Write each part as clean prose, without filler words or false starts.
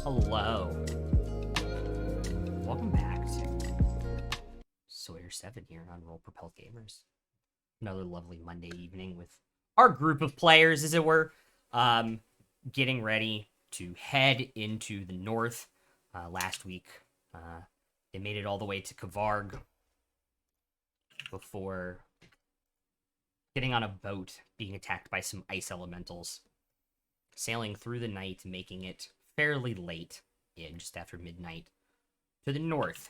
Hello. Welcome back to Sawyer 7 here on Roll Propelled Gamers. Another lovely Monday evening with our group of players, as it were, getting ready to head into the north. Last week, they made it all the way to Kavarg before getting on a boat, being attacked by some ice elementals, sailing through the night, making it fairly late, just after midnight, to the north,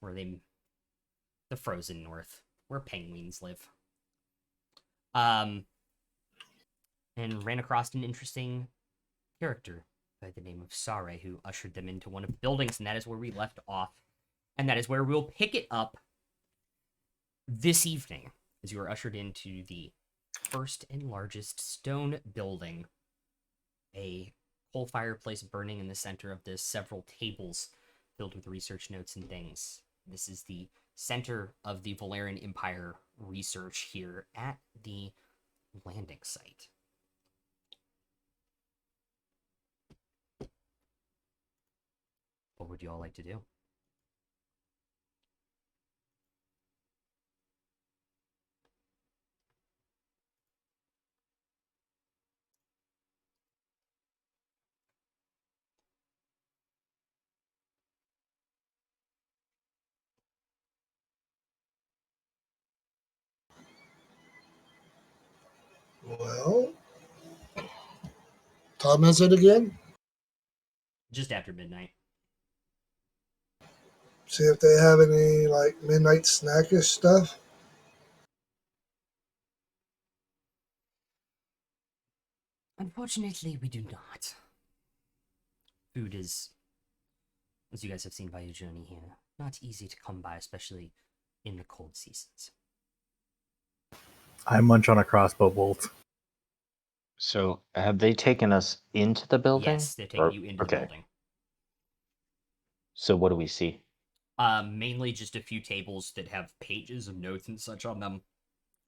where the frozen north, where penguins live. And ran across an interesting character by the name of Sawyer, who ushered them into one of the buildings, and that is where we left off. And that is where we'll pick it up this evening, as you are ushered into the first and largest stone building, a coal fireplace burning in the center of this, several tables filled with research notes and things. This is the center of the Valerian Empire research here at the landing site. What would you all like to do? Well, time is it again? Just after midnight. See if they have any like midnight snackish stuff. Unfortunately, we do not. Food is, as you guys have seen by your journey here, not easy to come by, especially in the cold seasons. I munch on a crossbow bolt. So, have they taken us into the building? Yes, they're taking you into the building. So, what do we see? Mainly just a few tables that have pages of notes and such on them,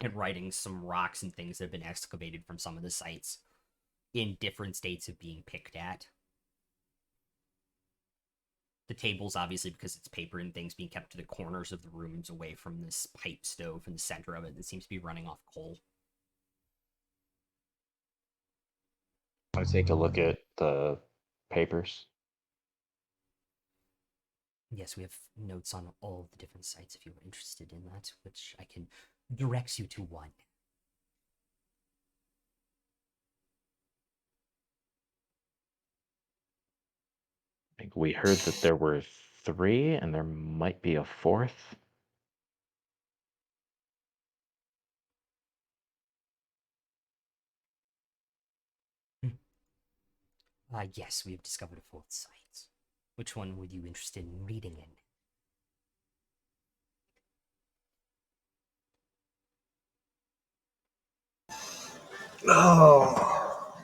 and writing some rocks and things that have been excavated from some of the sites in different states of being picked at. The tables, obviously, because it's paper and things, being kept to the corners of the rooms away from this pipe stove in the center of it that seems to be running off coal. I take a look at the papers. Yes, we have notes on all the different sites if you were interested in that, which I can direct you to one. I think we heard that there were 3, and there might be a 4th. Yes, we have discovered a 4th site. Which one were you interested in reading in? Oh,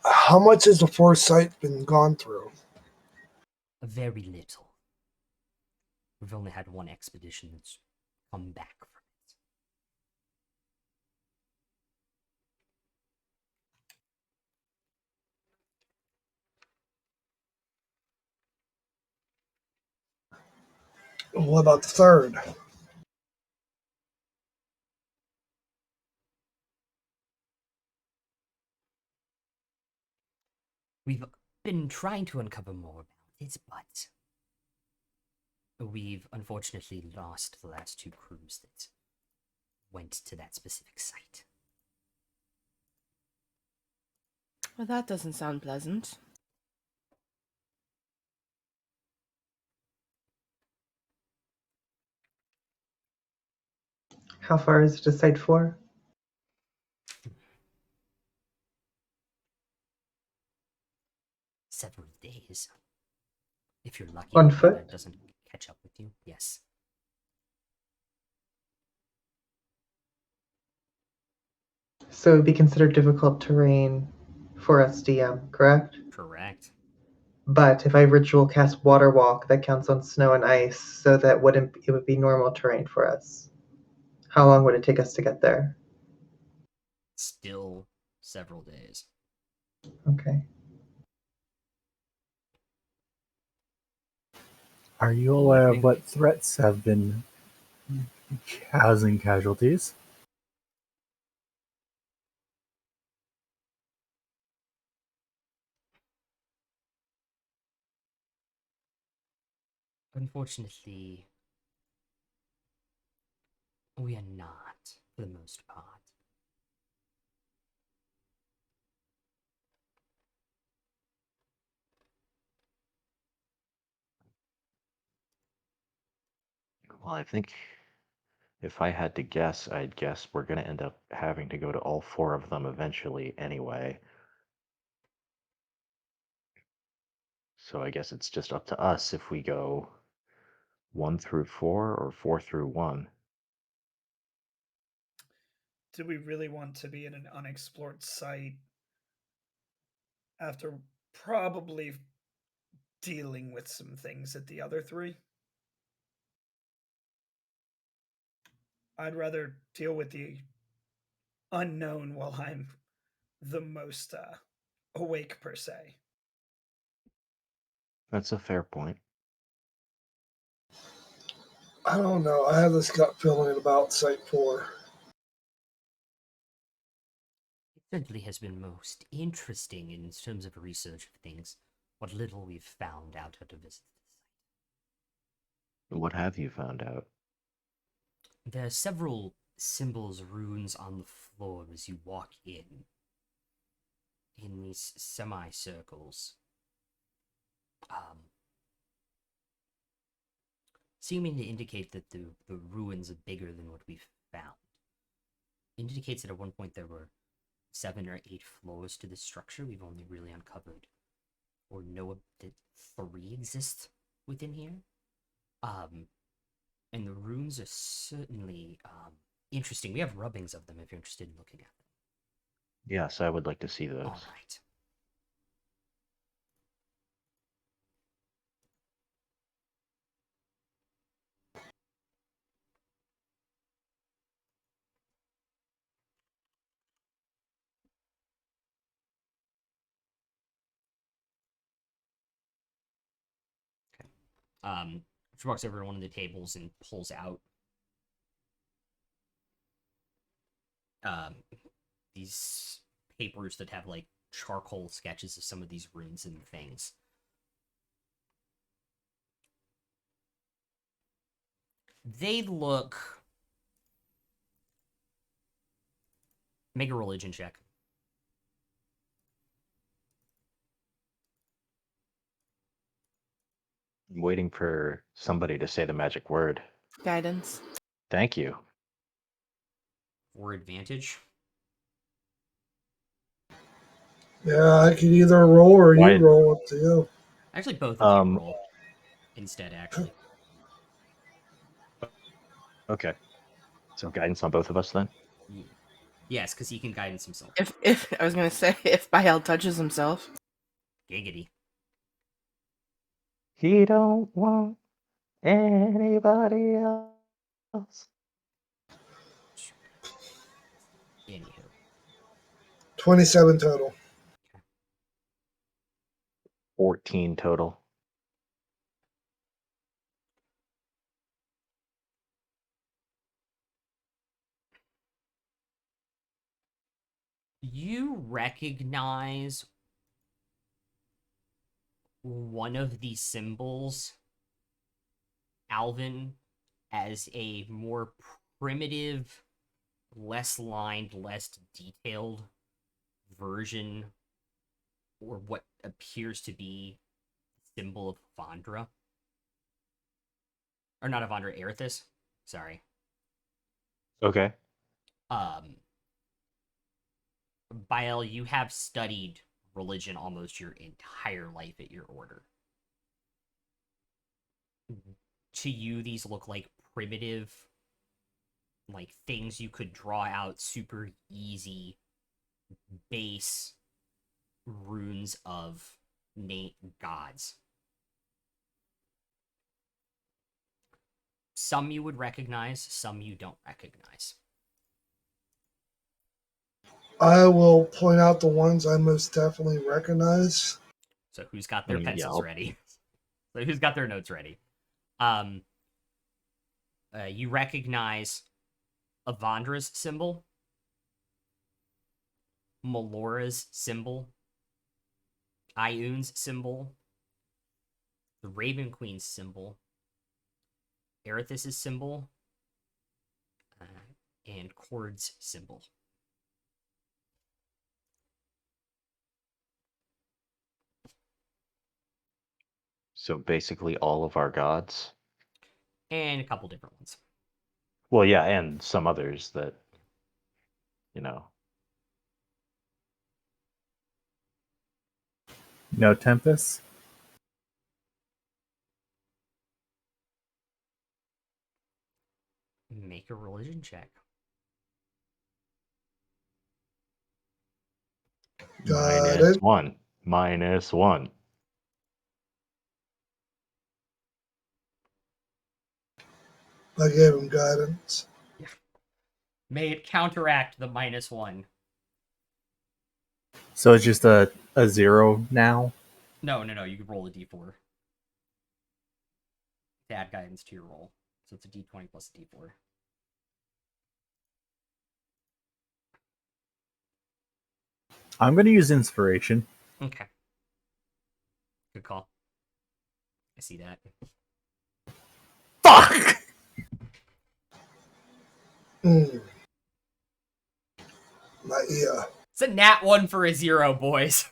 how much has the foresight been gone through? Very little. We've only had one expedition that's come back from What about the third? We've been trying to uncover more about it, but we've unfortunately lost the last two crews that went to that specific site. Well, that doesn't sound pleasant. How far is it to Site 4? Several days. If you're lucky, On the weather foot? doesn't catch up with you. Yes. So it would be considered difficult terrain for SDM, correct? Correct. But if I ritual cast Water Walk, that counts on snow and ice, so that wouldn't it would be normal terrain for us. How long would it take us to get there? Still several days. Okay. Are you aware of what threats have been causing casualties? Unfortunately, we are not, for the most part. Well, I think if I had to guess, I'd guess we're going to end up having to go to all four of them eventually anyway. So I guess it's just up to us if we go 1 through 4 or 4 through 1. Do we really want to be in an unexplored site after probably dealing with some things at the other three? I'd rather deal with the unknown while I'm the most awake, per se. That's a fair point. I don't know. I have this gut feeling about Site 4. It certainly has been most interesting in terms of research of things. What little we've found out how to visit the site. What have you found out? There are several symbols, runes on the floor as you walk in these semicircles. Seeming to indicate that the ruins are bigger than what we've found. Indicates that at one point there were 7 or 8 floors to this structure. We've only really uncovered or know that 3 exist within here. And the runes are certainly interesting. We have rubbings of them if you're interested in looking at them. Yes, I would like to see those. All right. She walks over to one of the tables and pulls out these papers that have like charcoal sketches of some of these runes and things. They look. Make a religion check. I'm waiting for somebody to say the magic word. Guidance. Thank you. For advantage. Yeah, I could either roll or Why- you roll, up to you. Actually, both of you roll instead, actually. Okay. So guidance on both of us then? Yes, because he can guidance himself. If I was gonna say if Bahel touches himself. Giggity. He don't want anybody else. Anywho. 27 total. 14 total. You recognize one of the symbols, Alvin, as a more primitive, less lined, less detailed version, or what appears to be the symbol of Vondra. Or not Avandra, Erithus. Sorry. Okay. Bael, you have studied religion almost your entire life at your order. To you, these look like primitive, like things you could draw out super easy base runes of gods. Some you would recognize, some you don't recognize. I will point out the ones I most definitely recognize. So who's got their Yeah, pencils ready? So who's got their notes ready? You recognize Avandra's symbol, Melora's symbol, Ioun's symbol, the Raven Queen's symbol, Erithus' symbol, and Cord's symbol. So basically all of our gods. And a couple different ones. Well, yeah, and some others that, you know. No Tempest? Make a religion check. Got Minus it. one. Minus one. I gave him guidance. May it counteract the -1. So it's just a 0 now? No. You can roll a d4. To add guidance to your roll. So it's a d20 plus a d4. I'm going to use Inspiration. Okay. Good call. I see that. Fuck! My ear. It's a nat 1 for a 0, boys.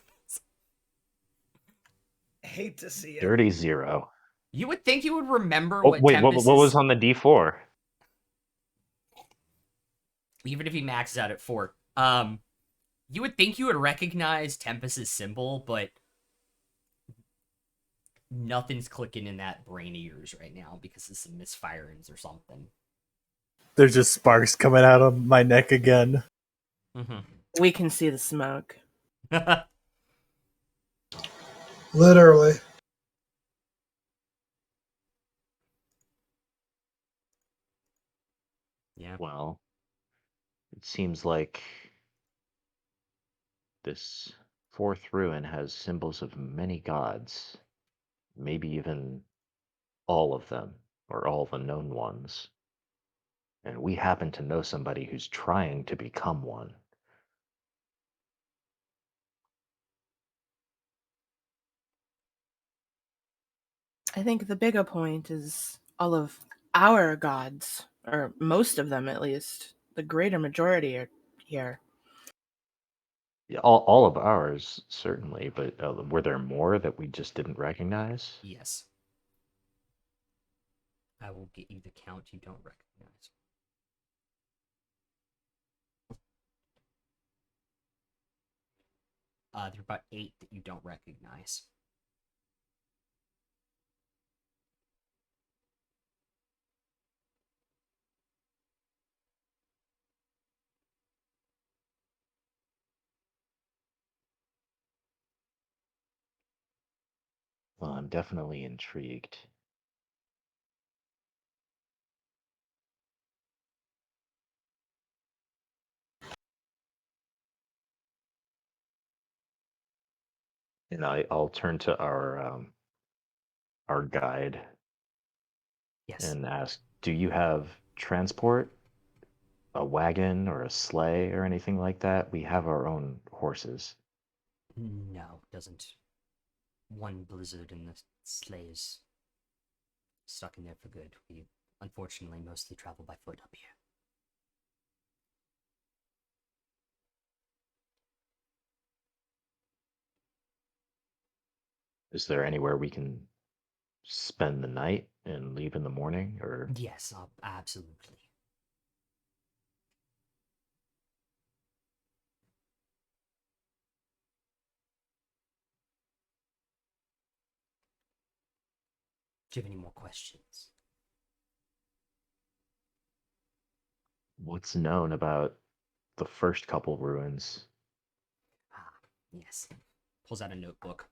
Hate to see it. Dirty 0. You would think you would remember Oh, what wait, what Tempest was is, on the D4? even if he maxes out at 4. You would think you would recognize Tempest's symbol, but nothing's clicking in that brain of yours right now because of some misfirings or something. There's just sparks coming out of my neck again. Mm-hmm. We can see the smoke. Literally. Yeah. Well, it seems like this fourth ruin has symbols of many gods, maybe even all of them, or all the known ones. And we happen to know somebody who's trying to become one. I think the bigger point is all of our gods, or most of them at least, the greater majority are here. Yeah, all of ours, certainly, but were there more that we just didn't recognize? Yes. I will get you the count you don't recognize. There are about 8 that you don't recognize. Well, I'm definitely intrigued. And I'll turn to our guide Yes. and ask, do you have transport, a wagon or a sleigh or anything like that? We have our own horses. No, doesn't one blizzard and the sleighs stuck in there for good. We unfortunately mostly travel by foot up here. Is there anywhere we can spend the night and leave in the morning, or Yes, absolutely. Do you have any more questions? what's known about the first couple ruins? Ah, yes. Pulls out a notebook.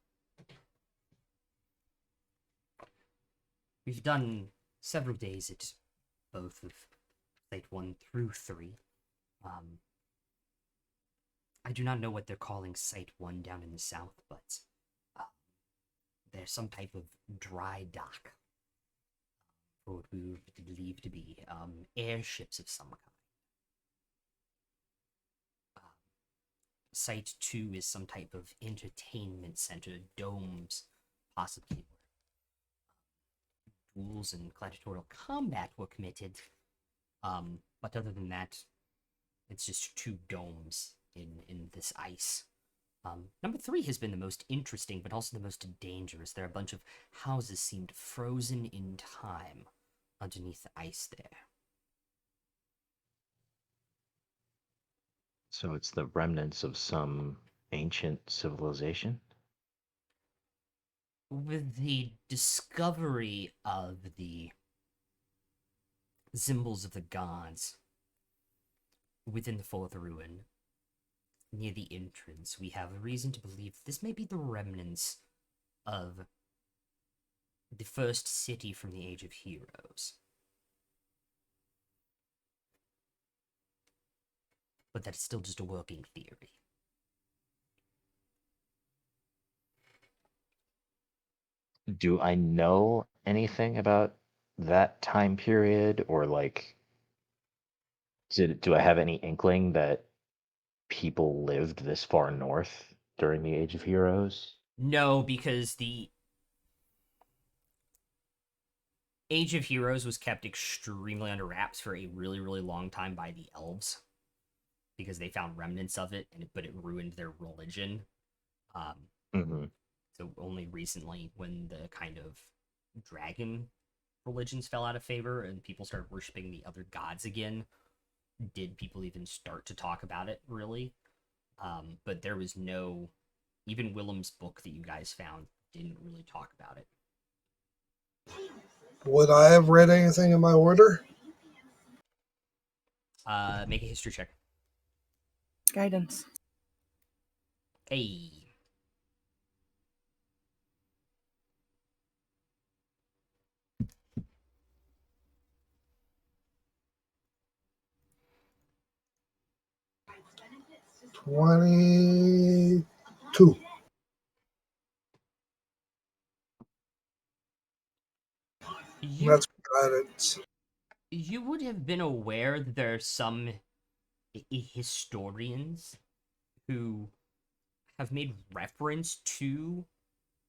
We've done several days at both of Site 1 through 3. I do not know what they're calling Site 1 down in the south, but uh, there's some type of dry dock for what we would believe to be airships of some kind. Site 2 is some type of entertainment center, domes, possibly where duels and gladiatorial combat were committed. But other than that, it's just two domes in this ice. Number 3 has been the most interesting, but also the most dangerous. There are a bunch of houses seemed frozen in time underneath the ice there. So it's the remnants of some ancient civilization? With the discovery of the symbols of the gods within the fourth ruin, near the entrance, we have a reason to believe this may be the remnants of the first city from the Age of Heroes. But that's still just a working theory. Do I know anything about that time period, or like, do I have any inkling that people lived this far north during the Age of Heroes? No, because the Age of Heroes was kept extremely under wraps for a really, really long time by the elves because they found remnants of it, but it ruined their religion. Um, Mm-hmm. so only recently, when the kind of dragon religions fell out of favor and people started worshiping the other gods again, did people even start to talk about it, really. But there was no, even Willem's book that you guys found didn't really talk about it. Would I have read anything in my order? Make a history check. Guidance. Hey. $22. That's guidance. You would have been aware that there are some historians who have made reference to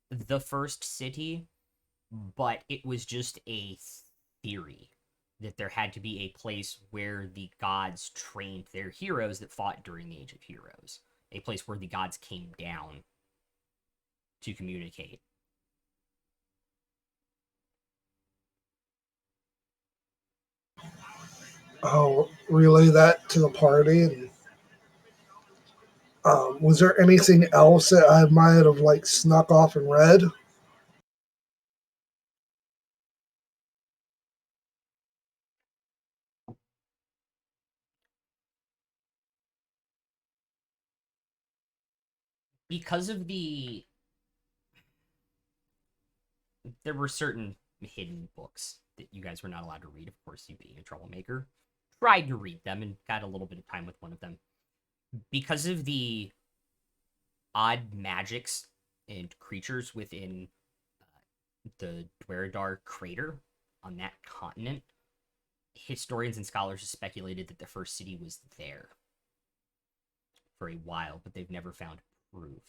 the first city, but it was just a theory that there had to be a place where the gods trained their heroes that fought during the Age of Heroes, a place where the gods came down to communicate. I'll relay that to the party. And was there anything else that I might have like snuck off and read? Because of the there were certain hidden books that you guys were not allowed to read, of course, you being a troublemaker. Tried to read them and got a little bit of time with one of them. Because of the odd magics and creatures within the Dweradar crater on that continent, historians and scholars have speculated that the first city was there for a while, but they've never found proof.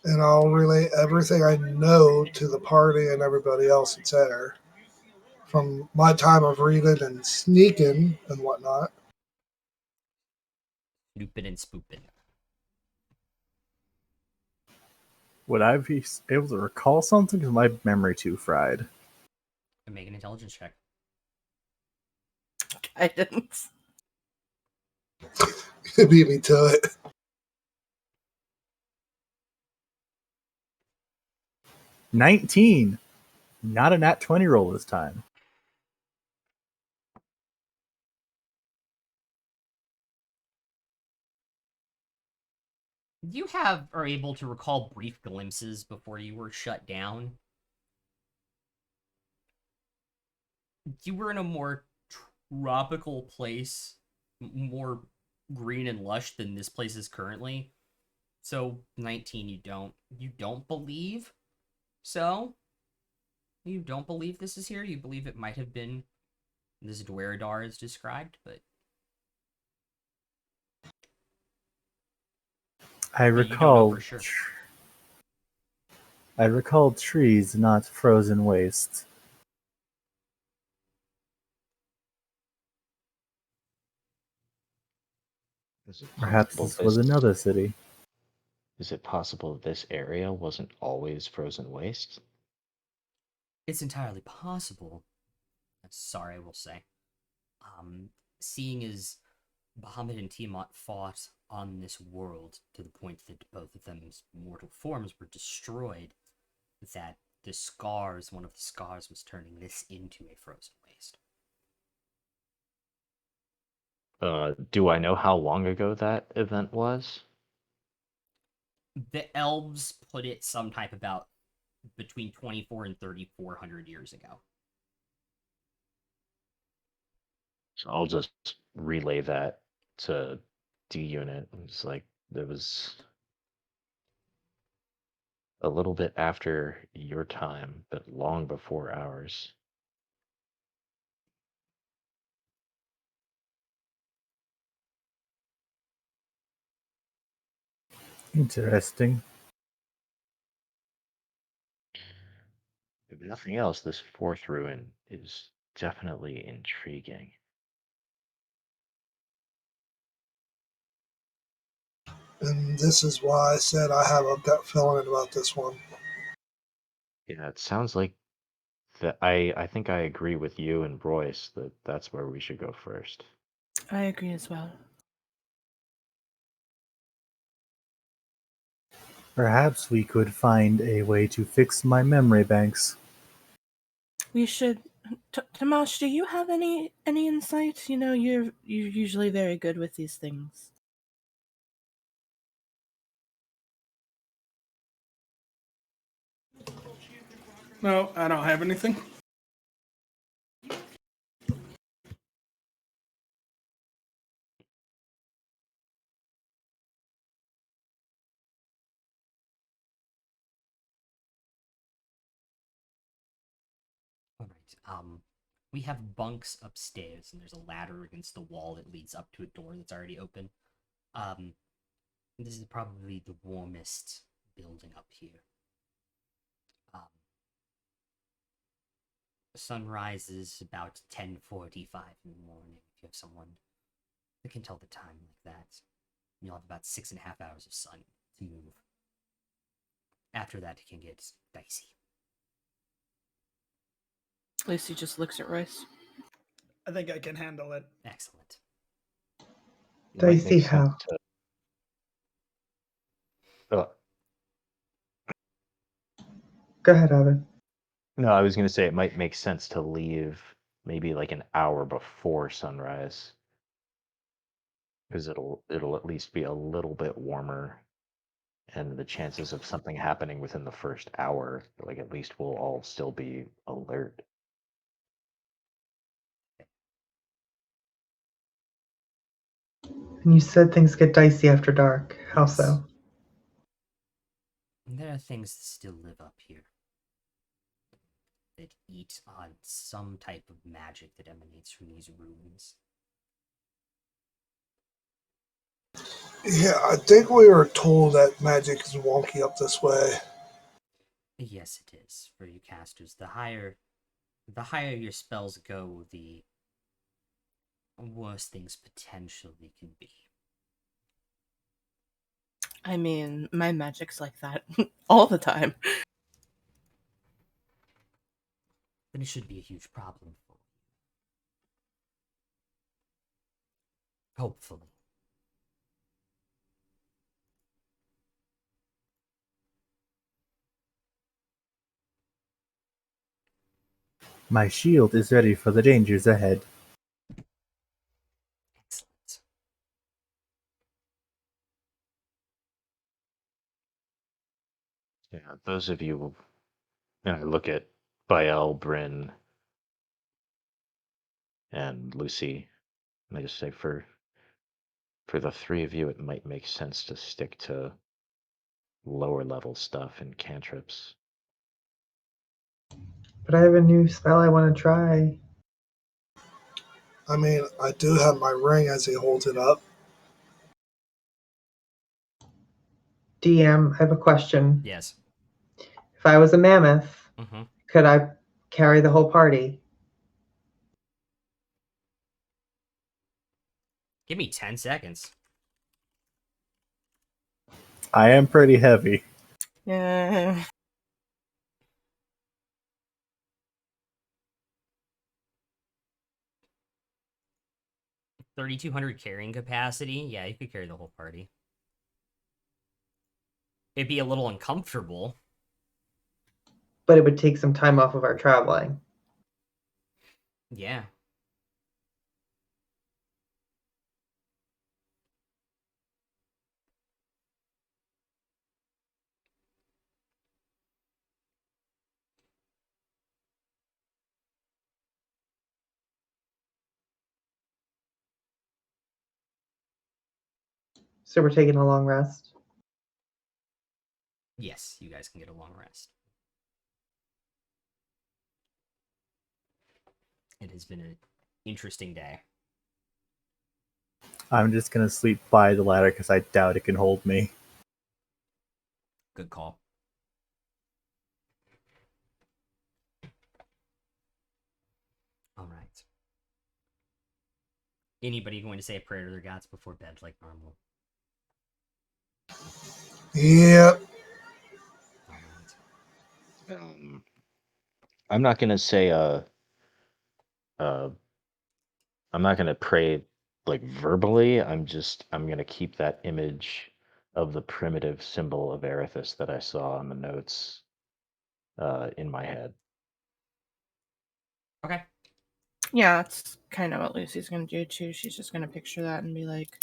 and I'll relay everything I know to the party and everybody else that's there from my time of reading and sneaking and whatnot. Snooping and spooping. Would I be able to recall something? Is my memory too fried? And make an intelligence check. Guidance. You beat me to it. 19. Not a nat 20 roll this time. You are able to recall brief glimpses before you were shut down. You were in a more tropical place, more green and lush than this place is currently. So 19, you don't believe so. You don't believe this is here. You believe it might have been this Dweradar as described, but I you don't know recall. for sure. I recall trees, not frozen wastes. Is it Perhaps possible this was this? another city. Is it possible this area wasn't always frozen waste? It's entirely possible. Sorry, I will say. Seeing as Bahamut and Tiamat fought on this world to the point that both of them's mortal forms were destroyed, that one of the scars was turning this into a frozen waste. Do I know how long ago that event was? The elves put it some type about between 24 and 3,400 years ago. So I'll just relay that to D Unit. It's like there was a little bit after your time, but long before ours. Interesting. If nothing else, this fourth ruin is definitely intriguing. And this is why I said I have a gut feeling about this one. Yeah, it sounds like that. I think I agree with you and Royce that that's where we should go first. I agree as well. Perhaps we could find a way to fix my memory banks. We should. Tamash, do you have any insight? You know, you're usually very good with these things. No, I don't have anything. All right. We have bunks upstairs, and there's a ladder against the wall that leads up to a door that's already open. This is probably the warmest building up here. Sunrise is about 10:45 in the morning. If you have someone that can tell the time like that, you'll have about 6.5 hours of sun to move. After that, it can get dicey. Lucy just looks at Royce. I think I can handle it. Excellent. It might Dicey make sense how? to. Go ahead, Ovid. No, I was going to say it might make sense to leave maybe like an hour before sunrise, because it'll at least be a little bit warmer, and the chances of something happening within the first hour, like at least we'll all still be alert. And you said things get dicey after dark. How Yes. so? And there are things that still live up here that eat on some type of magic that emanates from these ruins. Yeah, I think we were told that magic is wonky up this way. Yes, it is for you casters. The higher your spells go, the worse things potentially can be. I mean, my magic's like that all the time. Then it should be a huge problem for you. Hopefully. My shield is ready for the dangers ahead. Excellent. Yeah, those of you, and I look at Bael, Bryn, and Lucy, and I just say, for the three of you, it might make sense to stick to lower level stuff and cantrips. But I have a new spell I want to try. I mean, I do have my ring as he holds it up. DM, I have a question. Yes. If I was a mammoth, Mm-hmm. could I carry the whole party? Give me 10 seconds. I am pretty heavy. Yeah. 3,200 carrying capacity. Yeah, you could carry the whole party. It'd be a little uncomfortable. But it would take some time off of our traveling. Yeah. So we're taking a long rest. Yes, you guys can get a long rest. It has been an interesting day. I'm just gonna sleep by the ladder because I doubt it can hold me. Good call. All right. Anybody going to say a prayer to their gods before bed like normal? Yep. All right. I'm not gonna say I'm not gonna pray like verbally. I'm gonna keep that image of the primitive symbol of Erithus that I saw in the notes in my head. Okay. Yeah, that's kind of what Lucy's going to do too. She's just going to picture that and be like,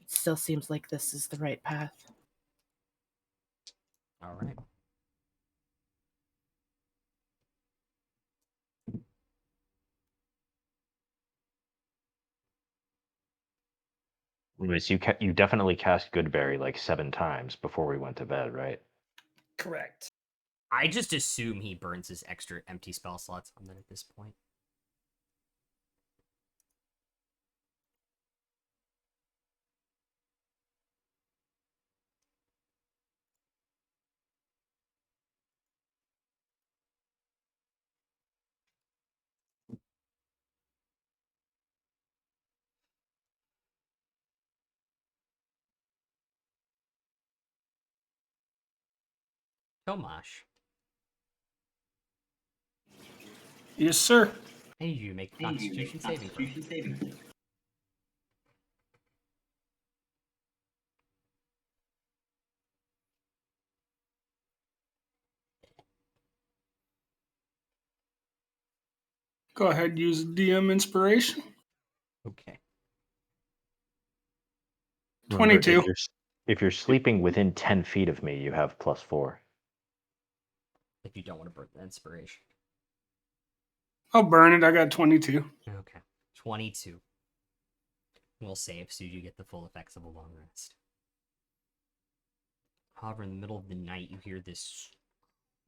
it still seems like this is the right path. All right. Anyways, you definitely cast Goodberry like 7 times before we went to bed, right? Correct. I just assume he burns his extra empty spell slots on them at this point. Tomash, Yes, sir. I need you to make a Constitution saving throw. Go ahead, use DM inspiration. Okay. Remember, 22. if you're sleeping within 10 feet of me, you have +4. If you don't want to burn the inspiration. I'll burn it. I got 22. Okay. 22. We'll save so you get the full effects of a long rest. However, in the middle of the night, you hear this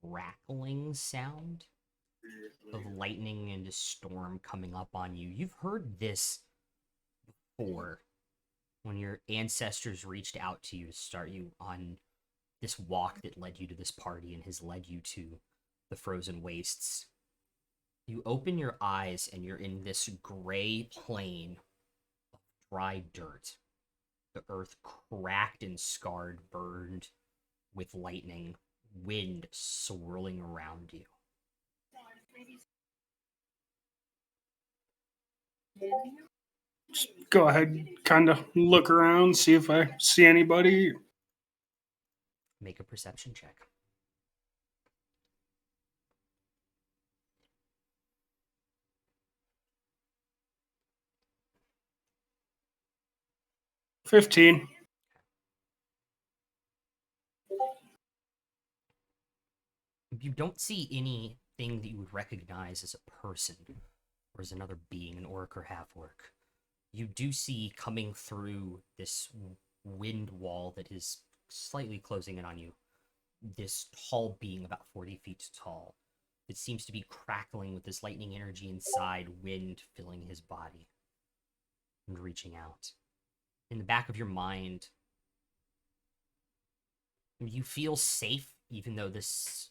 crackling sound of lightning and a storm coming up on you. You've heard this before when your ancestors reached out to you to start you on this walk that led you to this party and has led you to the frozen wastes, you open your eyes and you're in this gray plain of dry dirt. The earth cracked and scarred, burned with lightning, wind swirling around you. Go ahead, kind of look around, see if I see anybody. Make a perception check. $15. You don't see anything that you would recognize as a person or as another being, an orc or half-orc. You do see coming through this wind wall that is slightly closing in on you, this tall being about 40 feet tall. It seems to be crackling with this lightning energy inside, wind filling his body and reaching out. In the back of your mind, you feel safe, even though this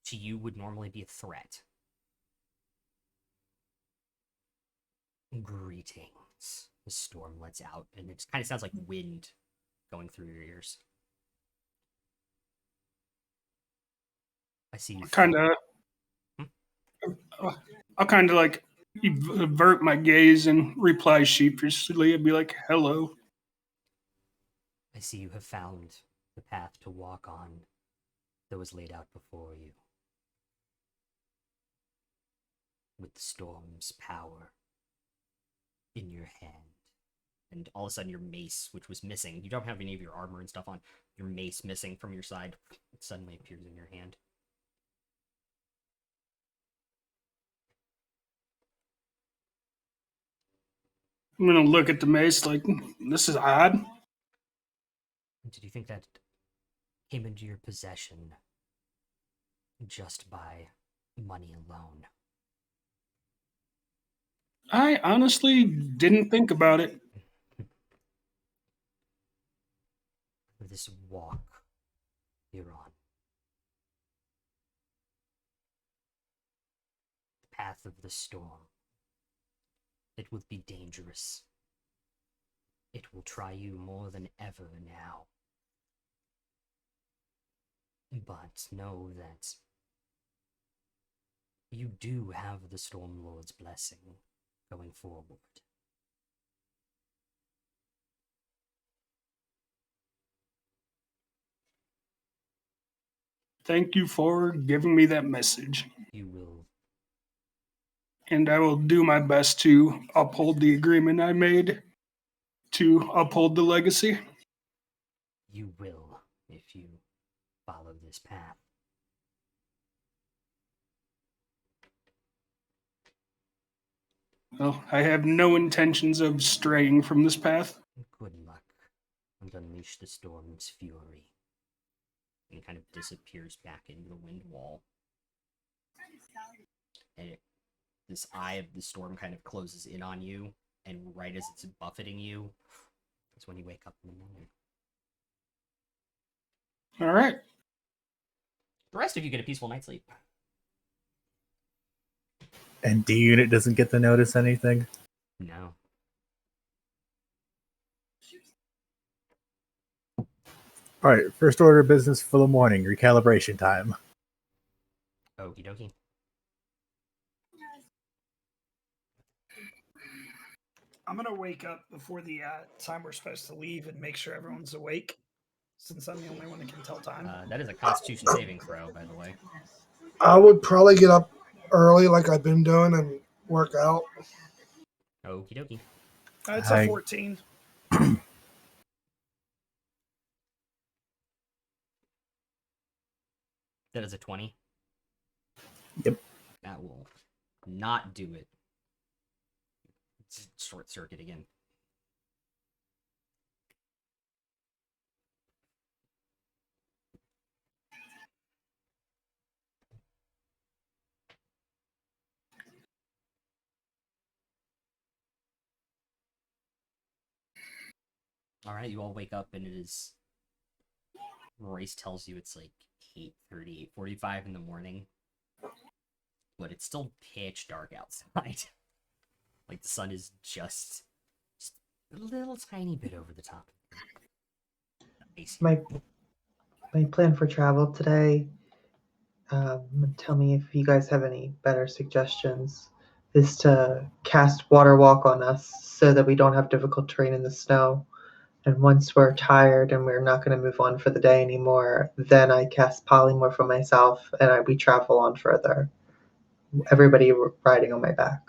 to you would normally be a threat. Greetings. The storm lets out, and it kind of sounds like wind going through your ears. I see you. Kind of. I'll kind of like avert my gaze and reply sheepishly. I'd be like, "Hello." I see you have found the path to walk on that was laid out before you. With the storm's power in your hand. And all of a sudden your mace, which was missing, you don't have any of your armor and stuff on, your mace missing from your side, suddenly appears in your hand. I'm gonna look at the mace like, this is odd. Did you think that came into your possession just by money alone? I honestly didn't think about it. This walk you're on, the path of the storm, it will be dangerous. It will try you more than ever now. But know that you do have the Storm Lord's blessing going forward. Thank you for giving me that message. You will. And I will do my best to uphold the agreement I made to uphold the legacy. You will, if you follow this path. Well, I have no intentions of straying from this path. Good luck, and unleash the storm's fury. And it kind of disappears back into the wind wall. And this eye of the storm kind of closes in on you, and right as it's buffeting you, that's when you wake up in the morning. All right. The rest of you get a peaceful night's sleep. And D Unit doesn't get to notice anything? No. Alright, first order of business for the morning, recalibration time. Okie dokie. I'm gonna wake up before the time we're supposed to leave and make sure everyone's awake, since I'm the only one that can tell time. That is a Constitution saving throw, by the way. I would probably get up early like I've been doing and work out. Okie dokie. It's a 14. That is a 20. Yep. That will not do it. It's short circuit again. All right, you all wake up and it is. Royce tells you it's like 8:30, 8:45 in the morning, but it's still pitch dark outside. Like the sun is just a little tiny bit over the top. Nice. My plan for travel today, tell me if you guys have any better suggestions, is to cast water walk on us so that we don't have difficult terrain in the snow. And once we're tired and we're not going to move on for the day anymore, then I cast polymorph on myself and we travel on further. Everybody riding on my back.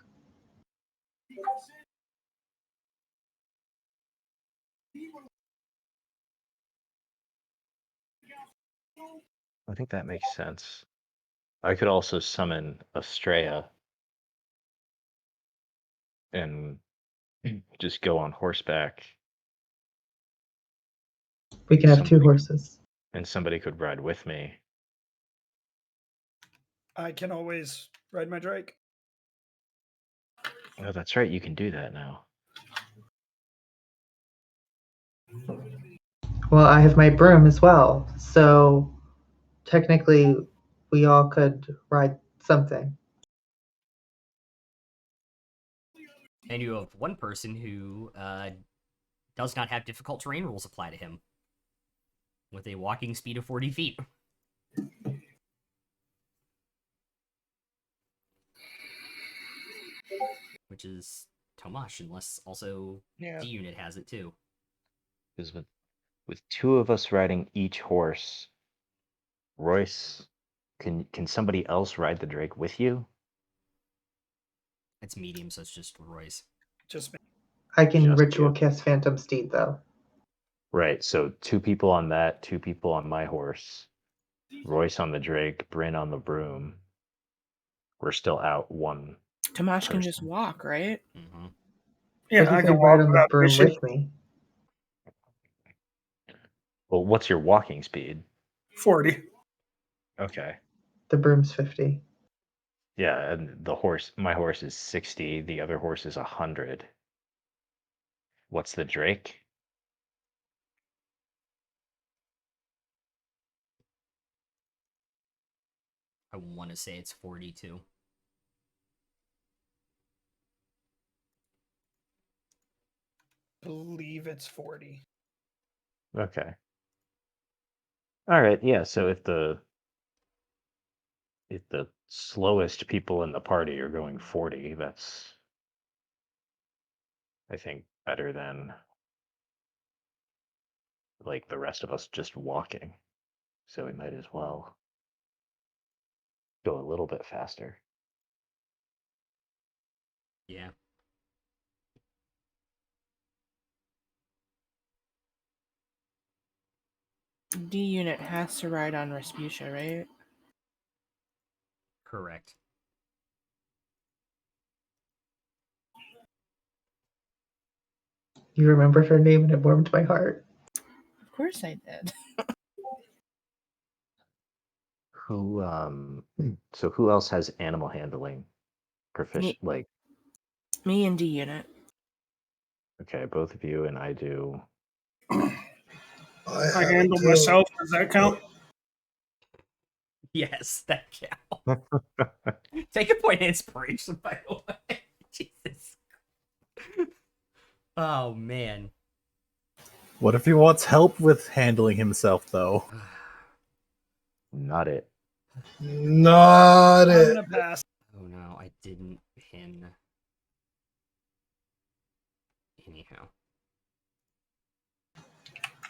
I think that makes sense. I could also summon Estrella and just go on horseback. We can have two horses. And somebody could ride with me. I can always ride my Drake. Oh, that's right. You can do that now. Well, I have my broom as well. So technically, we all could ride something. And you have one person who does not have difficult terrain rules apply to him, with a walking speed of 40 feet. Which is Tomash, unless also D unit has it too. Because with two of us riding each horse, Royce, can somebody else ride the Drake with you? It's medium, so it's just Royce. Just me. I can Just ritual you. cast Phantom Steed though. Right, so 2 people on that, 2 people on my horse, Royce on the Drake, Bryn on the broom. We're still out one. Tomash can just walk, right? Mm-hmm. Yeah, But he I could can ride walk on the without broom mission. with me. Well, what's your walking speed? 40. Okay. The broom's 50. Yeah, and my horse is 60, the other horse is 100. What's the Drake? I want to say it's 42. Believe it's 40. Okay. All right, yeah, so if the slowest people in the party are going 40, that's, I think, better than like the rest of us just walking. So we might as well go a little bit faster. Yeah. D unit has to ride on Respucia, right? Correct. You remembered her name and it warmed my heart. Of course I did. So who else has animal handling proficient? Like, Me and D unit. okay, both of you and I do. I have handle it too. myself. Does that count? Yes, that counts. Take a point of inspiration, by the way. Jesus. Oh, man. What if he wants help with handling himself, though? Not it. Not I'm it. gonna pass. Oh, no, I didn't pin. Anyhow.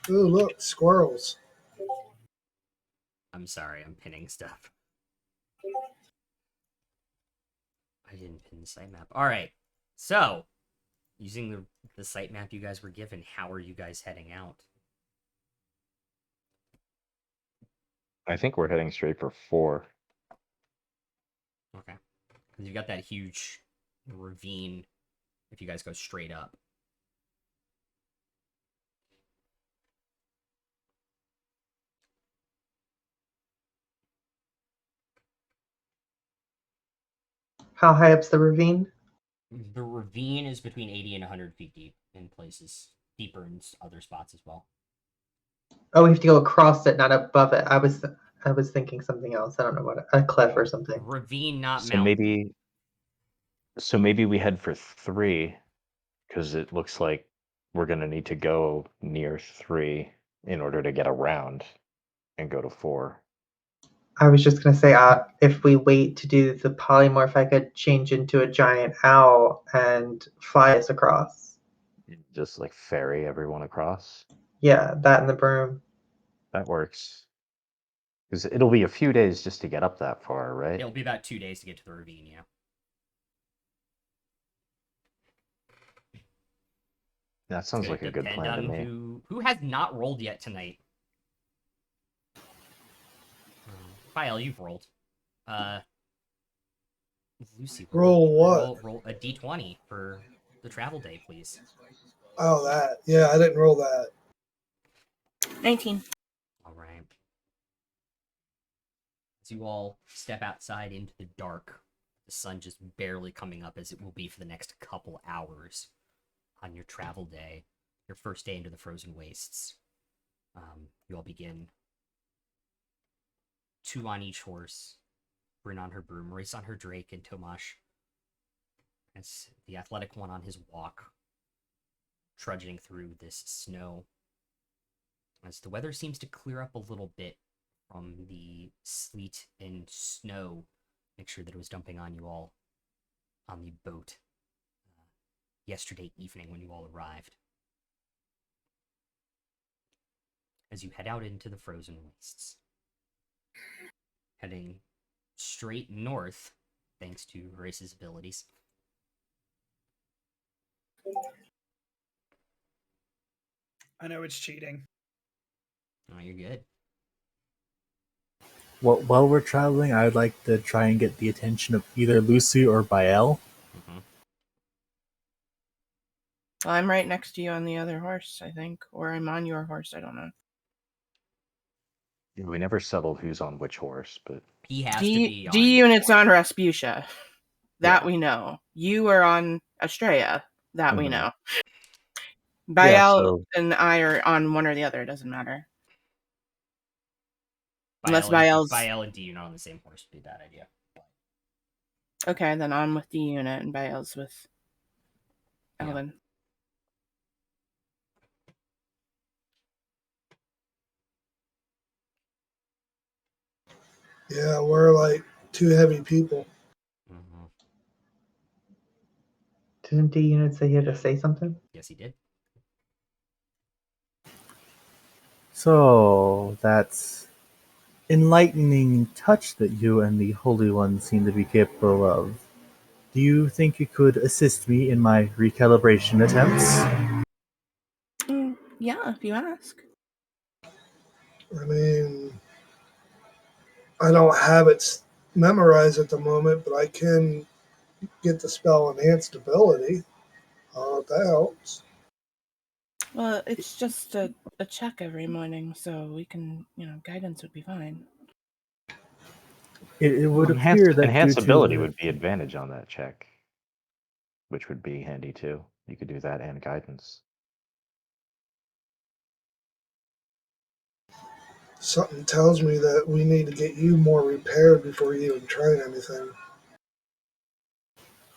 Ooh, look, squirrels. I'm sorry, I'm pinning stuff. I didn't pin the sitemap. Alright, so, using the sitemap you guys were given, how are you guys heading out? I think we're heading straight for 4. Okay. Because you've got that huge ravine if you guys go straight up. How high up's the ravine? The ravine is between 80 and 100 feet deep in places. deeper in other spots as well. Oh, we have to go across it, not above it. I was thinking something else. I don't know what, a cliff or something. Ravine, not So mountain. maybe we head for 3, because it looks like we're gonna need to go near 3 in order to get around and go to 4. I was just gonna say, if we wait to do the polymorph, I could change into a giant owl and fly us across. Just like ferry everyone across. Yeah, that and the broom. That works. Because it'll be a few days just to get up that far, right? It'll be about 2 days to get to the ravine, yeah. That sounds like a good Depend plan to on me. who has not rolled yet tonight. File, you've rolled. Lucy, Roll what? Roll a d20 for the travel day, please. Oh, that. Yeah, I didn't roll that. 19. All right. As you all step outside into the dark, the sun just barely coming up as it will be for the next couple hours on your travel day, your first day into the frozen wastes. You all begin 2 on each horse, Bryn on her broom, Race on her drake, and Tomash as the athletic one on his walk, trudging through this snow. As the weather seems to clear up a little bit from the sleet and snow, make sure that it was dumping on you all on the boat yesterday evening when you all arrived. As you head out into the frozen wastes, heading straight north, thanks to Race's abilities. I know it's cheating. Oh, you're good. Well, while we're traveling, I would like to try and get the attention of either Lucy or Bael. Mm-hmm. I'm right next to you on the other horse, I think. Or I'm on your horse, I don't know. Yeah, we never settled who's on which horse, but He has to be D on. unit's on Rasputia. That Yeah. we know. You are on Estrella. That we Mhm. know. Yeah, Bael so and I are on one or the other. It doesn't matter. Unless Bael Bael's... and D are on the same horse would be a bad idea. Okay, then I'm with D unit and Bael's with Yeah. Elvin. Yeah, we're like 2 heavy people. Mm-hmm. Didn't D unit say he had to say something? Yes, he did. So that's enlightening touch that you and the Holy One seem to be capable of. Do you think you could assist me in my recalibration attempts? Yeah, if you ask. I mean, I don't have it memorized at the moment, but I can get the spell enhanced ability. If that helps. Well, it's just a check every morning, so we can, guidance would be fine. It would appear that due enhance ability to would be advantage on that check, which would be handy too. You could do that and guidance. Something tells me that we need to get you more repaired before you even try anything.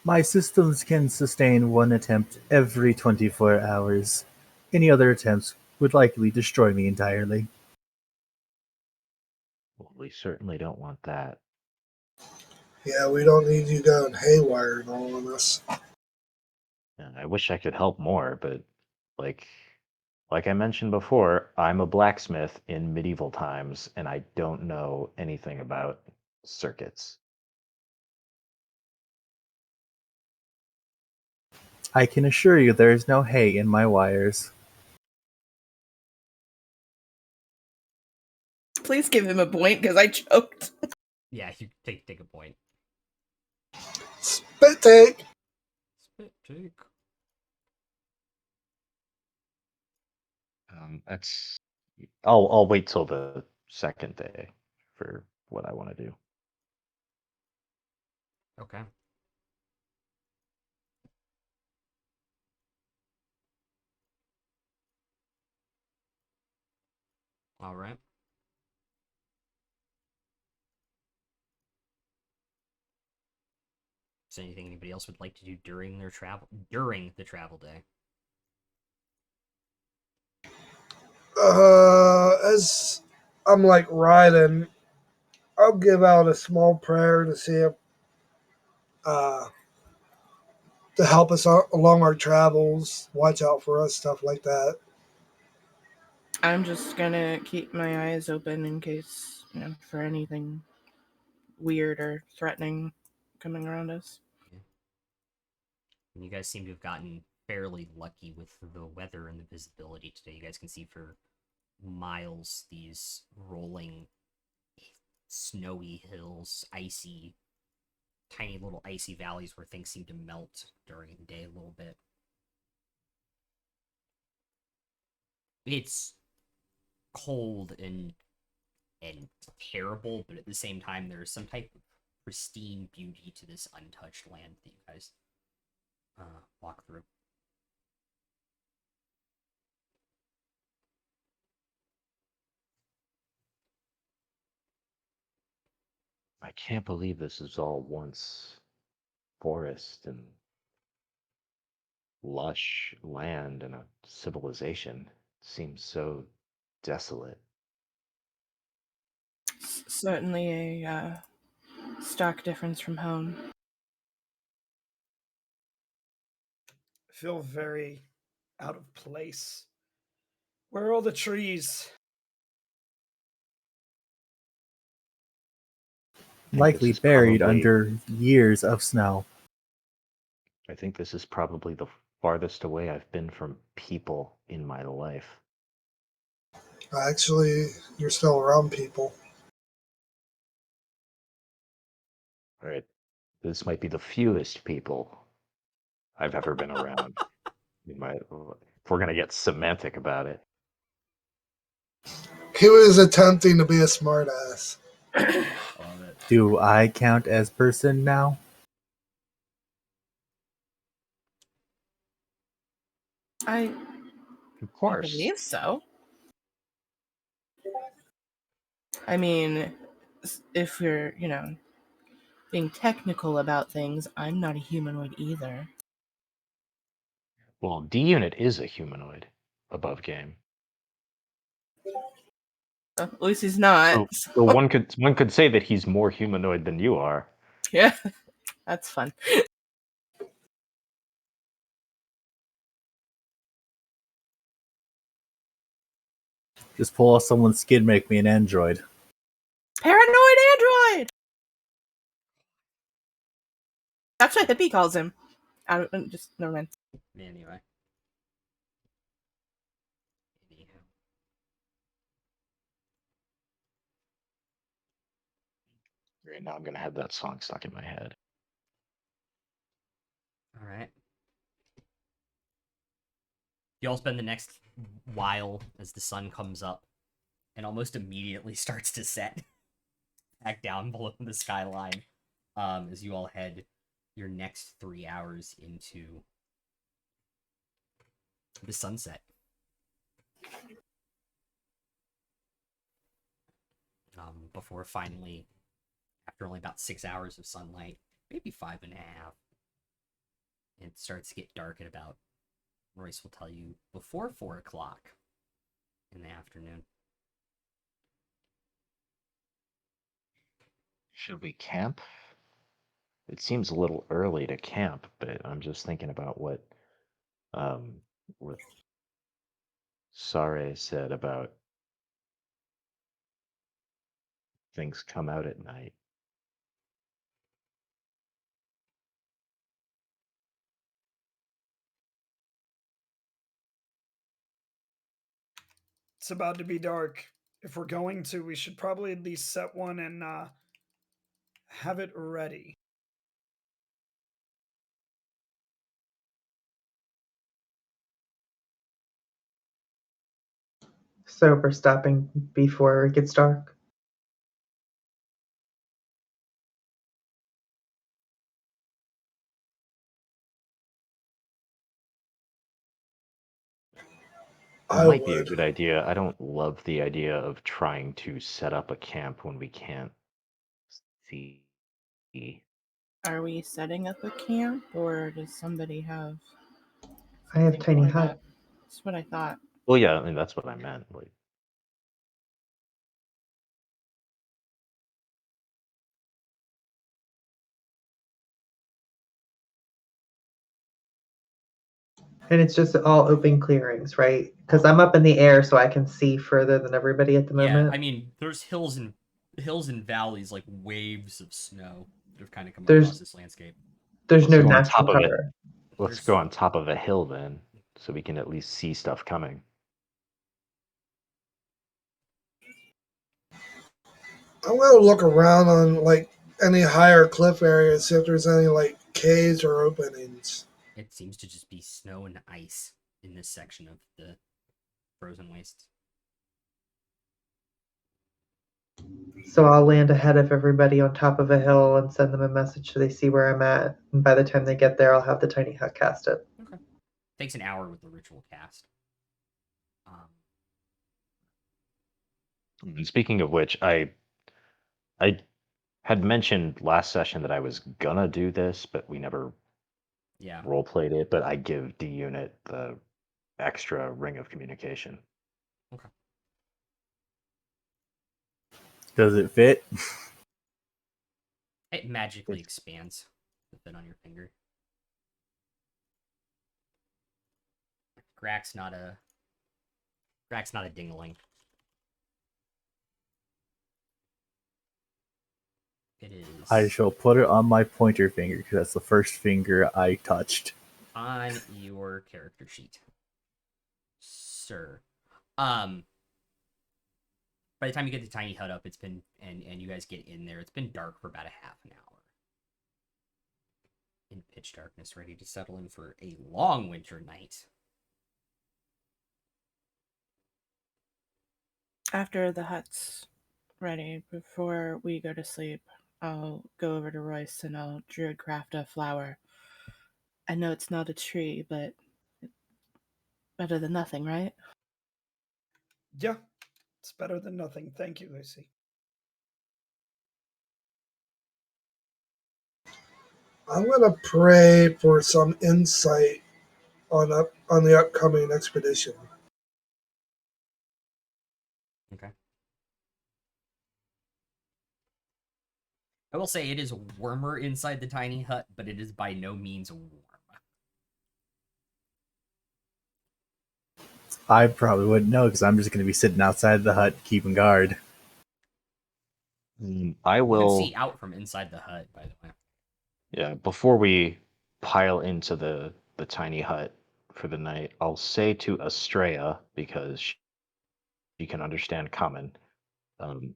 my systems can sustain one attempt every 24 hours. Any other attempts would likely destroy me entirely. Well, we certainly don't want that. Yeah, we don't need you going haywire and all on us. I wish I could help more, but like I mentioned before, I'm a blacksmith in medieval times, and I don't know anything about circuits. I can assure you there is no hay in my wires. Please give him a point, because I choked. Yeah, you take a point. Spit take! Spit take. That's. I'll wait till the second day for what I want to do. Okay. All right. Is there anything anybody else would like to do during the travel day? As I'm like riding, I'll give out a small prayer to see if uh, to help us along our travels, watch out for us, stuff like that. I'm just gonna keep my eyes open in case, for anything weird or threatening coming around us. And you guys seem to have gotten fairly lucky with the weather and the visibility today. You guys can see for miles these rolling, snowy hills, icy, tiny little icy valleys where things seem to melt during the day a little bit. It's cold and terrible, but at the same time, there's some type of pristine beauty to this untouched land that you guys walk through. I can't believe this is all once forest and lush land and a civilization. It seems so desolate. Certainly a stark difference from home. I feel very out of place. Where are all the trees? Likely is buried probably- under years of snow. I think this is probably the farthest away I've been from people in my life. Actually, you're still around people. All right, this might be the fewest people I've ever been around. If we're gonna get semantic about it. He was attempting to be a smartass. Love it. Do I count as person now? I Of course. believe so. I mean, if we're, being technical about things, I'm not a humanoid either. Well, D Unit is a humanoid above game. At least he's not. So one could say that he's more humanoid than you are. Yeah, that's fun. Just pull off someone's skin, make me an android. Paranoid android! That's what Hippie calls him. I don't, just, never mind. Anyway. Right now, I'm gonna have that song stuck in my head. All right. You all spend the next while as the sun comes up and almost immediately starts to set back down below the skyline as you all head your next 3 hours into the sunset. Before finally, after only about 6 hours of sunlight, maybe 5.5, it starts to get dark at about, Royce will tell you, before 4 o'clock in the afternoon. Should we camp? It seems a little early to camp, but I'm just thinking about what Sawyer said about things come out at night. It's about to be dark. If we're going to, we should probably at least set one and have it ready. So we're stopping before it gets dark. I Might be a would. good idea. I don't love the idea of trying to set up a camp when we can't see. Are we setting up a camp, or does somebody have? I have something tiny for hut. that? That's what I thought. Well, yeah, I mean that's what I meant. Like, And it's just all open clearings, right? Because I'm up in the air, so I can see further than everybody at the Yeah, moment. I mean, there's hills and valleys, like waves of snow that have kind of come There's- across this landscape. There's let's no go on natural top of it. cover. Let's There's- go on top of a hill then, so we can at least see stuff coming. I'm gonna look around on like any higher cliff areas, see if there's any like caves or openings. It seems to just be snow and ice in this section of the frozen wastes. So I'll land ahead of everybody on top of a hill and send them a message so they see where I'm at. And by the time they get there, I'll have the tiny hut casted. Okay. Takes an hour with the ritual cast. And speaking of which, I had mentioned last session that I was gonna do this, but we never Yeah. role played it. But I give D unit the extra ring of communication. Okay. Does it fit? It magically expands to fit on your finger. Grack's not a dingling. It is I shall put it on my pointer finger because that's the first finger I touched. on your character sheet, sir. By the time you get the tiny hut up, it's been and you guys get in there, it's been dark for about a half an hour. In pitch darkness, ready to settle in for a long winter night. After the hut's ready, before we go to sleep, I'll go over to Royce and I'll druid craft a flower. I know it's not a tree, but better than nothing, right? Yeah, it's better than nothing. Thank you, Lucy. I'm gonna pray for some insight on the upcoming expedition. Okay. I will say it is warmer inside the tiny hut, but it is by no means warm. I probably wouldn't know because I'm just going to be sitting outside the hut keeping guard. I You can will. see out from inside the hut, by the way. Yeah, before we pile into the tiny hut for the night, I'll say to Estrella, because she can understand common, don't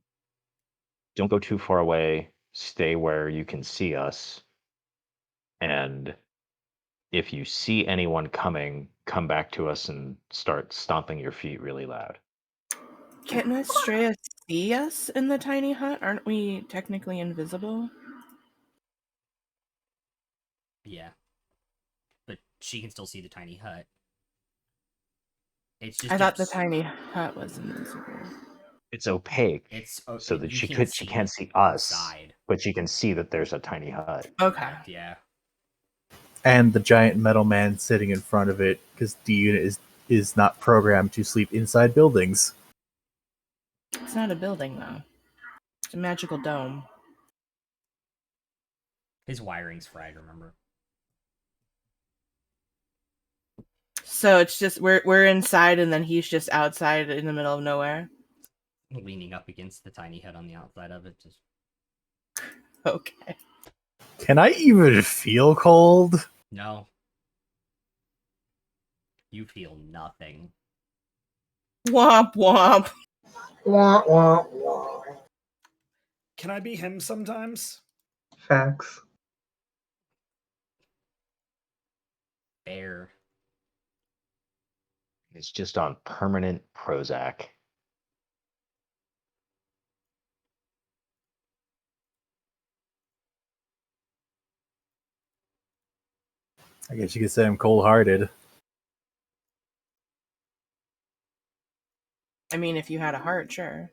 go too far away, stay where you can see us, and if you see anyone coming, come back to us and start stomping your feet really loud. Can't Estrella see us in the tiny hut? Aren't we technically invisible? Yeah. But she can still see the tiny hut. It's just I thought the tiny hut was invisible. It's opaque, It's so that you she can't can't see see us, inside. but she can see that there's a tiny hut. Okay. Correct, yeah. And the giant metal man sitting in front of it because D unit is not programmed to sleep inside buildings. It's not a building, though. It's a magical dome. His wiring's fried, remember? So it's just we're inside and then he's just outside in the middle of nowhere. Leaning up against the tiny hut on the outside of it. Just Okay. Can I even feel cold? no. You feel nothing. Womp womp. Wah, wah, wah. Can I be him sometimes? Facts. Bear. It's just on permanent Prozac. I guess you could say I'm cold-hearted. I mean, if you had a heart, sure.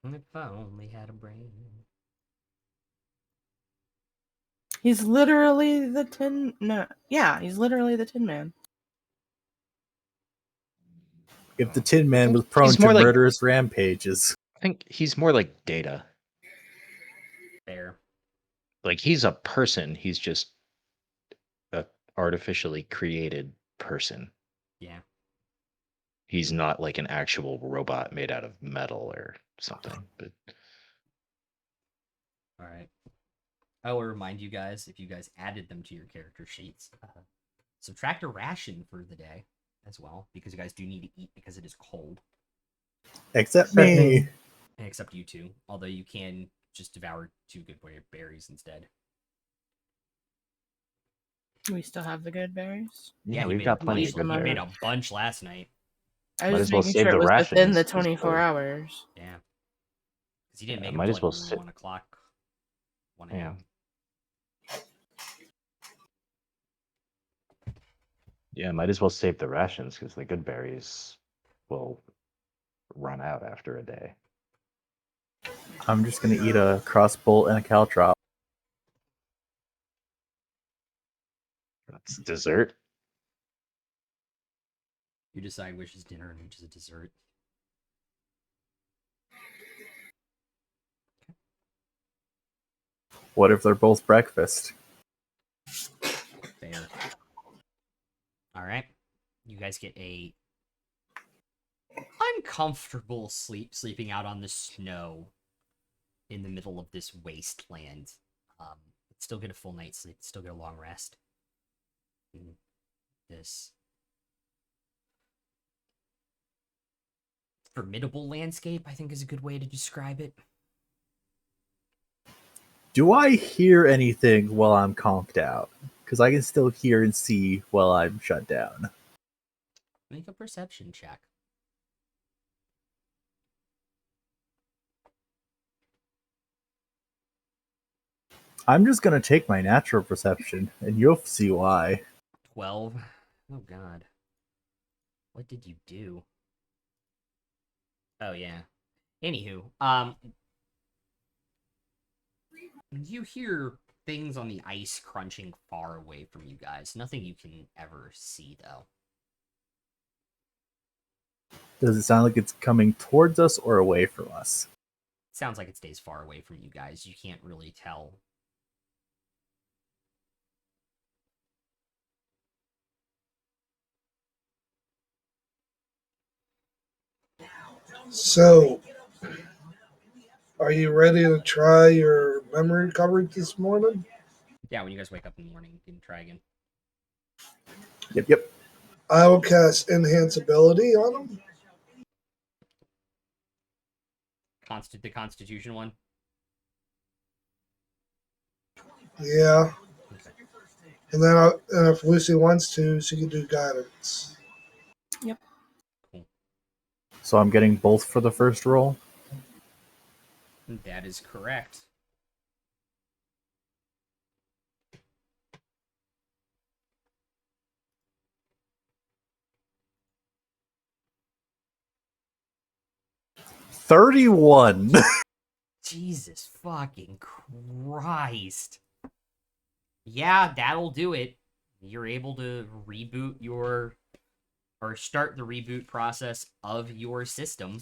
If I only had a brain. He's literally the Tin. No, yeah, he's literally the Tin Man. If the Tin Man think was prone he's to more like- murderous rampages. I think he's more like Data. Fair. Like he's a person. He's just a artificially created person. Yeah. He's not like an actual robot made out of metal or something. But All right. I will remind you guys, if you guys added them to your character sheets, subtract a ration for the day as well, because you guys do need to eat because it is cold. Except Except me. me. Except you two, although you can just devour 2 good berries instead. We still have the good berries. yeah, you we've made got a plenty bunch, of good you made berries. a bunch last night. I Might was as well making save sure it the was within rations, the 'cause 24 hours. Yeah. Because you didn't Yeah, make might it as till well like sit- 1 o'clock. 1 Yeah. a.m. Yeah, might as well save the rations because the good berries will run out after a day. I'm just gonna eat a crossbolt and a caltrop. That's dessert. You decide which is dinner and which is a dessert. What if they're both breakfast? Fair. All right. You guys get a uncomfortable sleeping out on the snow in the middle of this wasteland. Still get a full night's sleep. Still get a long rest. This formidable landscape, I think, is a good way to describe it. Do I hear anything while I'm conked out? Because I can still hear and see while I'm shut down. Make a perception check. I'm just gonna take my natural perception, and you'll see why. 12. Oh god. What did you do? Oh yeah. Anywho, you hear things on the ice crunching far away from you guys. Nothing you can ever see though. Does it sound like it's coming towards us or away from us? Sounds like it stays far away from you guys. You can't really tell. So, are you ready to try your memory recovery this morning? Yeah, when you guys wake up in the morning, you can try again. Yep. I will cast Enhance Ability on them. The Constitution one. Yeah. Okay. And then and if Lucy wants to, she can do guidance. Cool. So I'm getting both for the first roll? That is correct. $31. Jesus fucking Christ. Yeah, that'll do it. You're able to reboot or start the reboot process of your system.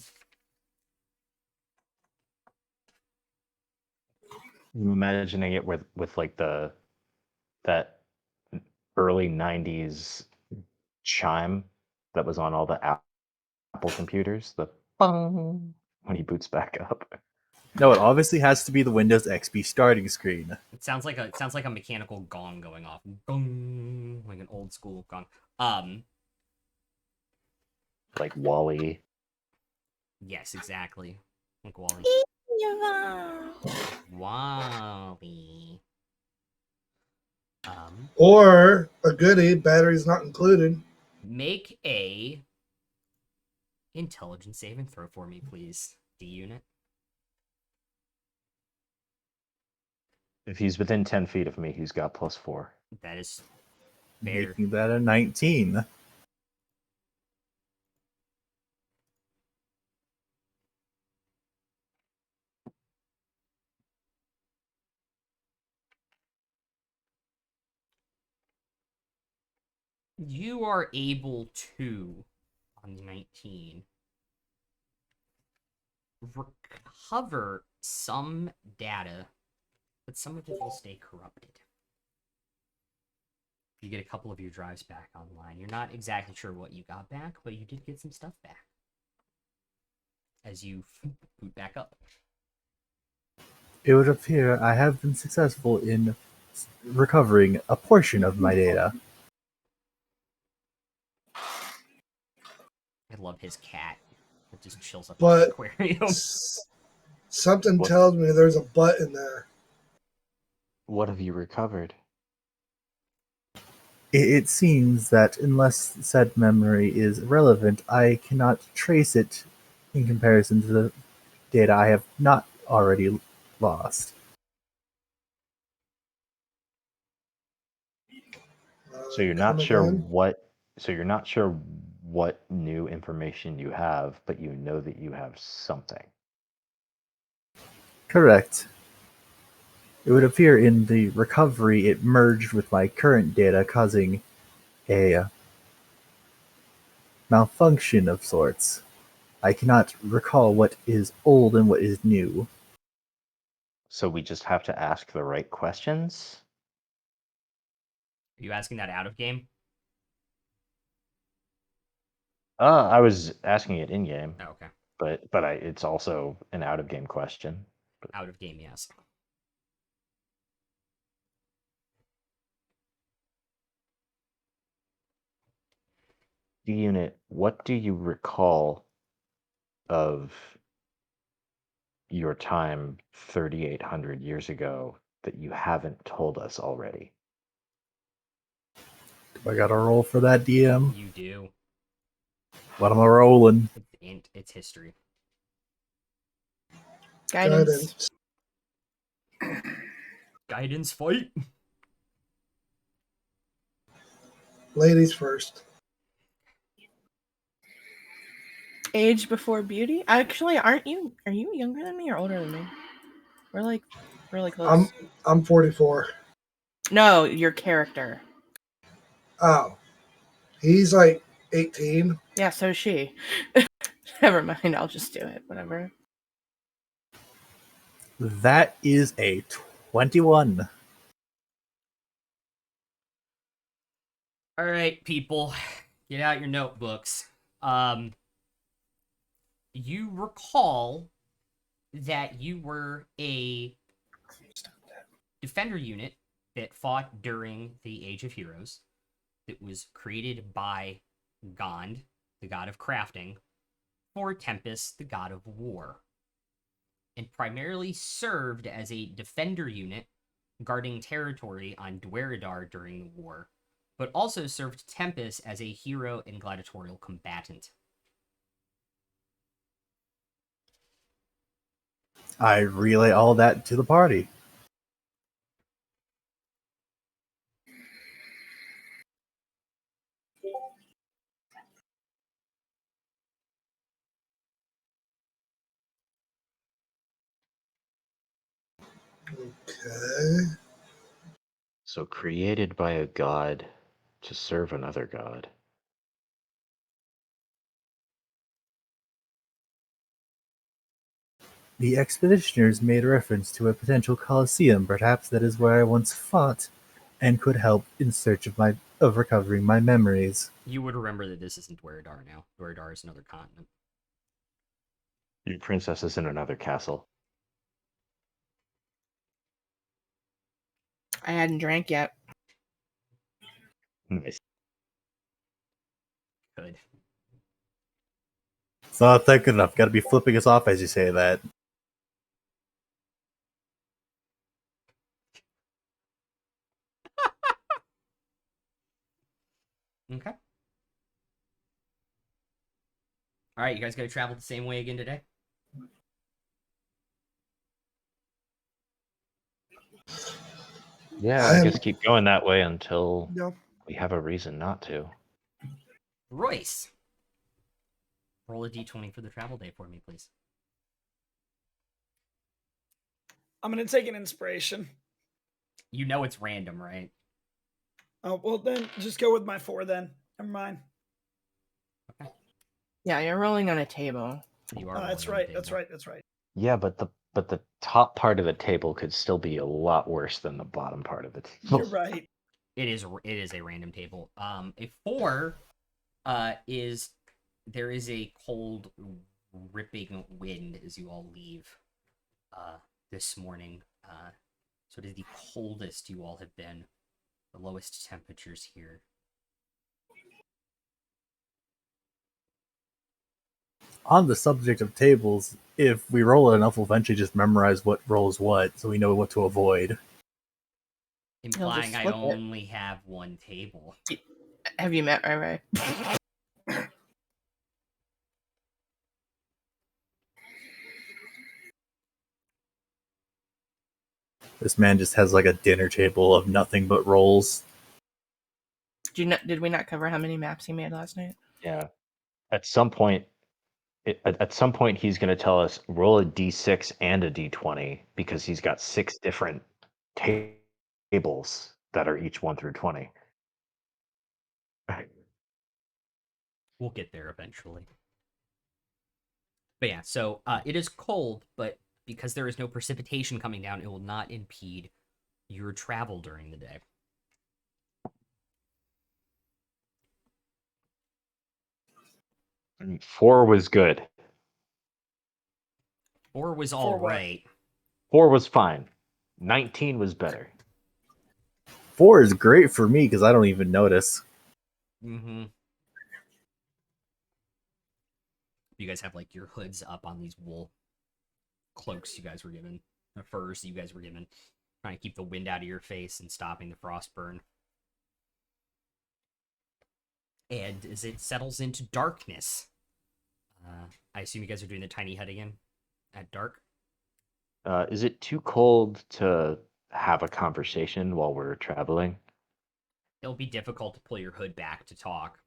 I'm imagining it with like that early '90s chime that was on all the Apple computers. The bong when he boots back up. No, it obviously has to be the Windows XP starting screen. It sounds like a mechanical gong going off. Gong, like an old school gong. Like Wally. Yes, exactly. Like Wally. Yeah. Wally. Or a goodie, batteries not included. Make a intelligence saving throw for me, please. D unit. If he's within 10 feet of me, he's got +4. That is fair. Making that a 19. You are able to, on the 19, recover some data, but some of it will stay corrupted. You get a couple of your drives back online. You're not exactly sure what you got back, but you did get some stuff back as you boot back up. It would appear I have been successful in recovering a portion of my data. I love his cat. It just chills up in But the aquarium. Something What? tells me there's a butt in there. What have you recovered? It seems that unless said memory is relevant, I cannot trace it in comparison to the data I have not already lost. So you're Come not sure again? what new information you have, but you know that you have something. Correct. It would appear in the recovery it merged with my current data, causing a malfunction of sorts. I cannot recall what is old and what is new. So we just have to ask the right questions? Are you asking that out of game? I was asking it in game, Oh, okay. but it's also an out of game question. Out of game, yes. D-Unit, what do you recall of your time 3,800 years ago that you haven't told us already? Do I got a roll for that, DM? You do. What am I rolling? It's int. It's history. Guidance. Guidance fight. Ladies first. Age before beauty? Actually, are you younger than me or older than me? We're like really close. I'm 44. No, your character. Oh, he's like 18. Yeah, so is she. Never mind, I'll just do it. Whatever. That is a 21. All right, people, get out your notebooks. You recall that you were a defender unit that fought during the Age of Heroes that was created by Gond, the god of crafting, for Tempest, the god of war, and primarily served as a defender unit guarding territory on Dweradar during the war, but also served Tempest as a hero and gladiatorial combatant. I relay all that to the party. Okay. So created by a god to serve another god. The expeditioners made reference to a potential coliseum. Perhaps that is where I once fought, and could help in search of recovering my memories. You would remember that this isn't Dweradar now. Dweradar is another continent. Your princess is in another castle. I hadn't drank yet. Nice. Good. It's not that good enough. Gotta be flipping us off as you say that. Okay. All right, you guys gonna travel the same way again today? Yeah, I guess keep going that way until Yeah. we have a reason not to. Royce, roll a d20 for the travel day for me, please. I'm going to take an inspiration. You know it's random, right? Oh, well, then just go with my 4 then. Never mind. Yeah, you're rolling on a table. You are. Oh, that's rolling on right. the That's table. right. That's right. Yeah, but the top part of the table could still be a lot worse than the bottom part of the table. You're right. It is a random table. A 4 is there is a cold ripping wind as you all leave this morning. So it is the coldest you all have been. The lowest temperatures here. On the subject of tables, if we roll it enough, we'll eventually just memorize what rolls what, so we know what to avoid. Implying I flip it. only have one table. Have you met Ray? This man just has like a dinner table of nothing but rolls. Did we not cover how many maps he made last night? Yeah. At some point, he's going to tell us roll a d6 and a d20 because he's got 6 different tables that are each 1 through 20. We'll get there eventually. But yeah, so it is cold, but because there is no precipitation coming down, it will not impede your travel during the day. And 4 was good. 4 was all For what? right. 4 was fine. 19 was better. 4 is great for me because I don't even notice. Mm-hmm. You guys have like your hoods up on these wool cloaks you guys were given, the furs you guys were given, trying to keep the wind out of your face and stopping the frost burn. And as it settles into darkness, I assume you guys are doing the tiny hut again at dark. Is it too cold to have a conversation while we're traveling? It'll be difficult to pull your hood back to talk.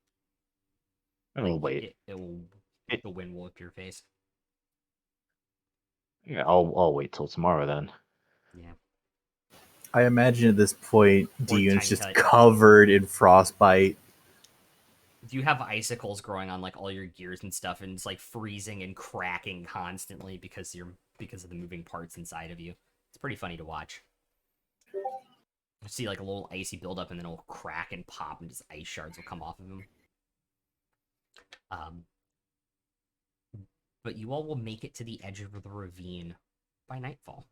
We'll wait. The wind will whip your face. Yeah, I'll wait till tomorrow then. Yeah. I imagine at this point, Or Deegan is tiny just hut. covered in frostbite. Do you have icicles growing on like all your gears and stuff, and it's like freezing and cracking constantly because of the moving parts inside of you? It's pretty funny to watch. You see like a little icy buildup, and then it'll crack and pop, and just ice shards will come off of him. But you all will make it to the edge of the ravine by nightfall.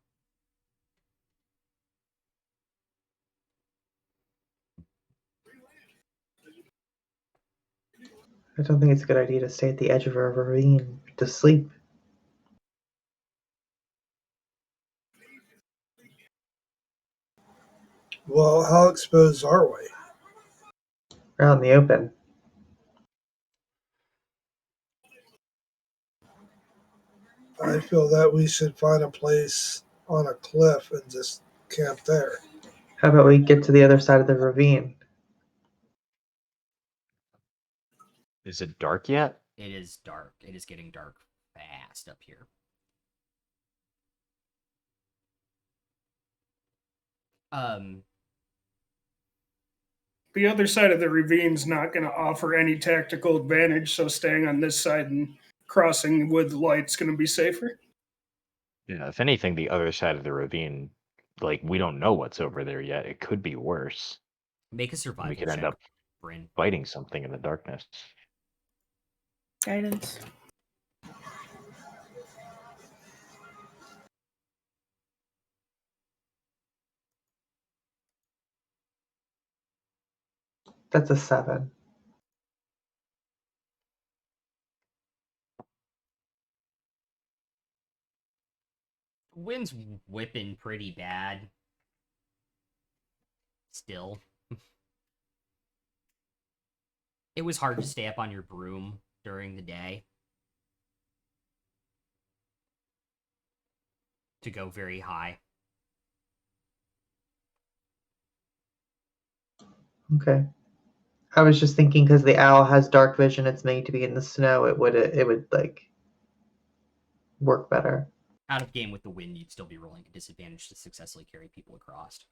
I don't think it's a good idea to stay at the edge of a ravine to sleep. Well, how exposed are we? We're out in the open. I feel that we should find a place on a cliff and just camp there. How about we get to the other side of the ravine? Is it dark yet? It is dark. It is getting dark fast up here. The other side of the ravine's not going to offer any tactical advantage, so staying on this side and crossing with light's going to be safer. Yeah, if anything, the other side of the ravine, like, we don't know what's over there yet. It could be worse. Make a survival We could check, end up Bryn. fighting something in the darkness. Guidance. That's a 7. Wind's whipping pretty bad. Still. It was hard to stay up on your broom during the day. To go very high. Okay. I was just thinking because the owl has dark vision, it's made to be in the snow. It would like work better. Out of game with the wind, you'd still be rolling a disadvantage to successfully carry people across.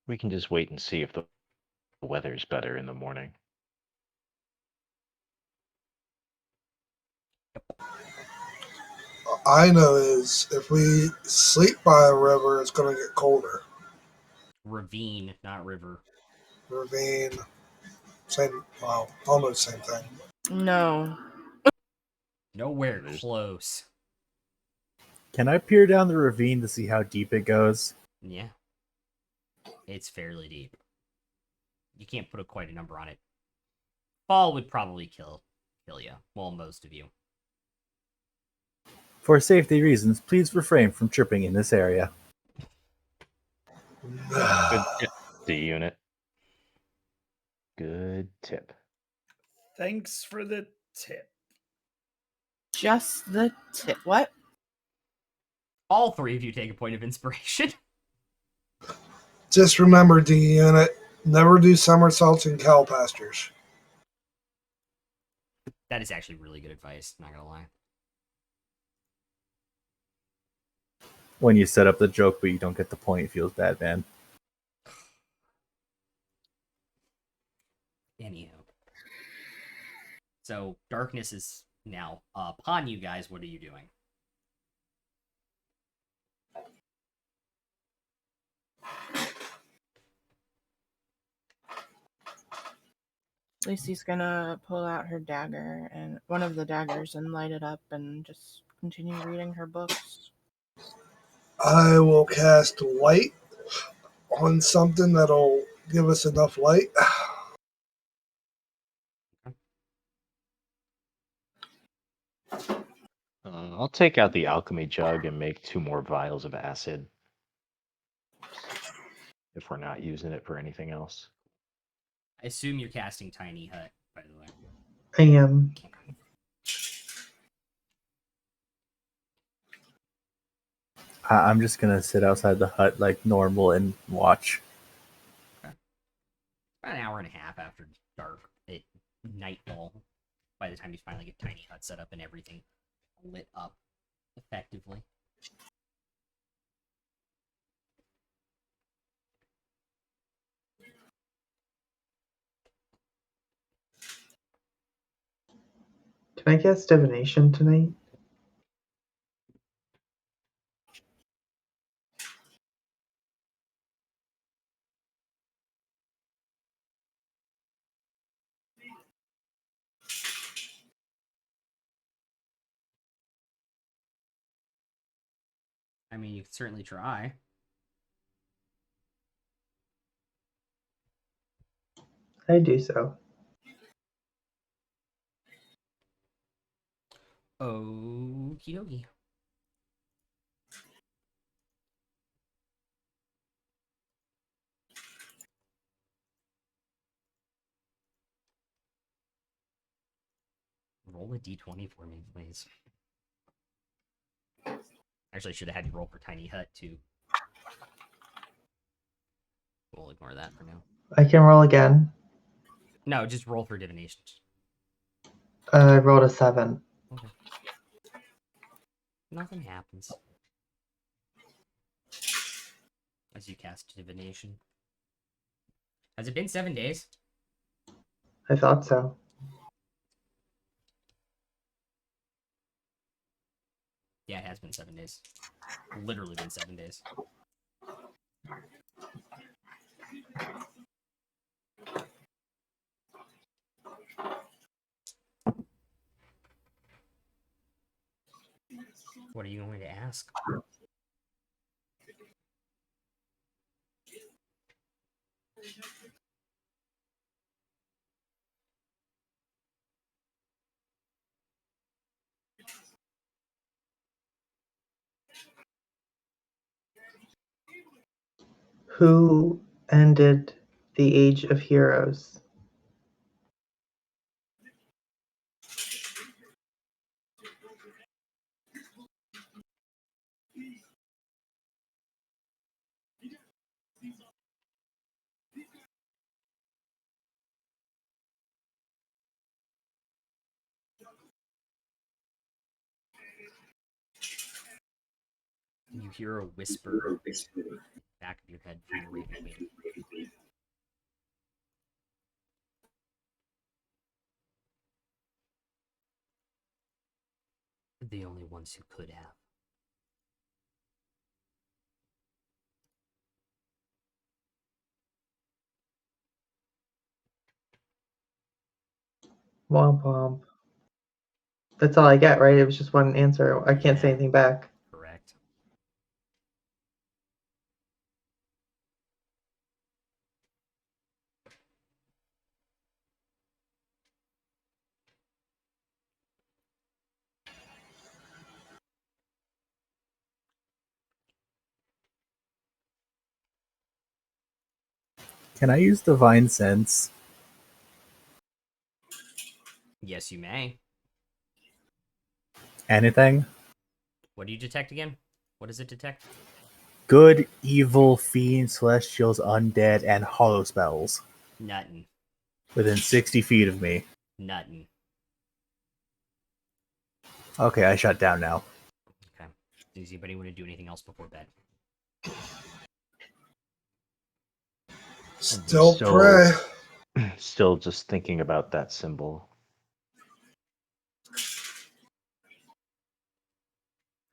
We can just wait and see if the weather's better in the morning. I know is if we sleep by a river, it's going to get colder. Ravine, not river. Ravine, same, well, almost same thing. No. Nowhere There's- close. Can I peer down the ravine to see how deep it goes? Yeah. It's fairly deep. You can't put quite a number on it. Fall would probably kill you. Well, most of you. For safety reasons, please refrain from tripping in this area. Good tip, the unit. Good tip. Thanks for the tip. Just the tip. What? All three of you take a point of inspiration. Just remember, D unit, never do somersaults in cow pastures. That is actually really good advice, not gonna lie. When you set up the joke but you don't get the point, it feels bad, man. Anyhow. So, darkness is now upon you guys. What are you doing? Lacey's gonna pull out her dagger and one of the daggers and light it up and just continue reading her books. I will cast light on something that'll give us enough light. I'll take out the alchemy jug and make 2 more vials of acid. If we're not using it for anything else. I assume you're casting Tiny Hut, by the way. I am. I'm just gonna sit outside the hut like normal and watch. About an hour and a half after dark, at nightfall, by the time you finally get Tiny Hut set up and everything lit up effectively. Can I cast divination tonight? I mean, you could certainly try. I do so. Okie dokie. Roll a d20 for me, please. Actually, I should have had you roll for Tiny Hut, too. We'll ignore that for now. I can roll again. No, just roll for divination. I rolled a 7. Okay. Nothing happens. As you cast divination. Has it been 7 days? I thought so. Yeah, it has been 7 days. Literally been 7 days. What are you going to ask? Who ended the Age of Heroes? You hear a whisper back of your head from the Raven Queen. the only ones who could have. Womp womp. That's all I get, right? It was just one answer. I can't say Yeah. anything back. Correct. Can I use divine sense? Yes, you may. Anything? What do you detect again? What does it detect? Good, evil, fiends, celestials, undead, and hollow spells Nuttin'. within 60 feet of me. Nuttin'. Okay, I shut down now. Okay. Does anybody want to do anything else before bed? Still So- pray. Still just thinking about that symbol.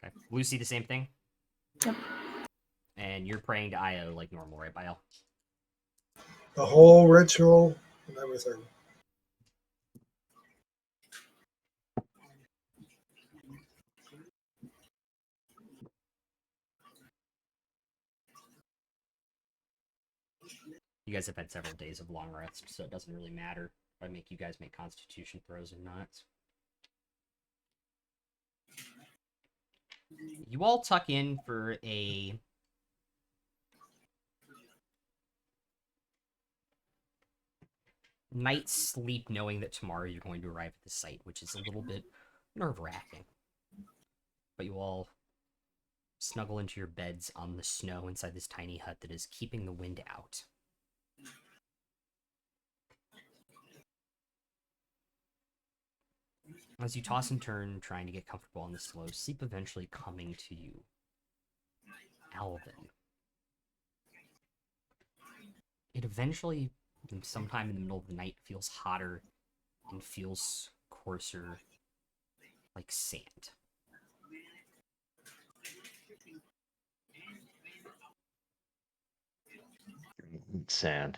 Okay. Lucy, the same thing? Yep. And you're praying to Io like normal, right, Bile? The whole ritual and everything. You guys have had several days of long rest, so it doesn't really matter if I make you guys make constitution throws or not. You all tuck in for a night's sleep knowing that tomorrow you're going to arrive at the site, which is a little bit nerve-wracking. But you all snuggle into your beds on the snow inside this tiny hut that is keeping the wind out. As you toss and turn, trying to get comfortable on the slow, sleep eventually coming to you. Alvin. It eventually, sometime in the middle of the night, feels hotter and feels coarser, like sand. Sand.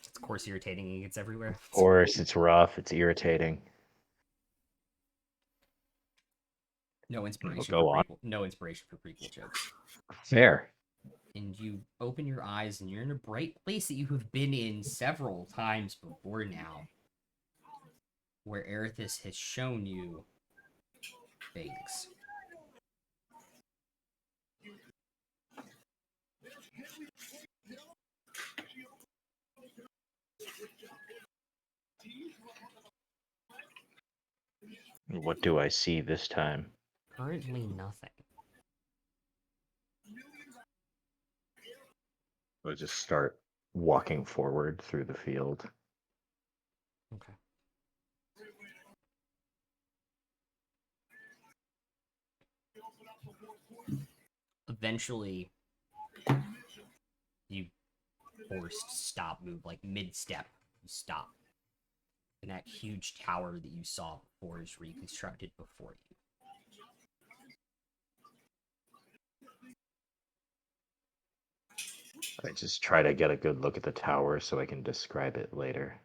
It's coarse, irritating, and it's everywhere. Of course, it's rough. It's irritating. No inspiration. Go for on. prequel, no inspiration for prequel jokes. Fair. And you open your eyes, and you're in a bright place that you have been in several times before now, where Erithus has shown you things. What do I see this time? Currently, nothing. I'll just start walking forward through the field. Okay. Eventually, you forced stop move, like mid-step, you stop. And that huge tower that you saw before is reconstructed before you. I just try to get a good look at the tower so I can describe it later.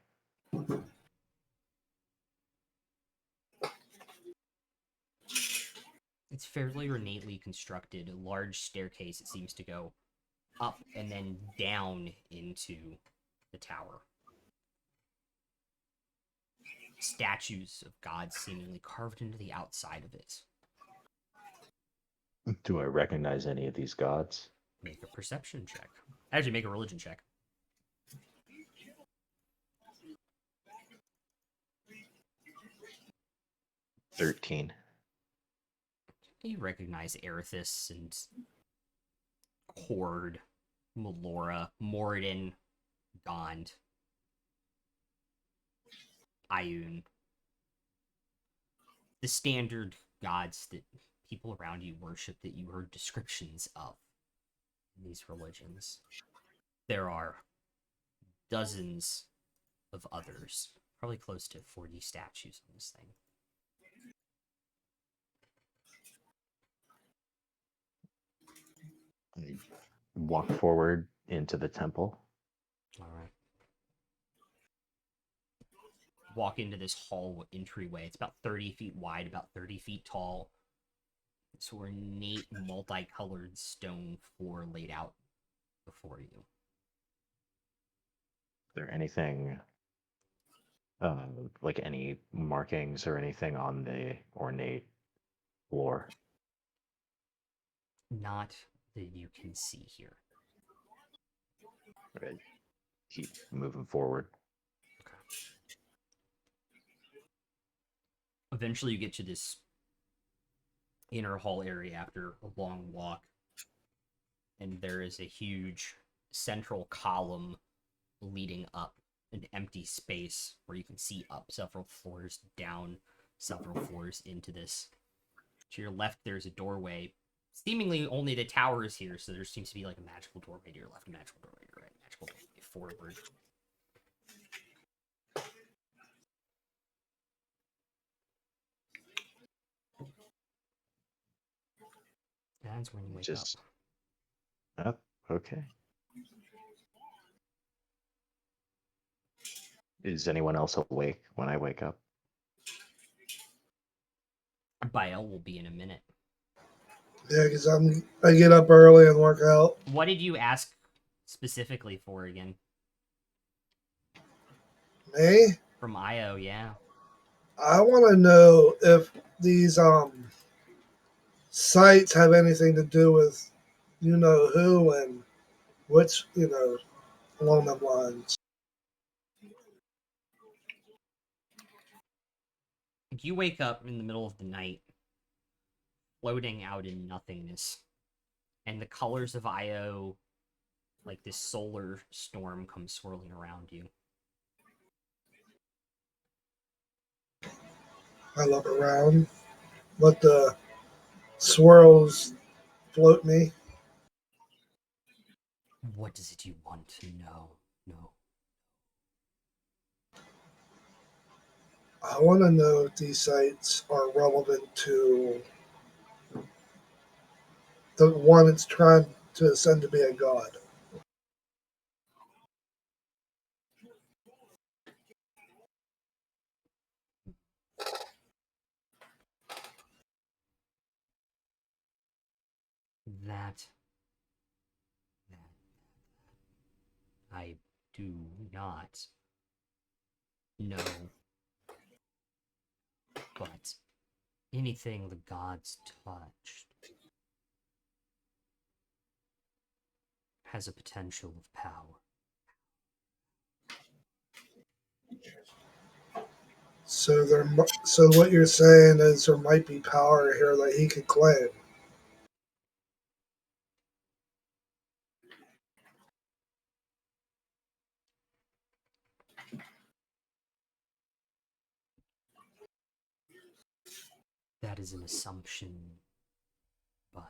It's fairly ornately constructed, a large staircase. It seems to go up and then down into the tower. Statues of gods seemingly carved into the outside of it. Do I recognize any of these gods? Make a perception check. Actually, make a religion check. 13. You recognize Erithus and Horde, Melora, Moradin, Gond, Ioun. The standard gods that people around you worship that you heard descriptions of in these religions. There are dozens of others, probably close to 40 statues on this thing. I walk forward into the temple. All right. Walk into this hall entryway. It's about 30 feet wide, about 30 feet tall. This ornate, multicolored stone floor laid out before you. Is there anything, like any markings or anything on the ornate floor? Not that you can see here. Right. Keep moving forward. Eventually, you get to this inner hall area after a long walk, and there is a huge central column leading up, an empty space where you can see up several floors, down several floors into this. To your left, there's a doorway. Seemingly only the tower is here, so there seems to be like a magical doorway to your left, a magical doorway to your right, magical doorway forward. That's when you wake up. Up. Okay. Is anyone else awake when I wake up? Bael will be in a minute. Yeah, because I get up early and work out. What did you ask specifically for again? Me? From Io, yeah. I want to know if these sites have anything to do with you know who and which, along the lines. You wake up in the middle of the night, floating out in nothingness, and the colors of Io, like this solar storm, come swirling around you. I look around, let the swirls float me. What is it you want to know? No. I want to know if these sites are relevant to the one that's trying to ascend to be a god. That I do not know. But anything the gods touched has a potential of power. So what you're saying is there might be power here that he could claim. That is an assumption, but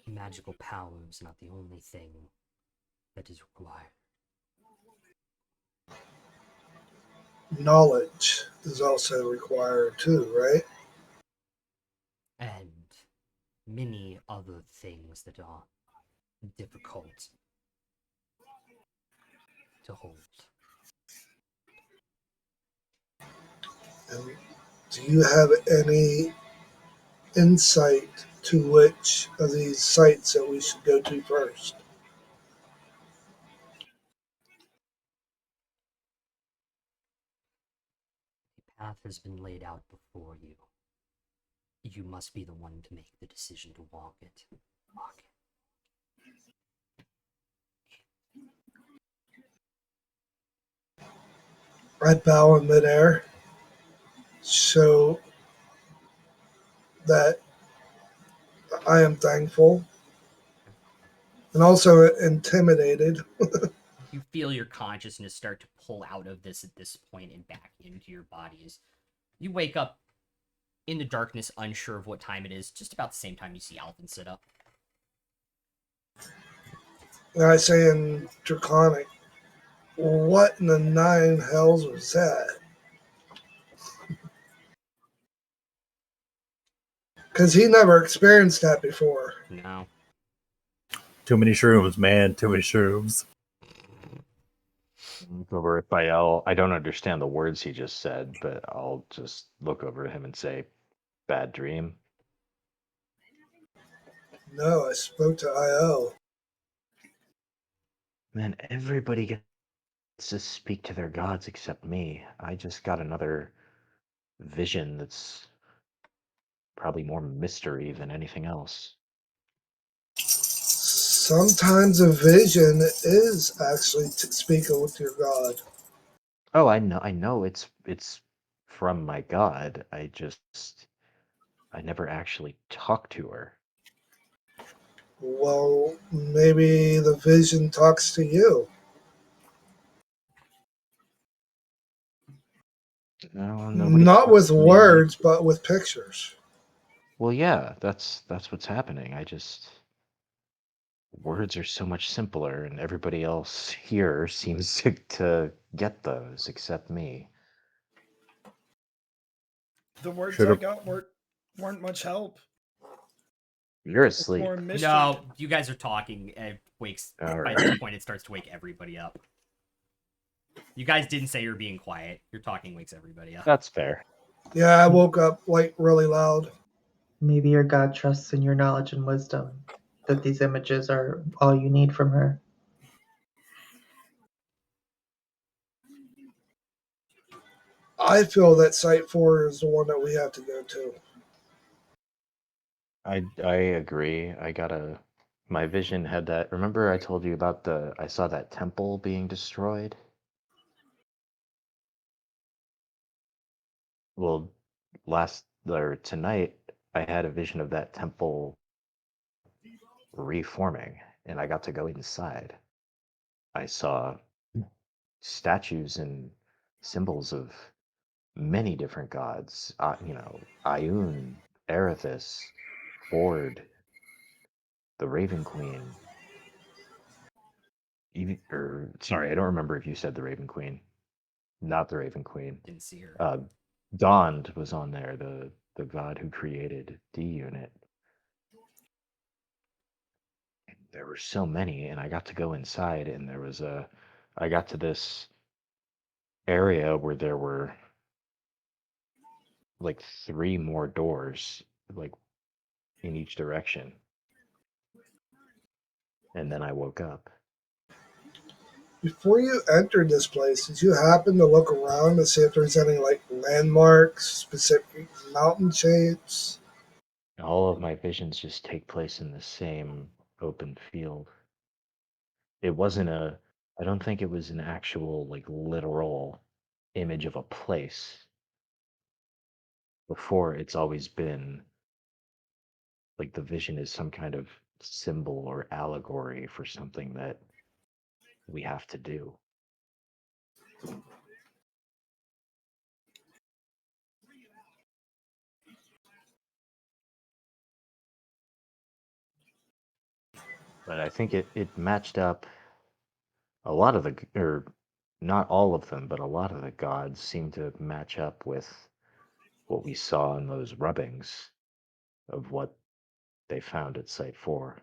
magical power is not the only thing that is required. Knowledge is also required too, right? And many other things that are difficult to hold. And do you have any insight to which of these sites that we should go to first? The path has been laid out before you. You must be the one to make the decision to walk it. Walk it. I bow in midair, show that I am thankful and also intimidated. You feel your consciousness start to pull out of this at this point and back into your bodies. You wake up in the darkness, unsure of what time it is, just about the same time you see Alvin sit up. And I say in Draconic, what in the nine hells was that? Because he never experienced that before. No. Too many shrooms, man. Too many shrooms. Look over at Bael. I don't understand the words he just said, but I'll just look over at him and say, "Bad dream." No, I spoke to IO. Man, everybody gets to speak to their gods except me. I just got another vision that's probably more mystery than anything else. Sometimes a vision is actually speaking with your god. Oh, I know it's from my god. I never actually talked to her. Well, maybe the vision talks to you. No, nobody Not talks with to me. words, but with pictures. Well, yeah, that's what's happening. Words are so much simpler, and everybody else here seems to get those except me. The words Should I have. got weren't much help. You're It's more asleep. mystery. No, you guys are talking. It wakes. All By right. this point, it starts to wake everybody up. You guys didn't say you're being quiet. Your talking wakes everybody up. That's fair. Yeah, I woke up like really loud. Maybe your God trusts in your knowledge and wisdom, that these images are all you need from her. I feel that Site 4 is the one that we have to go to. I agree. My vision had that. Remember I told you about I saw that temple being destroyed? Well, tonight I had a vision of that temple reforming, and I got to go inside. I saw statues and symbols of many different gods. Ayun, Erithus, Ford, the Raven Queen. Sorry, I don't remember if you said the Raven Queen. Not the Raven Queen. Didn't see her. Dond was on there, the god who created D Unit. There were so many, and I got to go inside, and I got to this area where there were like 3 more doors, like in each direction. And then I woke up. Before you entered this place, did you happen to look around to see if there's any like landmarks, specific mountain shapes? All of my visions just take place in the same open field. I don't think it was an actual, like, literal image of a place. Before, it's always been like the vision is some kind of symbol or allegory for something that we have to do. But I think it matched up. A lot of or not all of them, but a lot of the gods seem to match up with what we saw in those rubbings of what they found at Site 4.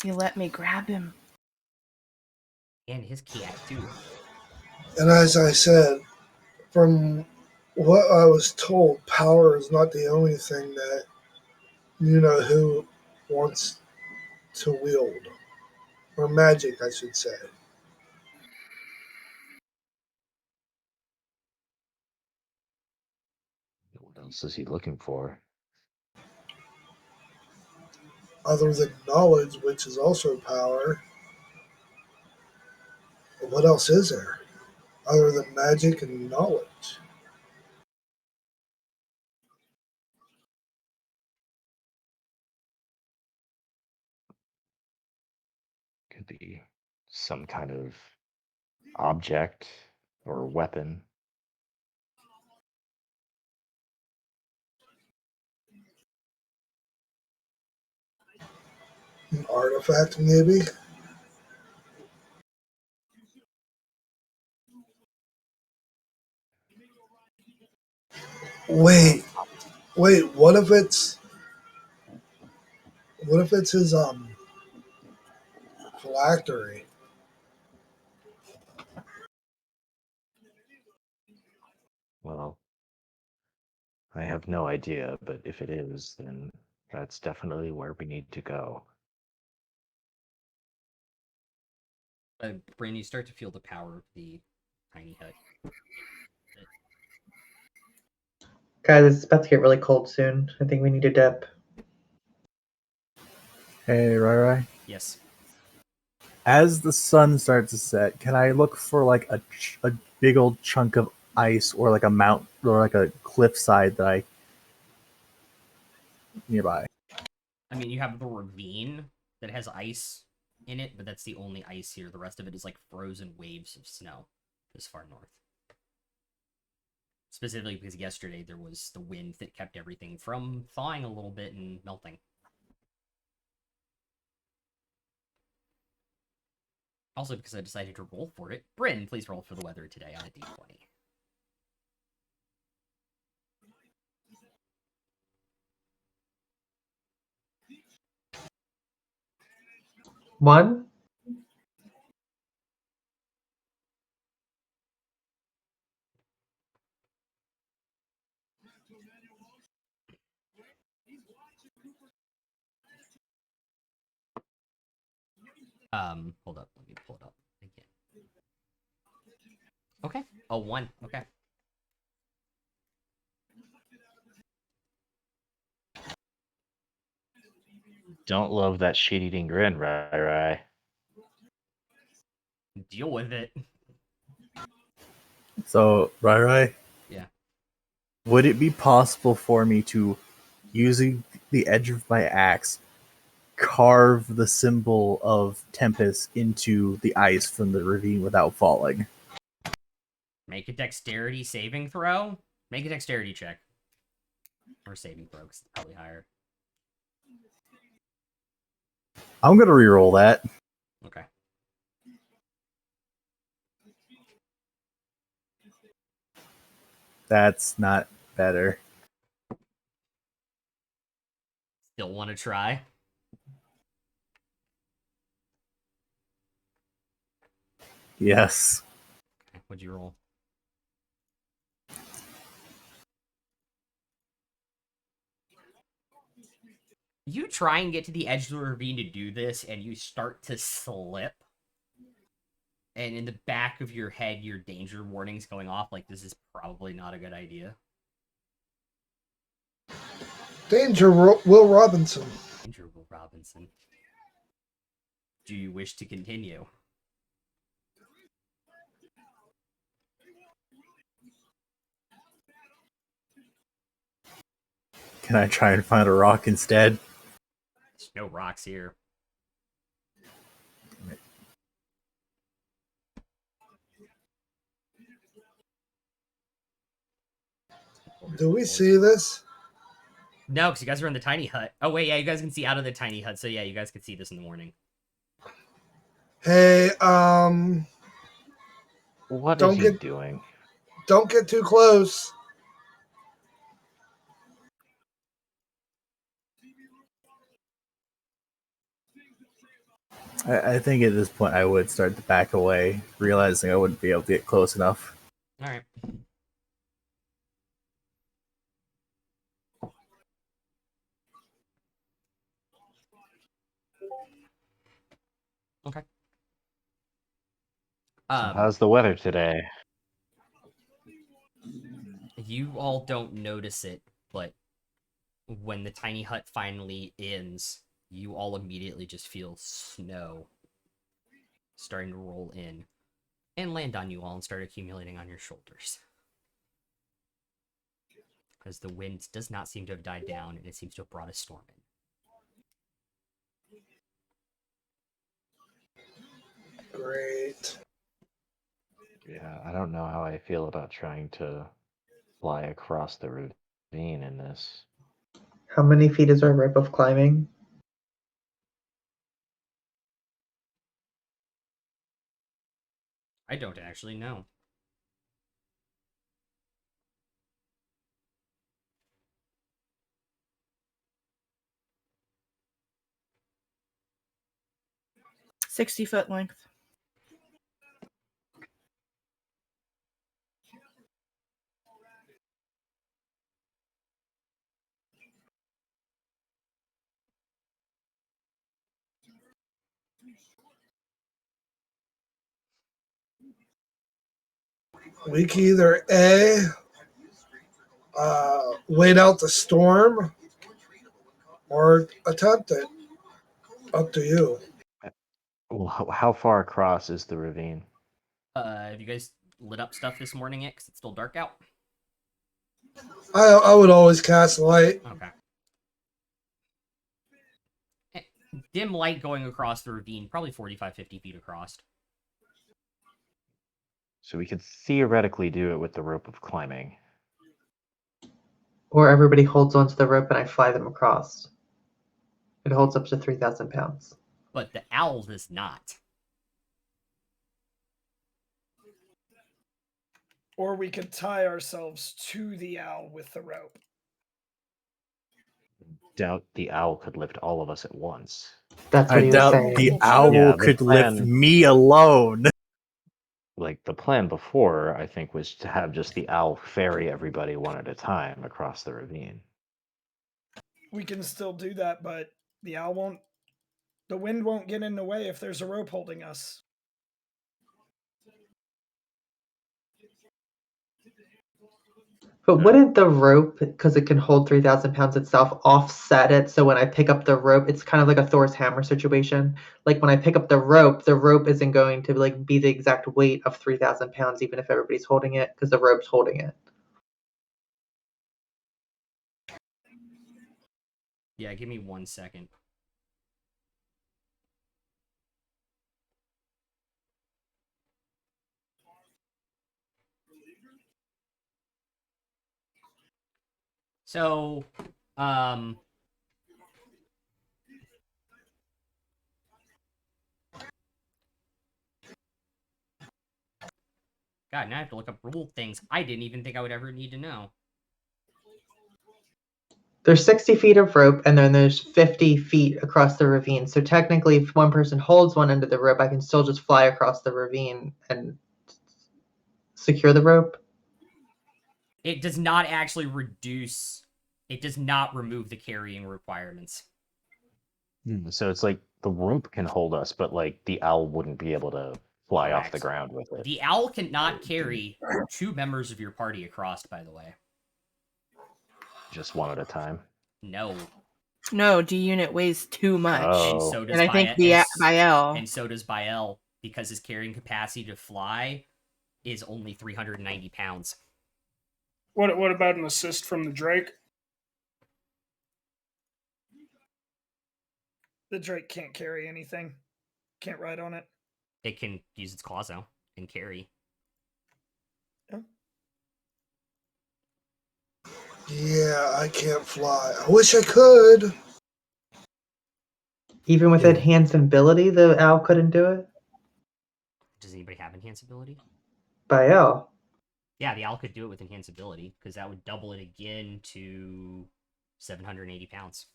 You let me grab him. And his cat, too. And as I said, from what I was told, power is not the only thing that you know who wants to wield. Or magic, I should say. What else is he looking for? Other than knowledge, which is also power. What else is there? Other than magic and knowledge. Could be some kind of object or weapon. An artifact, maybe? Wait, wait. What if it's his phylactery? Well, I have no idea, but if it is, then that's definitely where we need to go. Bryn, you start to feel the power of the tiny hut. Guys, it's about to get really cold soon. I think we need a dip. Hey, Rai. Yes. As the sun starts to set, can I look for like a big old chunk of ice or like a mount or like a cliffside that I nearby? I mean, you have the ravine that has ice in it, but that's the only ice here. The rest of it is like frozen waves of snow this far north. Specifically because yesterday there was the wind that kept everything from thawing a little bit and melting. Also because I decided to roll for it. Bryn, please roll for the weather today on a d20. One? Hold up. Let me pull it up again. Okay. Oh, 1. Okay. Don't love that shit-eating grin, Rai. Deal with it. So, Rai, Yeah. would it be possible for me to, using the edge of my axe, carve the symbol of Tempest into the ice from the ravine without falling? Make a dexterity saving throw. Make a dexterity check. Or saving throw, because it's probably higher. I'm gonna reroll that. Okay. That's not better. Still want to try? Yes. Okay, what'd you roll? You try and get to the edge of the ravine to do this, and you start to slip. And in the back of your head, your danger warning's going off, like this is probably not a good idea. Danger, Will Robinson. Danger, Will Robinson. Do you wish to continue? Can I try and find a rock instead? There's no rocks here. Do we see this? No, because you guys are in the tiny hut. Oh, wait, yeah, you guys can see out of the tiny hut. So, yeah, you guys can see this in the morning. Hey, What Don't is he get- doing? don't get too close. I think at this point I would start to back away, realizing I wouldn't be able to get close enough. All right. Okay. So how's the weather today? You all don't notice it, but when the tiny hut finally ends, you all immediately just feel snow starting to roll in and land on you all and start accumulating on your shoulders. As the wind does not seem to have died down and it seems to have brought a storm in. Great. Yeah, I don't know how I feel about trying to fly across the ravine in this. How many feet is our rope of climbing? I don't actually know. 60-foot length. We can either wait out the storm or attempt it. Up to you. Well, how far across is the ravine? Have you guys lit up stuff this morning yet? Because it's still dark out. I would always cast light. Okay. Dim light going across the ravine, probably 45, 50 feet across. So we could theoretically do it with the rope of climbing. Or everybody holds onto the rope and I fly them across. It holds up to 3,000 pounds. But the owl does not. Or we could tie ourselves to the owl with the rope. Doubt the owl could lift all of us at once. That's what I he was doubt saying. the Well, owl yeah, the could lift plan- me alone. Like the plan before, I think, was to have just the owl ferry everybody one at a time across the ravine. We can still do that, but the owl won't. The wind won't get in the way if there's a rope holding us. But wouldn't the rope, because it can hold 3,000 pounds itself, offset it? So when I pick up the rope, it's kind of like a Thor's hammer situation. Like when I pick up the rope isn't going to like be the exact weight of 3,000 pounds, even if everybody's holding it, because the rope's holding it. Yeah, give me 1 second. So, God, now I have to look up rule things I didn't even think I would ever need to know. There's 60 feet of rope, and then there's 50 feet across the ravine. So technically, if one person holds one end of the rope, I can still just fly across the ravine and secure the rope. It does not actually reduce. It does not remove the carrying requirements. So it's like the rope can hold us, but like the owl wouldn't be able to fly off the Correct. ground with it. The owl cannot carry 2 members of your party across, by the way. Just one at a time. No. No, D unit weighs too much. And Oh. so does And I think Bael. Bael. And so does Bael, because his carrying capacity to fly is only 390 pounds. What about an assist from the Drake? The Drake can't carry anything. Can't ride on it. It can use its claws though and carry. Yeah, I can't fly. I wish I could. Even with enhanced ability, the owl couldn't do it? Does anybody have enhance ability? Bael. Yeah, the owl could do it with enhance ability, because that would double it again to 780 pounds.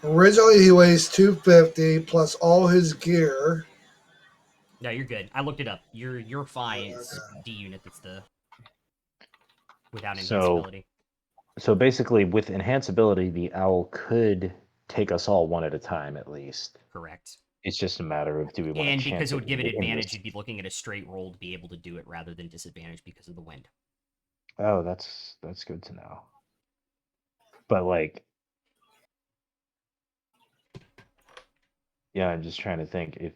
Originally, he weighs 250 plus all his gear. No, you're good. I looked it up. You're fine. It's D unit that's the without enhance ability. So basically, with enhance ability, the owl could take us all one at a time, at least. Correct. It's just a matter of do we want to And chance because it would give it in advantage, this- you'd be looking at a straight roll to be able to do it rather than disadvantage because of the wind. Oh, that's good to know. But like, yeah, I'm just trying to think if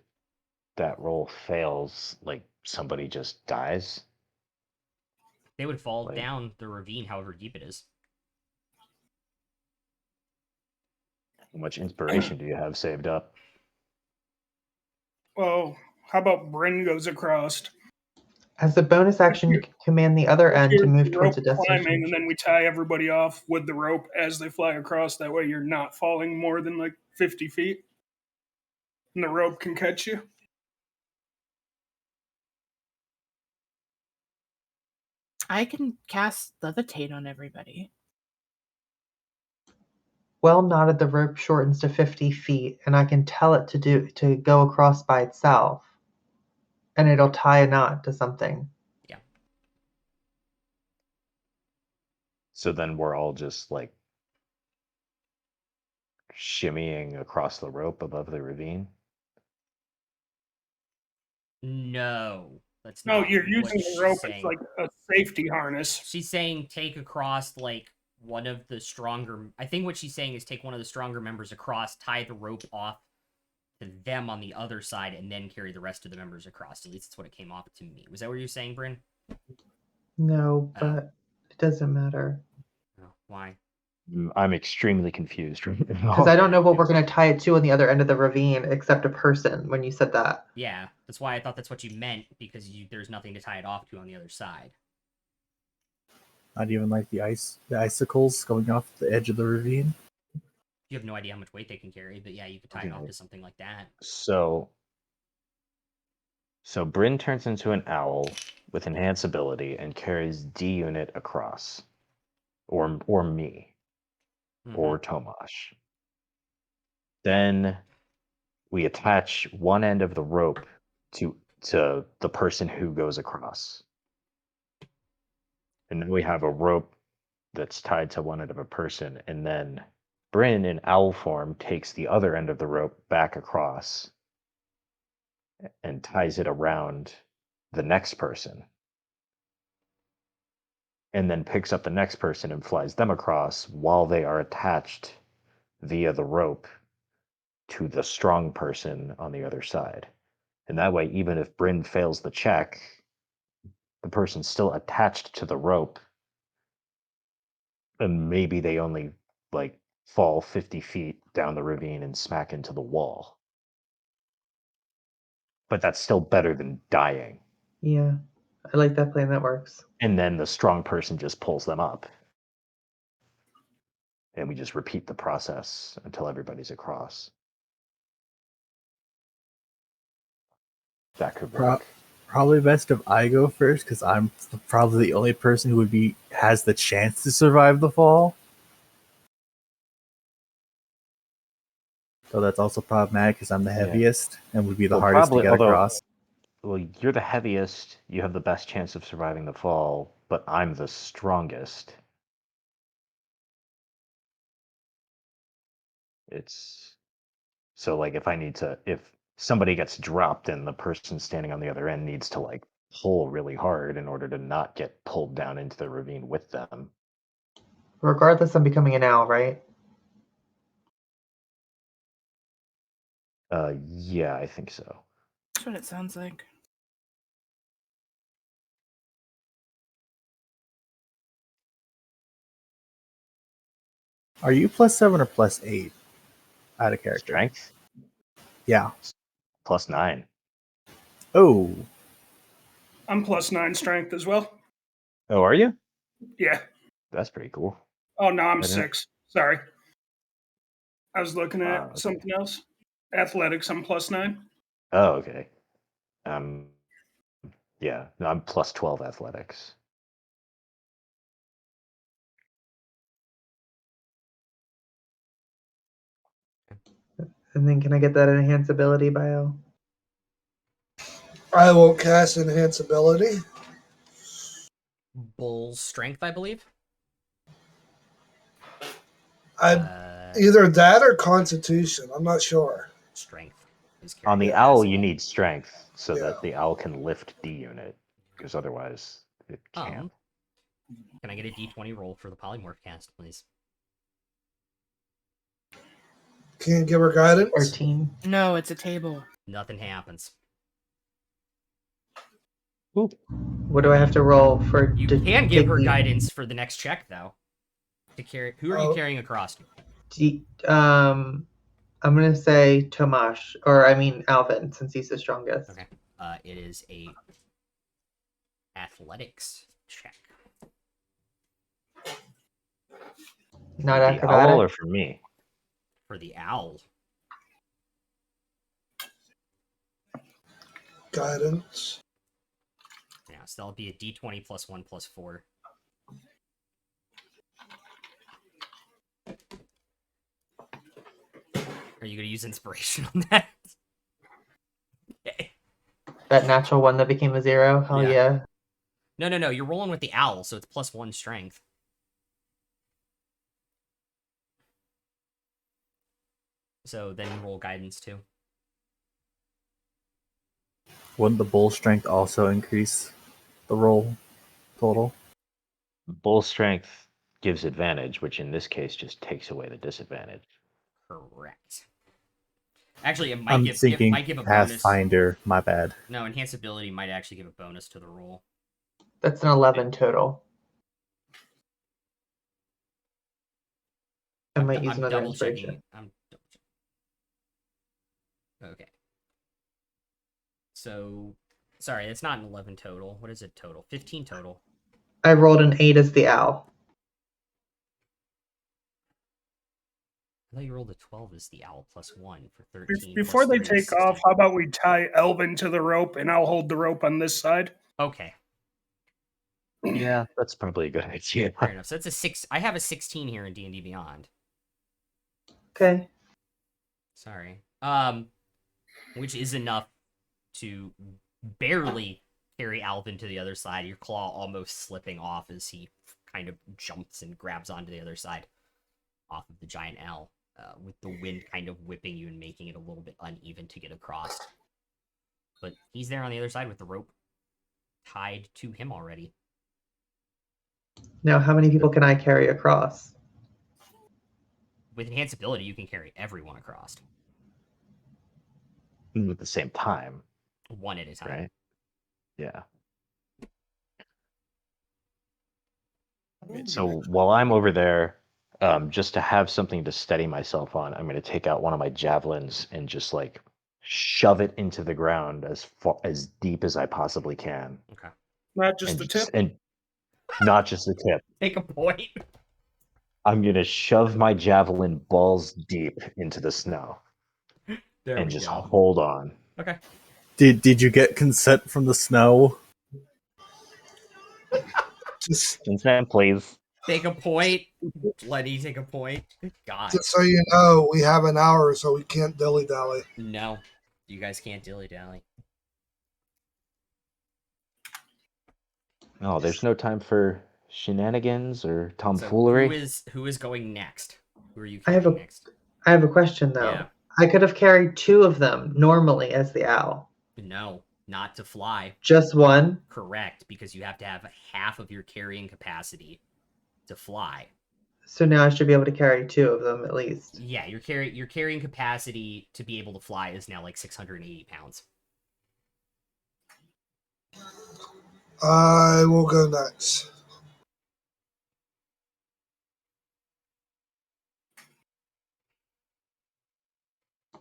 that roll fails, like somebody just dies. They would fall Like- down the ravine, however deep it is. How much inspiration do you have saved up? Well, how about Bryn goes across? As a bonus action, you can command the other end to move towards a Rope climbing, destination. and then we tie everybody off with the rope as they fly across. That way, you're not falling more than like 50 feet, and the rope can catch you. I can cast Levitate on everybody. well knotted, the rope shortens to 50 feet, and I can tell it to go across by itself, and it'll tie a knot to something. So then we're all just like shimmying across the rope above the ravine. No, that's No, not you're what using the she's rope as saying. like a safety harness. She's saying take across like one of the stronger. I think what she's saying is take one of the stronger members across, tie the rope off to them on the other side, and then carry the rest of the members across. At least that's what it came off to me. Was that what you were saying, Bryn? No, Oh. but it doesn't matter. Oh, why? I'm extremely confused right now. Because I don't know what we're going to tie it to on the other end of the ravine except a person when you said that. Yeah, that's why I thought that's what you meant, because there's nothing to tie it off to on the other side. Not even like the icicles going off the edge of the ravine. You have no idea how much weight they can carry, but yeah, you could tie it off Okay. to something like that. So Bryn turns into an owl with enhanced ability and carries D unit across, or me, or Tomash. Then we attach one end of the rope to the person who goes across, and then we have a rope that's tied to one end of a person, and then Bryn in owl form takes the other end of the rope back across and ties it around the next person, and then picks up the next person and flies them across while they are attached via the rope to the strong person on the other side. And that way, even if Bryn fails the check, the person's still attached to the rope, and maybe they only like fall 50 feet down the ravine and smack into the wall. But that's still better than dying. Yeah, I like that plan. That works. And then the strong person just pulls them up. And we just repeat the process until everybody's across. That could work. Probably best if I go first, because I'm probably the only person who has the chance to survive the fall. So that's also problematic because I'm the heaviest and would be the hardest to get across. Well, you're the heaviest, you have the best chance of surviving the fall, but I'm the strongest. It's so like if somebody gets dropped and the person standing on the other end needs to like pull really hard in order to not get pulled down into the ravine with them. Regardless, I'm becoming an owl, right? Yeah, I think so. That's what it sounds like. Are you +7 or +8 out of character? Strength? Yeah. +9. Oh. I'm +9 strength as well. Oh, are you? Yeah. That's pretty cool. Oh, no, I'm 6. Sorry. I was looking at Okay. something else. Athletics, I'm +9. Oh, okay. Yeah, no, I'm +12 athletics. And then can I get that enhanced ability bio? I won't cast enhance ability. Bull's strength, I believe. Either that or constitution. I'm not sure. Strength is On the carrying owl, capacity. you need strength so Yeah. that the owl can lift D unit, because otherwise it can't. Can I get a D20 roll for the polymorph cast, please? Can't give her guidance. 13. No, it's a table. Nothing happens. What do I have to roll for? You can give her guidance for the next check, though. To carry. Who are you carrying across to? I'm gonna say Tomash, or I mean Alvin, since he's the strongest. Okay. It is a athletics check. Not For the acrobatic. owl or for me? For the owl. Guidance. Yeah, so that'll be a D20 +1 +4. Are you gonna use inspiration on that? Okay. That natural one that became a 0. Hell Yeah. yeah. No. You're rolling with the owl, so it's +1 strength. So then you roll guidance too. Wouldn't the bull strength also increase the roll total? Bull strength gives advantage, which in this case just takes away the disadvantage. Correct. Actually, it I'm might thinking give a bonus. Pathfinder. My bad. No, enhanced ability might actually give a bonus to the roll. That's an 11 total. I might use I'm another double inspiration. checking. I'm double checking. Okay. So, sorry, it's not an 11 total. What is it total? 15 total. I rolled an 8 as the owl. I thought you rolled a 12 as the owl +1 for 13. Before plus they 3 is take off, 16. how about we tie Elvin to the rope and I'll hold the rope on this side? Okay, Yeah, that's probably a good idea. fair enough. So that's a 6. I have a 16 here in D&D Beyond. Okay. Sorry. Which is enough to barely carry Alvin to the other side. Your claw almost slipping off as he kind of jumps and grabs onto the other side off of the giant L, with the wind kind of whipping you and making it a little bit uneven to get across. But he's there on the other side with the rope tied to him already. Now, how many people can I carry across? With enhanced ability, you can carry everyone across, At the same time, one at a time. right? Yeah. So while I'm over there, just to have something to steady myself on, I'm going to take out one of my javelins and just like shove it into the ground as deep as I possibly can, Okay. Not just the tip. and not just the tip. Take a point. I'm going to shove my javelin balls deep into the snow There and we just go. hold on. Okay. Did you get consent from the snow? Just, Consent, please. Take a point. Letty, take a point. Good God. just so you know, we have an hour, so we can't dilly dally. No. You guys can't dilly-dally. Oh, there's no time for shenanigans or So tomfoolery. who is going next? Who are you I have carrying a- next? I have a question though. Yeah. I could have carried 2 of them normally as the owl. No, not to fly. Just one? Correct, because you have to have half of your carrying capacity to fly. So now I should be able to carry 2 of them at least. Yeah, your carrying capacity to be able to fly is now like 680 pounds. I will go next.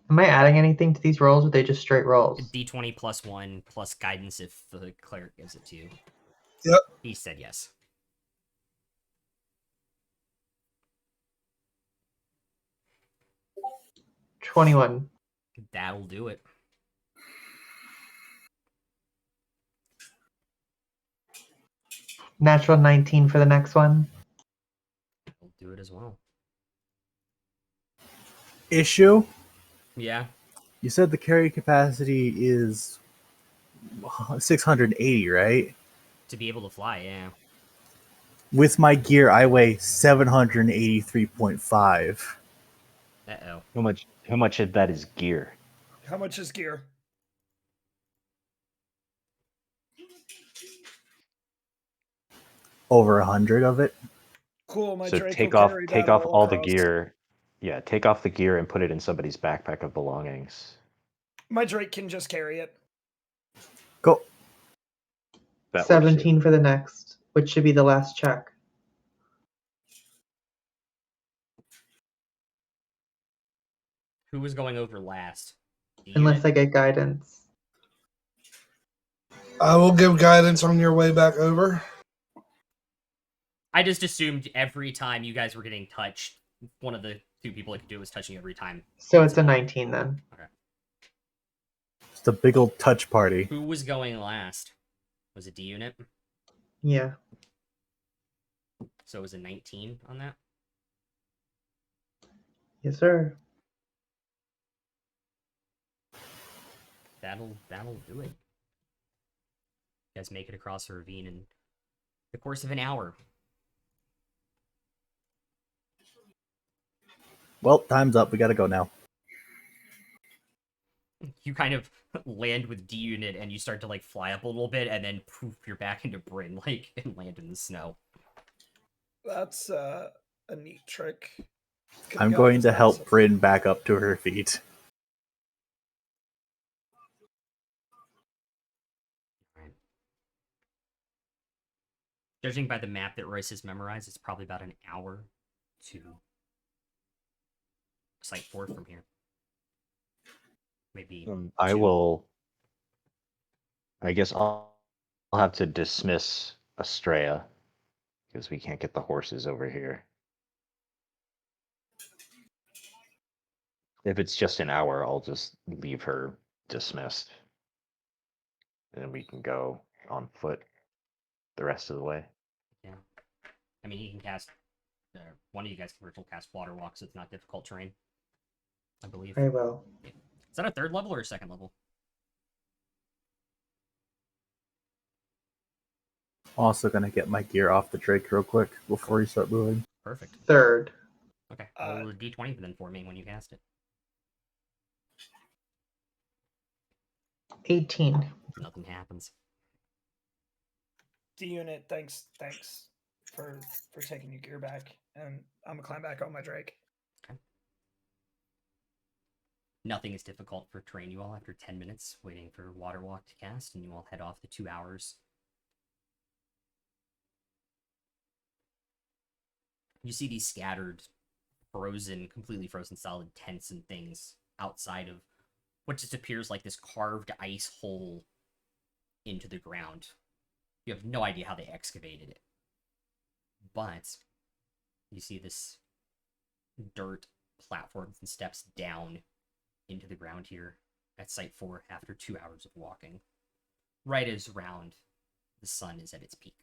Am I adding anything to these rolls or are they just straight rolls? D20 +1 plus guidance if the cleric gives it to you. Yep. He said yes. $21. That'll do it. Natural 19 for the next one. We'll do it as well. Issue? Yeah. You said the carry capacity is 680, right? To be able to fly, yeah. With my gear, I weigh 783.5. Uh-oh. How much of that is gear? How much is gear? Over 100 of it. Cool. My So Drake take will off carry take that off all the across. gear. Yeah, take off the gear and put it in somebody's backpack of belongings. My Drake can just carry it. Go. That works, 17 for the next, which should be the last check. Who was going over last? The Unless unit? I get guidance. I will give guidance on your way back over. I just assumed every time you guys were getting touched, one of the 2 people that could do it was touching every time. So it's a 19 then. It's a big old touch party. Who was going last? Was it D unit? Yeah. So it was a 19 on that? Yes, sir. that'll do it. You guys make it across the ravine in the course of an hour. Well, time's up. We gotta go now. You kind of land with D unit and you start to like fly up a little bit, and then poof, you're back into Bryn, like, and land in the snow. That's a neat trick. Could've I'm got going this to help also. Bryn back up to her feet. Alright. Judging by the map that Royce has memorized, it's probably about an hour to Site 4 from here. Maybe I 2. will. I guess I'll have to dismiss Estrella because we can't get the horses over here. If it's just an hour, I'll just leave her dismissed. And then we can go on foot the rest of the way. Yeah. I mean, he can cast. One of you guys can virtual cast Water Walk, so it's not difficult terrain. I believe. Very well. Is that a 3rd level or a 2nd level? Also gonna get my gear off the Drake real quick before you start moving. Perfect. 3rd. Okay. Roll a d20 then for me when you cast it. 18. Nothing happens. D unit, thanks for taking your gear back, and I'm gonna climb back on my Drake. Okay. Nothing is difficult for terrain. You all after 10 minutes waiting for Water Walk to cast, and you all head off the 2 hours. You see these scattered, completely frozen solid tents and things outside of what just appears like this carved ice hole into the ground. You have no idea how they excavated it. But you see this dirt platforms and steps down into the ground here at Site 4 after 2 hours of walking. Right as around the sun is at its peak.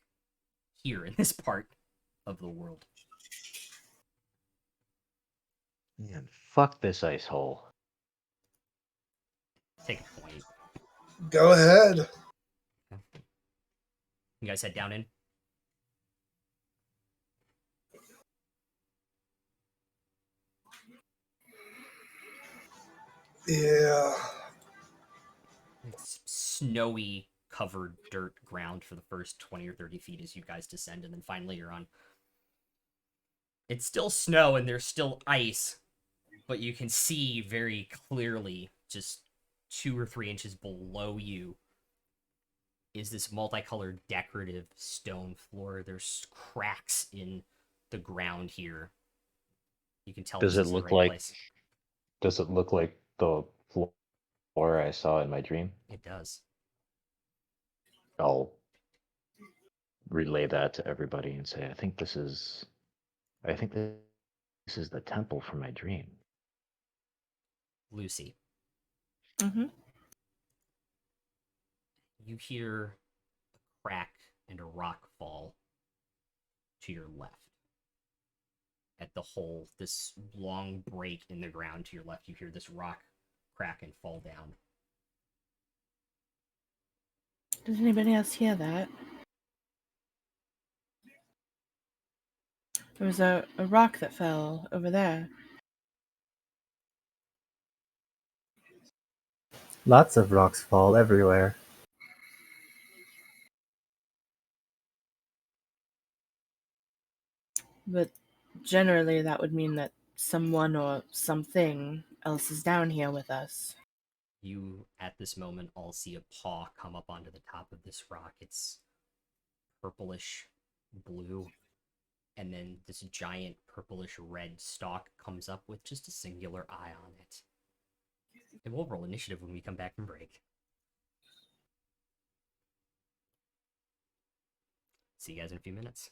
Here in this part of the world. Man, fuck this ice hole. Take a point. Go ahead. You guys head down in? Yeah. It's snowy, covered dirt ground for the first 20 or 30 feet as you guys descend, and then finally you're on. It's still snow and there's still ice, but you can see very clearly, just 2 or 3 inches below you, is this multicolored decorative stone floor. There's cracks in the ground here. You can tell Does this it is look the right like? place. Does it look like the floor I saw in my dream? It does. I'll relay that to everybody and say, I think this is the temple from my dream. Lucy, Mm-hmm. you hear a crack and a rock fall to your left. At the hole, this long break in the ground to your left, you hear this rock crack and fall down. Does anybody else hear that? There was a rock that fell over there. Lots of rocks fall everywhere. But generally that would mean that someone or something else is down here with us. You, at this moment, all see a paw come up onto the top of this rock. It's purplish blue, and then this giant purplish red stalk comes up with just a singular eye on it. And we'll roll initiative when we come back from break. See you guys in a few minutes.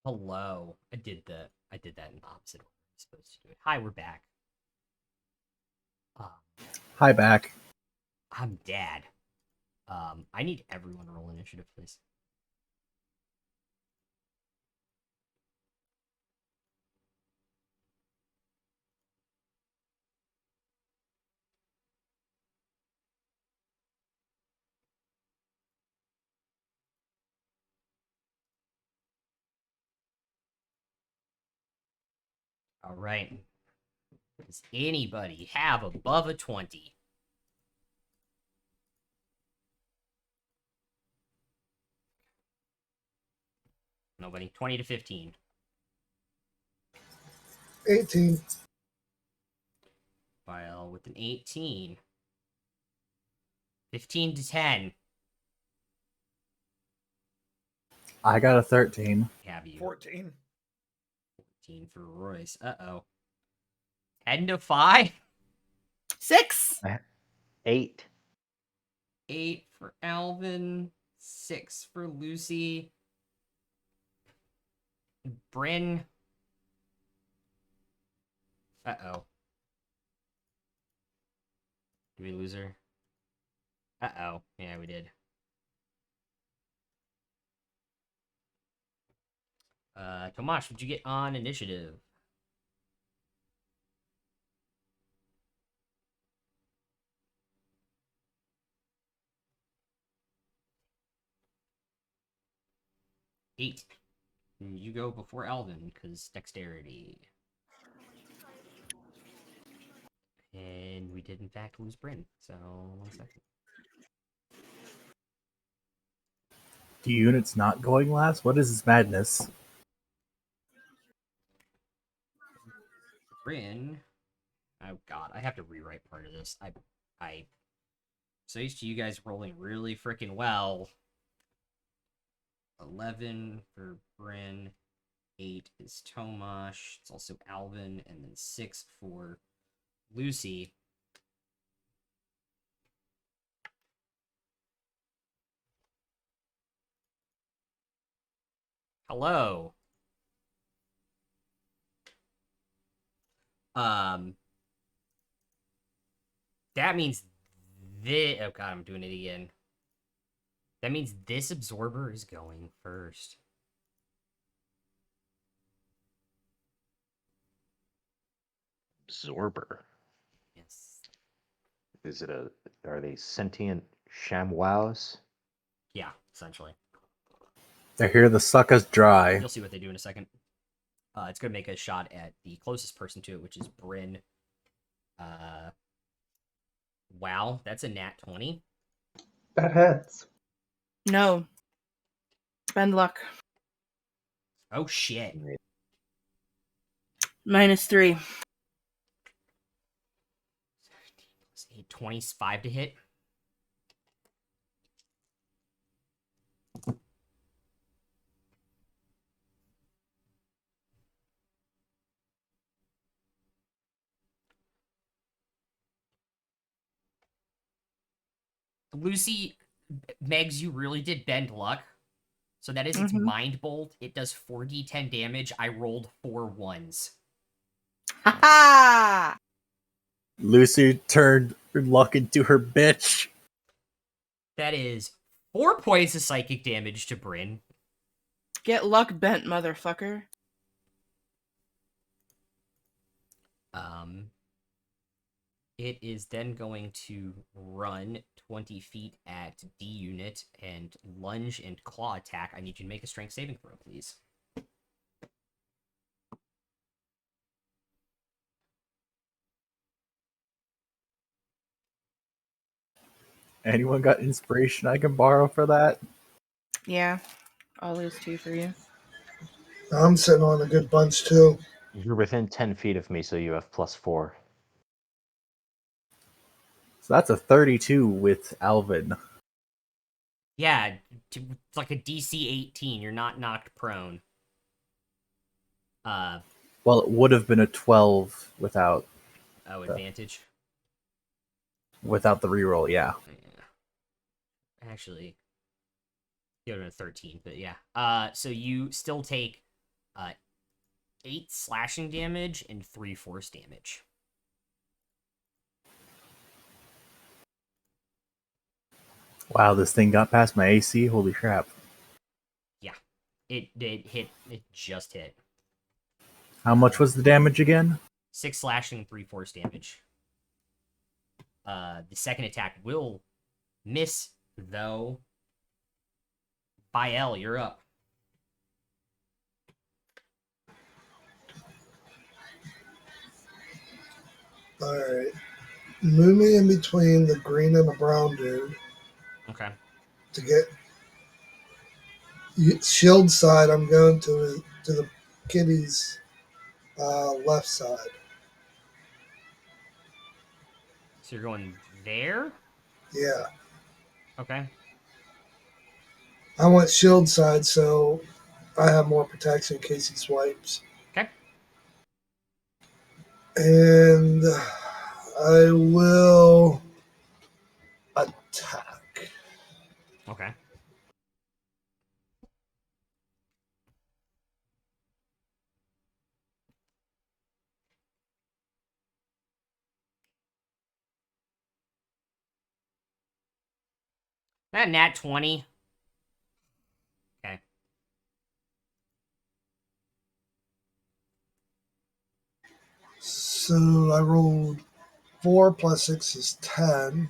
Hello. I did that in the opposite order I'm supposed to do it. Hi, we're back. Hi, back. I'm Dad. I need everyone to roll initiative, please. All right. Does anybody have above a 20? Nobody. 20 to 15. 18. File with an 18. 15 to 10. I got a 13. Have you? 14. 14 for Royce. Uh-oh. 10 to 5. 6. 8. 8 for Alvin. 6 for Lucy. Bryn. Uh-oh. Did we lose her? Uh-oh. Yeah, we did. Tomash, would you get on initiative? Eight. You go before Alvin, because dexterity. And we did, in fact, lose Bryn. So, 1 second. Do units not going last? What is this madness? Bryn. Oh god, I have to rewrite part of this. I so used to you guys rolling really freaking well. 11 for Bryn. 8 is Tomash. It's also Alvin, and then 6 for Lucy. Hello. That means this. Oh god, I'm doing it again. That means this absorber is going first. Absorber. Yes. Is it are they sentient ShamWows? Yeah, essentially. They're here to suck us dry. You'll see what they do in a second. It's going to make a shot at the closest person to it, which is Bryn. Wow, that's a nat 20. That hits. No. Spend luck. Oh, shit. -3. 25 to hit. Lucy, Megs, you really did bend luck. So that is its Mind Bolt. It does 4d10 damage. I rolled 4 ones. Ha ha! Lucy turned her luck into her bitch. That is 4 points of psychic damage to Bryn. Get luck bent, motherfucker. It is then going to run 20 feet at D unit and lunge and claw attack. I need you to make a strength saving throw, please. Anyone got inspiration I can borrow for that? Yeah. I'll lose 2 for you. I'm sitting on a good bunch too. You're within 10 feet of me, so you have +4. So that's a 32 with Alvin. Yeah, it's like a DC 18. You're not knocked prone. Well, it would have been a 12 without Advantage. Without the reroll, yeah. Actually, you would have been 13, but yeah. So you still take 8 slashing damage and 3 force damage. Wow, this thing got past my AC. Holy crap! Yeah, it hit. It just hit. How much was the damage again? 6 slashing and 3 force damage. The second attack will miss, though. Bael, you're up. All right. Move me in between the green and the brown dude Okay. to get shield side. I'm going to the kitty's left side. So you're going there? Yeah. Okay. I want shield side so I have more protection in case he swipes. Okay. And I will attack. Okay. That nat 20. Okay. So I rolled 4 plus 6 is 10.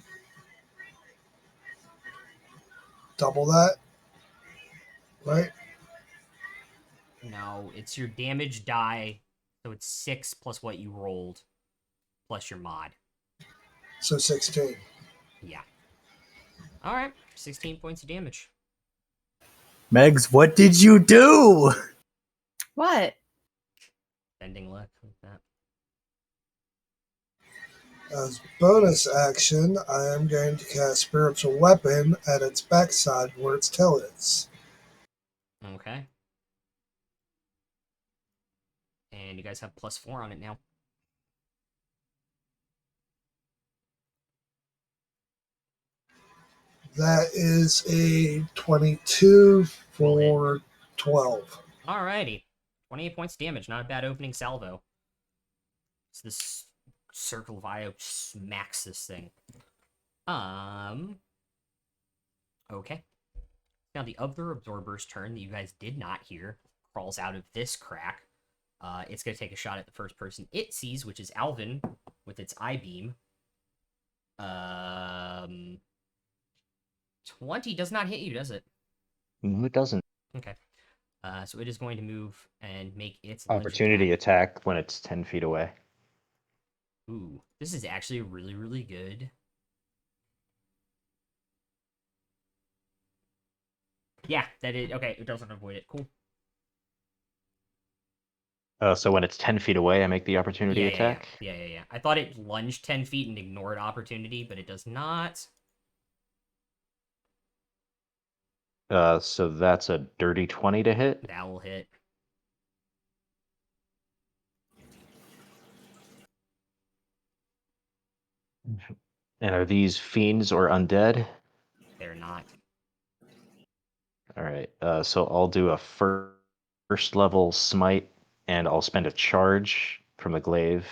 Double that, right? No, it's your damage die. So it's 6 plus what you rolled, plus your mod. So 16. Yeah. All right. 16 points of damage. Megs, what did you do? What? Bending luck like that. As bonus action, I am going to cast Spiritual Weapon at its backside where its tail is. Okay. And you guys have +4 on it now. That is a 22 for 12. Alrighty. 28 points of damage. Not a bad opening salvo. So this circle of Io smacks this thing. Okay. Now the other absorber's turn that you guys did not hear crawls out of this crack. It's going to take a shot at the first person it sees, which is Alvin, with its I-beam. 20 does not hit you, does it? No, it doesn't. Okay. So it is going to move and make its lunge Opportunity attack when it's 10 feet away. Ooh, this is actually really, really good. Yeah, that is okay. It doesn't avoid it. Cool. So when it's 10 feet away, I make the opportunity attack. Yeah. I thought it lunged 10 feet and ignored opportunity, but it does not. So that's a dirty 20 to hit. That will hit. And are these fiends or undead? They're not. All right. So I'll do a first level smite, and I'll spend a charge from the glaive,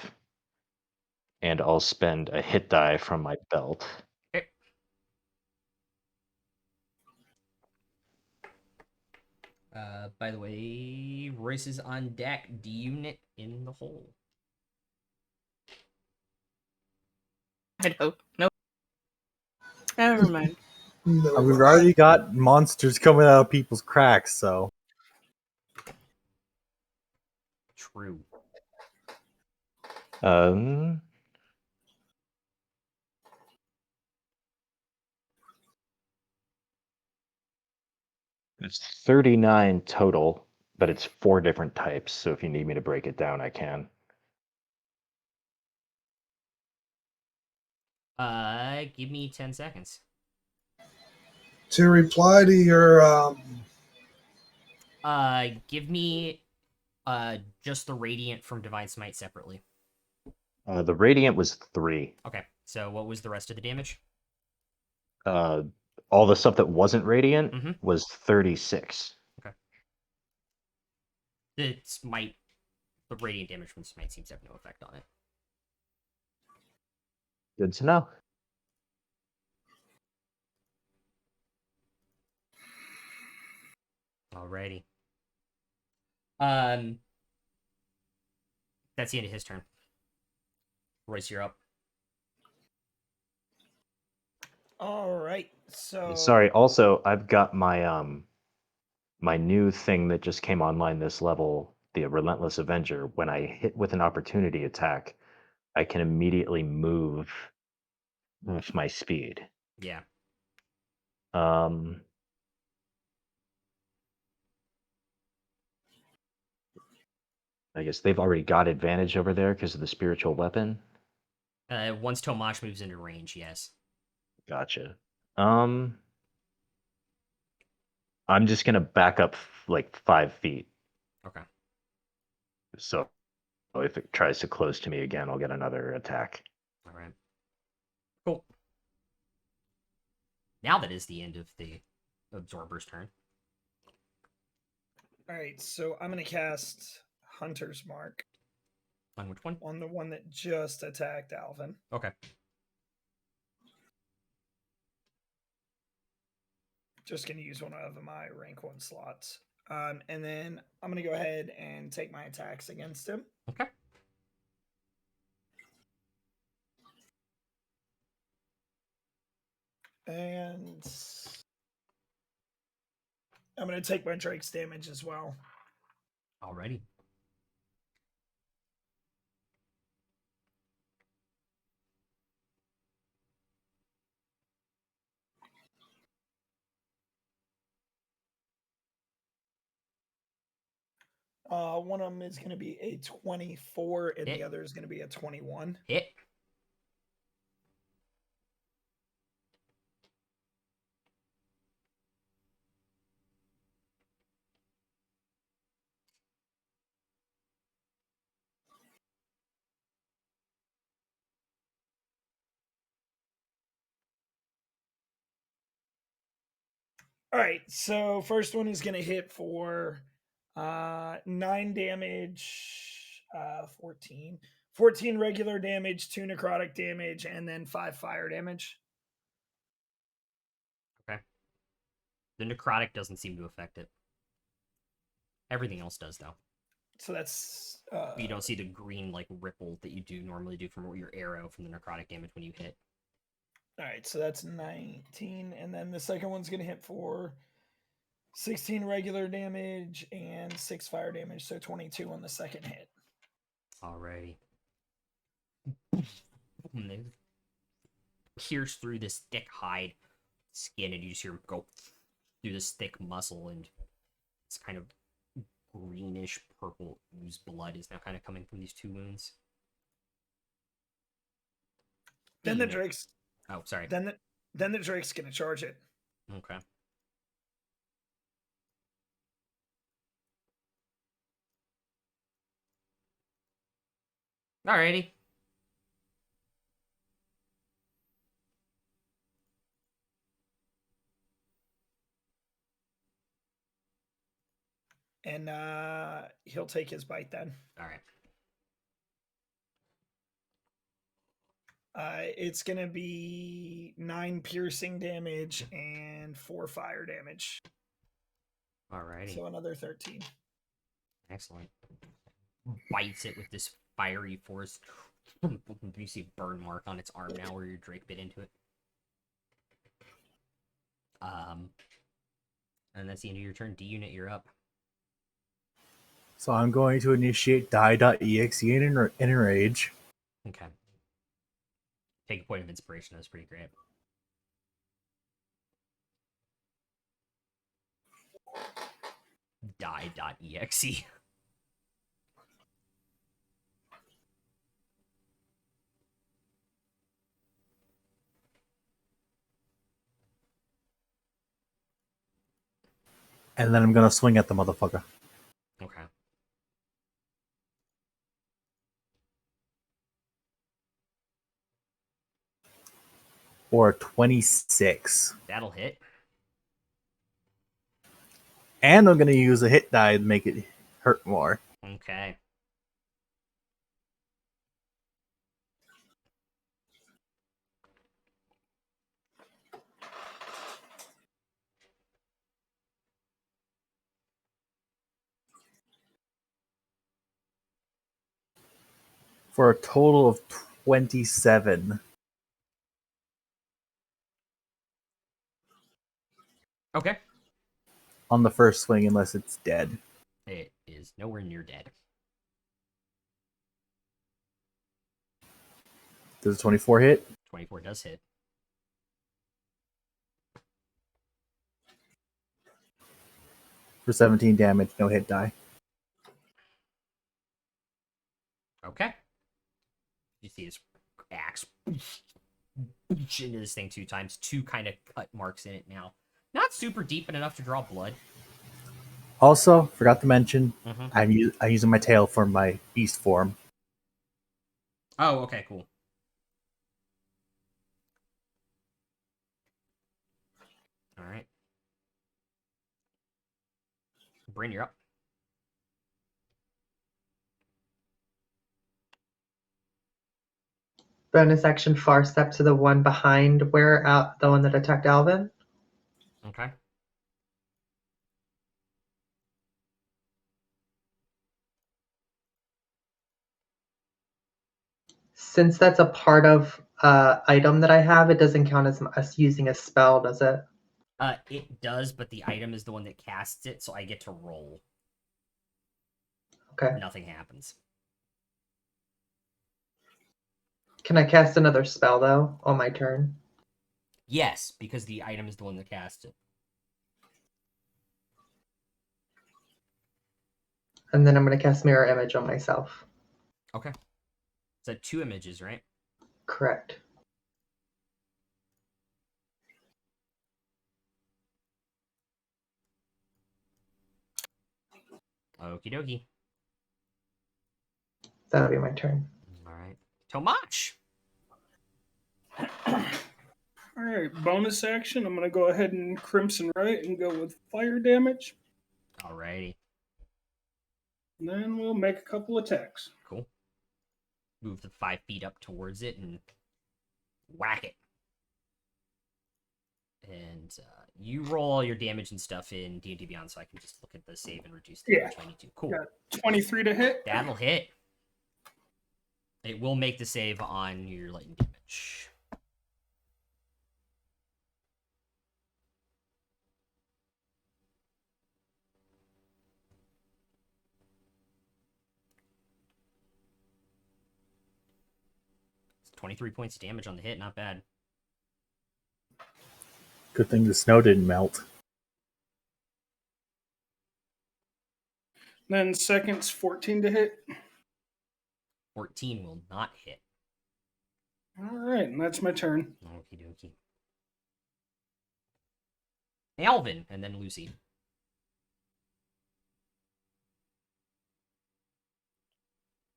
and I'll spend a hit die from my belt. Okay. By the way, Royce is on deck. D-unit in the hole. I don't. Nope. Never mind. No, We've already got monsters coming out of people's cracks, so. True. It's 39 total, but it's 4 different types. So if you need me to break it down, I can. Give me 10 seconds. To reply to your Give me just the radiant from Divine Smite separately. The radiant was 3. Okay. So what was the rest of the damage? All the stuff that wasn't radiant was 36. The radiant damage from smite seems to have no effect on it. Good to know. Alrighty. That's the end of his turn. Royce, you're up. All right. So Sorry. Also, I've got my my new thing that just came online this level, the Relentless Avenger. When I hit with an opportunity attack, I can immediately move with my speed. Yeah. Um, I guess they've already got advantage over there because of the spiritual weapon. Once Tomash moves into range, yes. Gotcha. I'm just gonna back up like 5 feet. Okay. So if it tries to close to me again, I'll get another attack. All right. Cool. Now that is the end of the Absorber's turn. all right. So I'm gonna cast Hunter's Mark On which one? on the one that just attacked Alvin. Okay. Just gonna use one of my rank 1 slots. And then I'm gonna go ahead and take my attacks against him. Okay. And I'm going to take my Drake's damage as well. Alrighty. One of them is going to be a 24, and Hit. the other is going to be a 21. Hit. All right, so first one is going to hit for 9 damage, 14 regular damage, 2 necrotic damage, and then 5 fire damage. Okay. The necrotic doesn't seem to affect it. Everything else does, though. So that's you don't see the green like ripple that you do normally do from your arrow from the necrotic damage when you hit. all right, so that's 19, and then the second one's going to hit for 16 regular damage and 6 fire damage, so 22 on the second hit. Alrighty. They pierce through this thick hide skin, and you just hear him go through this thick muscle, and it's kind of greenish purple ooze blood is now kind of coming from these 2 wounds. Then the Drake's. Oh, sorry. Then the Drake's gonna charge it. Okay. Alrighty. And he'll take his bite then. Alright. It's gonna be 9 piercing damage and 4 fire damage. Alrighty. So another 13. Excellent. Bites it with this fiery force. You see a burn mark on its arm now where your Drake bit into it. And that's the end of your turn. D-Unit, you're up. So I'm going to initiate die.exe and enrage. Okay. Take a point of inspiration. That's pretty great. Die.exe. And then I'm going to swing at the motherfucker. Okay. Or 26. That'll hit. And I'm going to use a hit die to make it hurt more. Okay. For a total of 27. Okay. On the first swing, unless it's dead. It is nowhere near dead. Does a 24 hit? 24 does hit. For 17 damage, no hit die. Okay. You see his axe into this thing 2 times. 2 kind of cut marks in it now. Not super deep, but enough to draw blood. Also, forgot to mention, Mm-hmm. I'm using my tail for my beast form. Oh, okay, cool. All right. Bryn, you're up. Bonus action far step to the one behind where the one that attacked Alvin. Okay. Since that's a part of item that I have, it doesn't count as us using a spell, does it? It does, but the item is the one that casts it, so I get to roll. Okay. Nothing happens. Can I cast another spell though on my turn? Yes, because the item is the one that casts it. And then I'm going to cast mirror image on myself. Okay. So 2 images, right? Correct. Okie dokie. That'll be my turn. All right. Tomach! All right, bonus action. I'm going to go ahead and Crimson Right and go with fire damage. Alrighty. And then we'll make a couple attacks. Cool. Move the 5 feet up towards it and whack it. And you roll all your damage and stuff in D&D Beyond, so I can just look at the save and reduce the damage I need to. Cool. Got 23 to hit. That'll hit. It will make the save on your lightning damage. It's 23 points of damage on the hit, not bad. Good thing the snow didn't melt. Then second's 14 to hit. 14 will not hit. All right, and that's my turn. Okie dokie. Alvin, and then Lucy.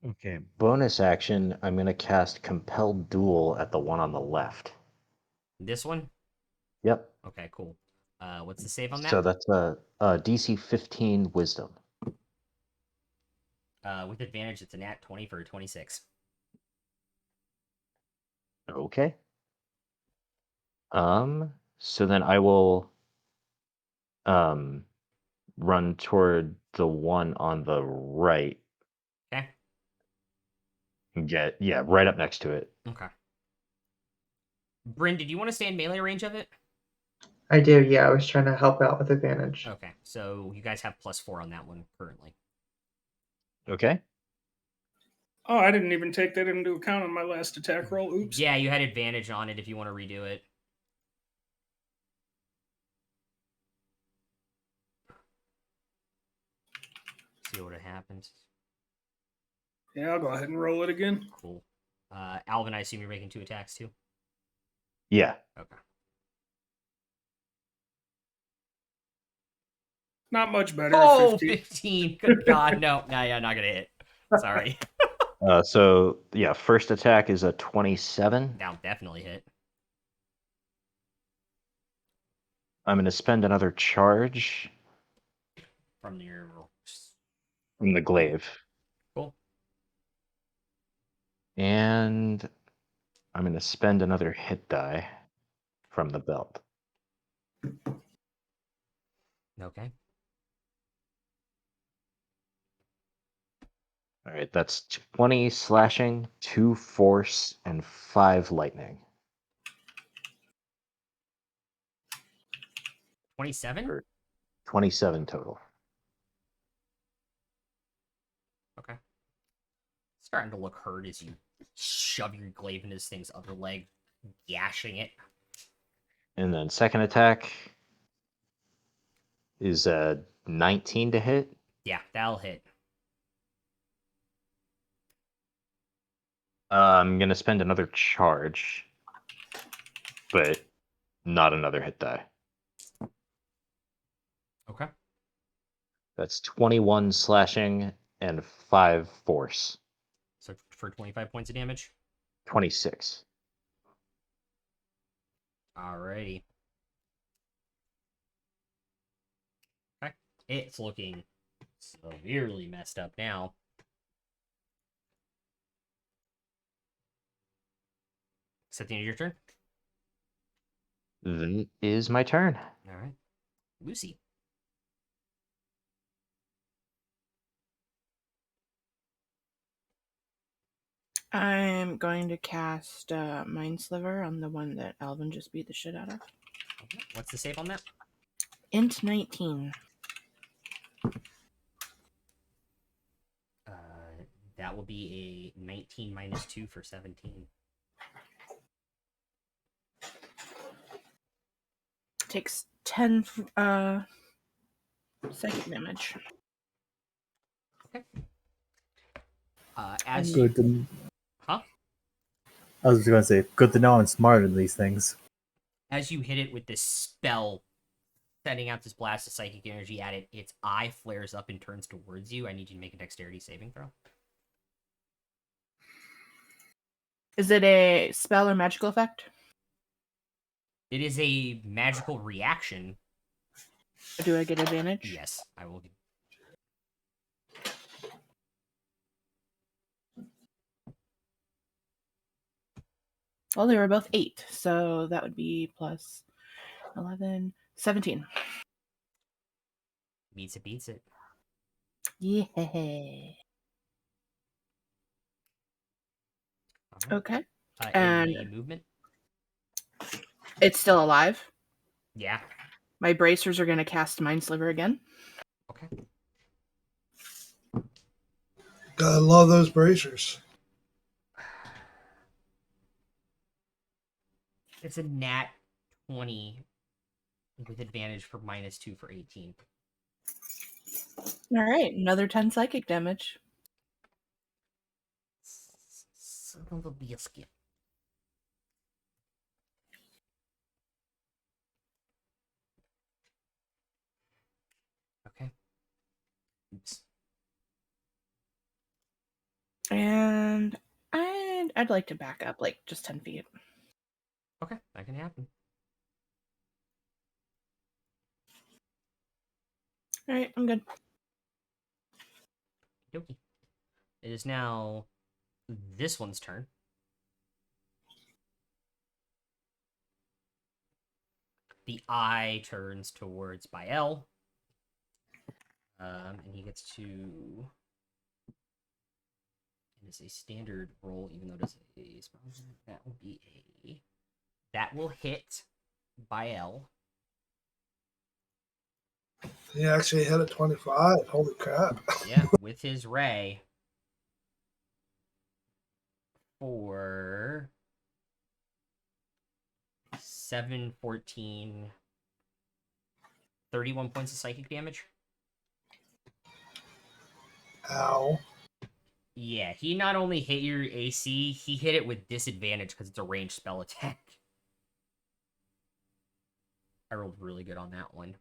Okay, bonus action. I'm going to cast Compelled Duel at the one on the left. This one? Yep. Okay, cool. What's the save on that? So that's a DC 15 Wisdom. With advantage, it's a nat 20 for a 26. Okay. So then I will run toward the one on the right Okay. and get right up next to it. Okay. Bryn, did you want to stay in melee range of it? I do, yeah. I was trying to help out with advantage. Okay, so you guys have +4 on that one currently. Okay. Oh, I didn't even take that into account on my last attack roll. Oops. Yeah, you had advantage on it if you want to redo it. See what happens. Yeah, I'll go ahead and roll it again. Cool. Alvin, I assume you're making 2 attacks too? Yeah. Okay. Not much better. Oh, 15. 15. Good God, no. Nah, yeah, not going to hit. Sorry. So yeah, first attack is a 27. That'll definitely hit. I'm going to spend another charge. From your from the glaive. Cool. And I'm going to spend another hit die from the belt. Okay. All right, that's 20 slashing, 2 force, and 5 lightning. 27? Or 27 total. Okay. Starting to look hurt as you shove your glaive into this thing's other leg, gashing it. And then second attack is 19 to hit. Yeah, that'll hit. I'm going to spend another charge, but not another hit die. Okay. That's 21 slashing and 5 force. So for 25 points of damage. 26. Alrighty. Okay. It's looking severely messed up now. Is that the end of your turn? That is my turn. Alright. Lucy. I'm going to cast Mind Sliver on the one that Alvin just beat the shit out of. Okay. What's the save on that? Int 19. That will be a 19 minus 2 for 17. Takes 10 psychic damage. Okay. As And- you... Good. To, Huh? I was going to say, good to know I'm smarter than these things. As you hit it with this spell, sending out this blast of psychic energy at it, its eye flares up and turns towards you. I need you to make a dexterity saving throw. Is it a spell or magical effect? It is a magical reaction. Do I get advantage? Yes, I will. Well, they were both 8, so that would be plus 11, 17. Beats it, beats it. Yeah. Alright. Okay. Any And movement? it's still alive. Yeah. My bracers are going to cast Mind Sliver again. Okay. Gotta love those bracers. It's a nat 20 with advantage for minus 2 for 18. All right, another 10 psychic damage. Son of a biscuit. Okay. Oops. And I'd like to back up like just 10 feet. Okay, that can happen. All right, I'm good. Dokie. It is now this one's turn. The eye turns towards Bael. And he gets to... It is a standard roll, even though it is a spell. That will be a... That will hit Bael. He actually hit a 25. Holy crap. Yeah, with his ray. For 7, 14, 31 points of psychic damage. Ow. Yeah, he not only hit your AC, he hit it with disadvantage because it's a ranged spell attack. I rolled really good on that one.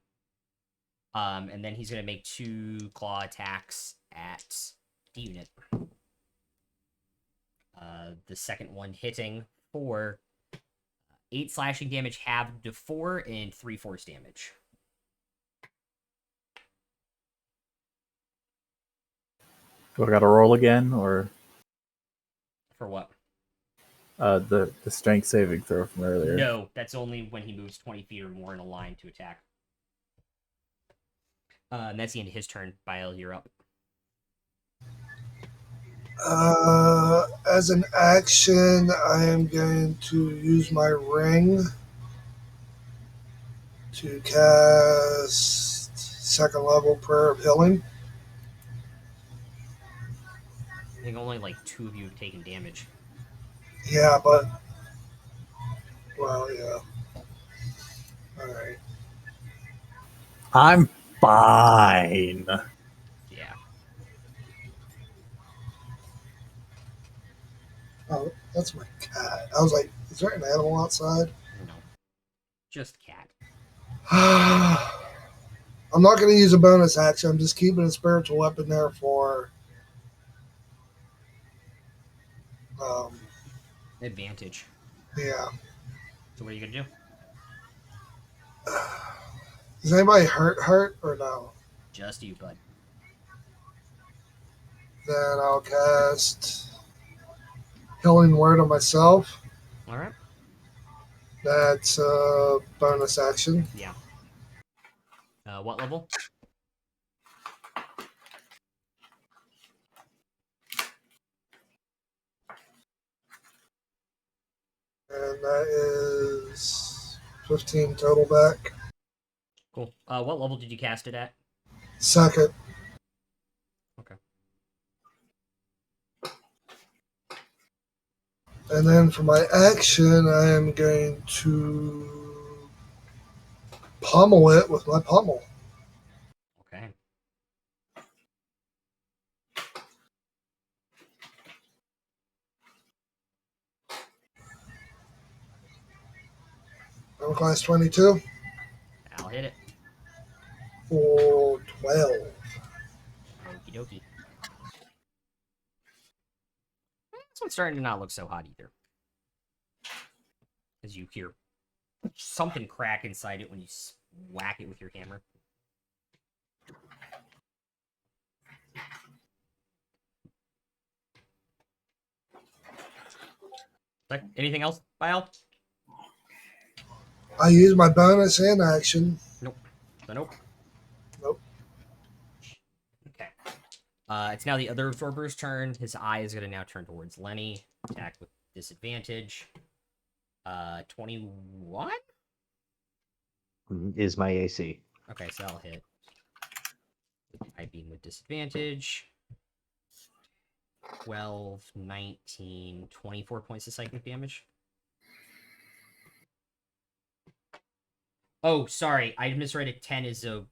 And then he's going to make 2 claw attacks at the unit. The second one hitting for 8 slashing damage, halved to 4, and 3 force damage. Do I got to roll again, or For what? the strength saving throw from earlier? No, that's only when he moves 20 feet or more in a line to attack. And that's the end of his turn. Bile, you're up. As an action, I am going to use my ring to cast second level Prayer of Healing. I think only like 2 of you have taken damage. Yeah, but well, yeah. All right. I'm fine. Yeah. Oh, that's my cat. I was like, is there an animal outside? No. Just cat. I'm not going to use a bonus action. I'm just keeping a spiritual weapon there for Advantage. yeah. So what are you gonna do? Is anybody hurt or no? Just you, bud. Then I'll cast Healing Word on myself. All right. That's a bonus action. Yeah. What level? And that is 15 total back. Cool. What level did you cast it at? Second. Okay. And then for my action, I am going to pummel it with my pummel. Okay. I'm class 22 I'll hit it. for 12. Okie dokie. This one's starting to not look so hot either. As you hear something crack inside it when you whack it with your hammer. Okay. Anything else, Bile? I use my bonus and action. Nope. So nope. Nope. Okay. It's now the other absorber's turn. His eye is going to now turn towards Lenny. Attack with disadvantage. 21? Is my AC. Okay, so I'll hit. Eye beam with disadvantage. 12, 19, 24 points of psychic damage. Oh, sorry. I misread it. 10 is a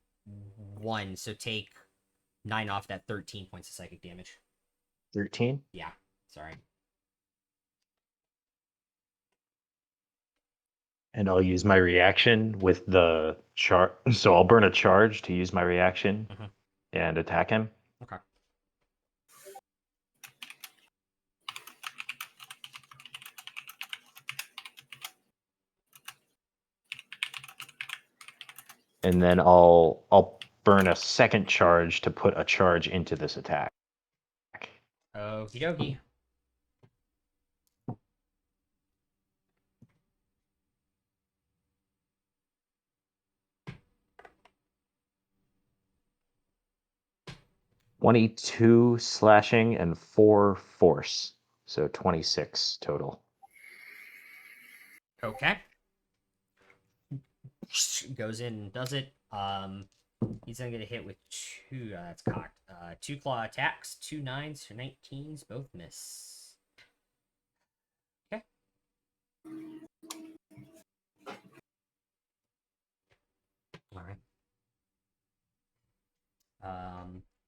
1, so take 9 off that. 13 points of psychic damage. 13? Yeah, sorry. And I'll use my reaction with the charge. So I'll burn a charge to use my reaction and attack him. Okay. And then I'll burn a second charge to put a charge into this attack. Okie dokie. $22 slashing and 4 force. So 26 total. Okay. Goes in and does it. He's gonna get a hit with 2. That's cocked. 2 claw attacks, 2 9s for 19s, both miss. Okay. All right.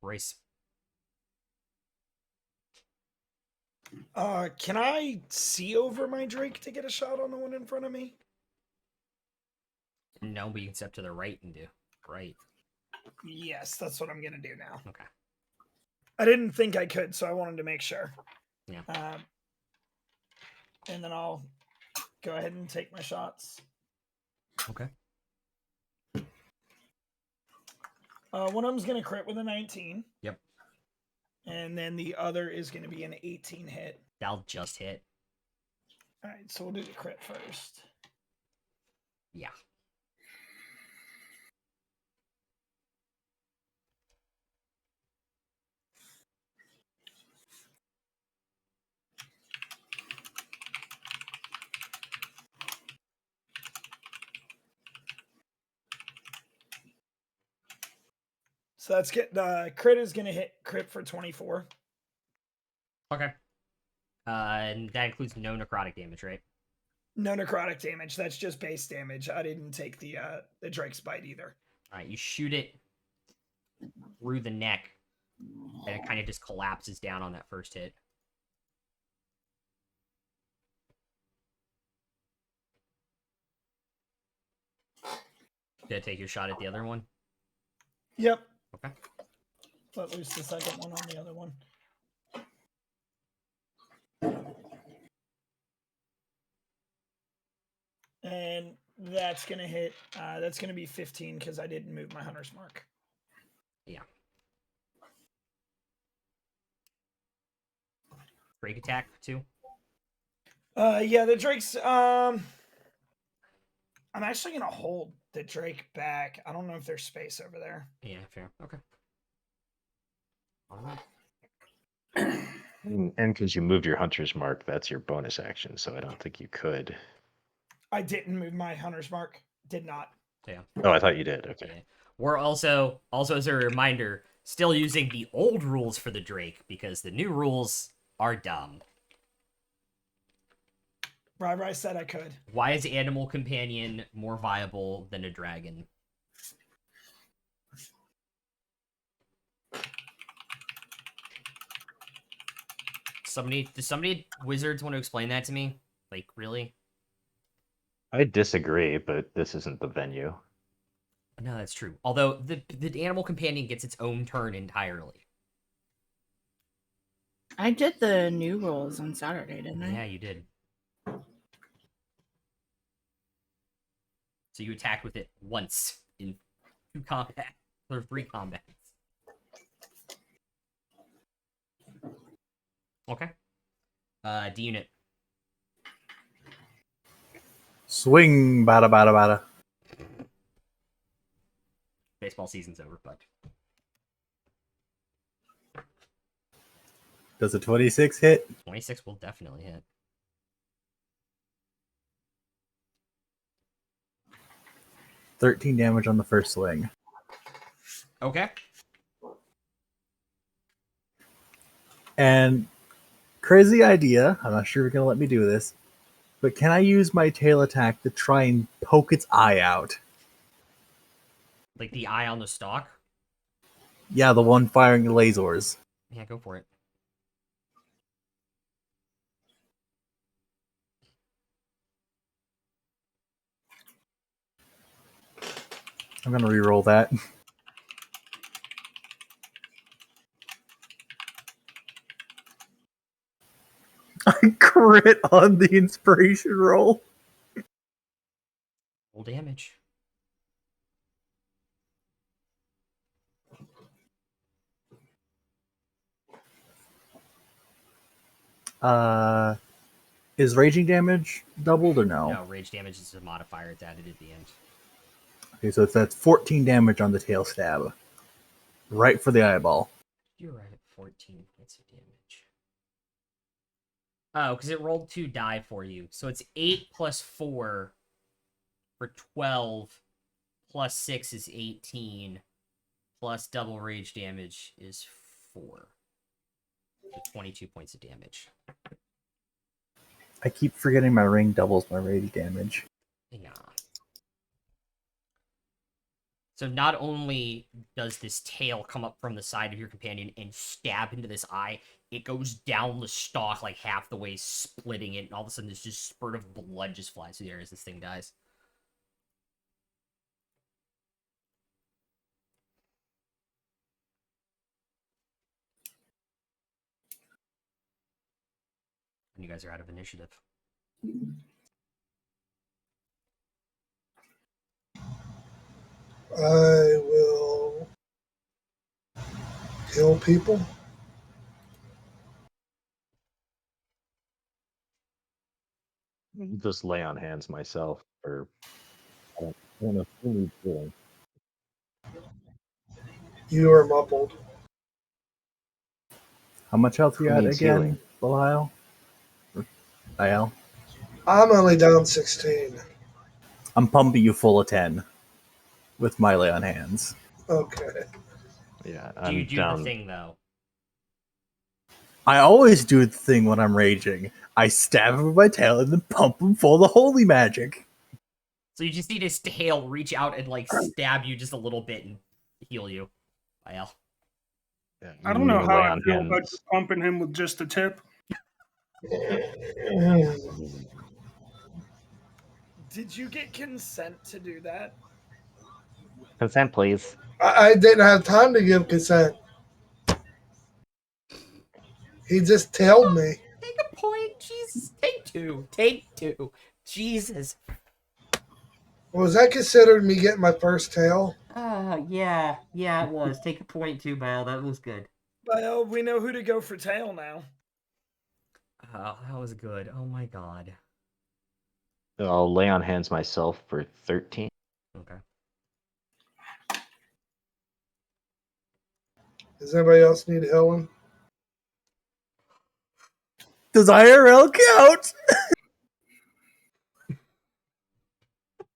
Royce. Can I see over my Drake to get a shot on the one in front of me? No, but you can step to the right and do right. Yes, that's what I'm gonna do now. Okay. I didn't think I could, so I wanted to make sure. Yeah. And then I'll go ahead and take my shots. Okay. One of them's gonna crit with a 19. Yep. And then the other is going to be an 18 hit. That'll just hit. All right, so we'll do the crit first. Yeah. So that's crit is going to hit crit for 24. Okay. And that includes no necrotic damage, right? No necrotic damage. That's just base damage. I didn't take the Drake's bite either. All right, you shoot it through the neck, and it kind of just collapses down on that first hit. Did I take your shot at the other one? Yep. Okay. Let loose the second one on the other one. And that's going to hit. That's going to be 15 because I didn't move my hunter's mark. Yeah. Drake attack too. Yeah, the Drake's. I'm actually going to hold the Drake back. I don't know if there's space over there. Yeah, fair. Okay. All right. And because you moved your hunter's mark, that's your bonus action. So I don't think you could. I didn't move my hunter's mark. Did not. Yeah. Oh, I thought you did. Okay. Yeah. We're also as a reminder, still using the old rules for the Drake because the new rules are dumb. Right, I said I could. Why is Animal Companion more viable than a dragon? Does somebody wizards want to explain that to me? Like, really? I disagree, but this isn't the venue. No, that's true. Although the Animal Companion gets its own turn entirely. I did the new rules on Saturday, didn't I? Yeah, you did. So you attacked with it once in 2 combat or 3 combats. Okay. D unit. Swing, bada, bada, bada. Baseball season's over, but Does a 26 hit? 26 will definitely hit. $13 damage on the first swing. Okay. And crazy idea. I'm not sure you're gonna let me do this, but can I use my tail attack to try and poke its eye out? Like the eye on the stalk? Yeah, the one firing the lasers. Yeah, go for it. I'm gonna re-roll that. I crit on the inspiration roll. Roll damage. Is raging damage doubled or no? No, rage damage is a modifier. It's added at the end. Okay, so that's 14 damage on the tail stab. Right for the eyeball. You're right at 14 points of damage. Oh, because it rolled 2 die for you. So it's 8 plus 4 for 12. Plus 6 is 18. Plus double rage damage is 4. So 22 points of damage. I keep forgetting my ring doubles my rage damage. Yeah. So not only does this tail come up from the side of your companion and stab into this eye, it goes down the stalk like half the way, splitting it, and all of a sudden this just spurt of blood just flies through the air as this thing dies. And you guys are out of initiative. I will kill people. Just lay on hands myself, or I don't know who needs doing. You are muffled. How much health you Who at needs again, healing? Belial? Belial? I'm only down 16. I'm pumping you full of 10 with my lay on hands. Okay. Yeah, Do you I'm do down. the thing though? I always do the thing when I'm raging. I stab him with my tail and then pump him full of holy magic. So you just need his tail reach out and like stab you just a little bit and heal you. Well, Yeah, I don't know you how lay I on feel about hands. just pumping him with just a tip. Did you get consent to do that? Consent, please. I didn't have time to give consent. He just tailed me. take a point. Jesus, take two. Take two. Jesus. Was that considered me getting my first tail? Yeah, it was. Take a point too, Bile. That was good. Well, we know who to go for tail now. Oh, that was good. Oh my god. I'll lay on hands myself for 13. Okay. Does anybody else need healing? Does IRL count?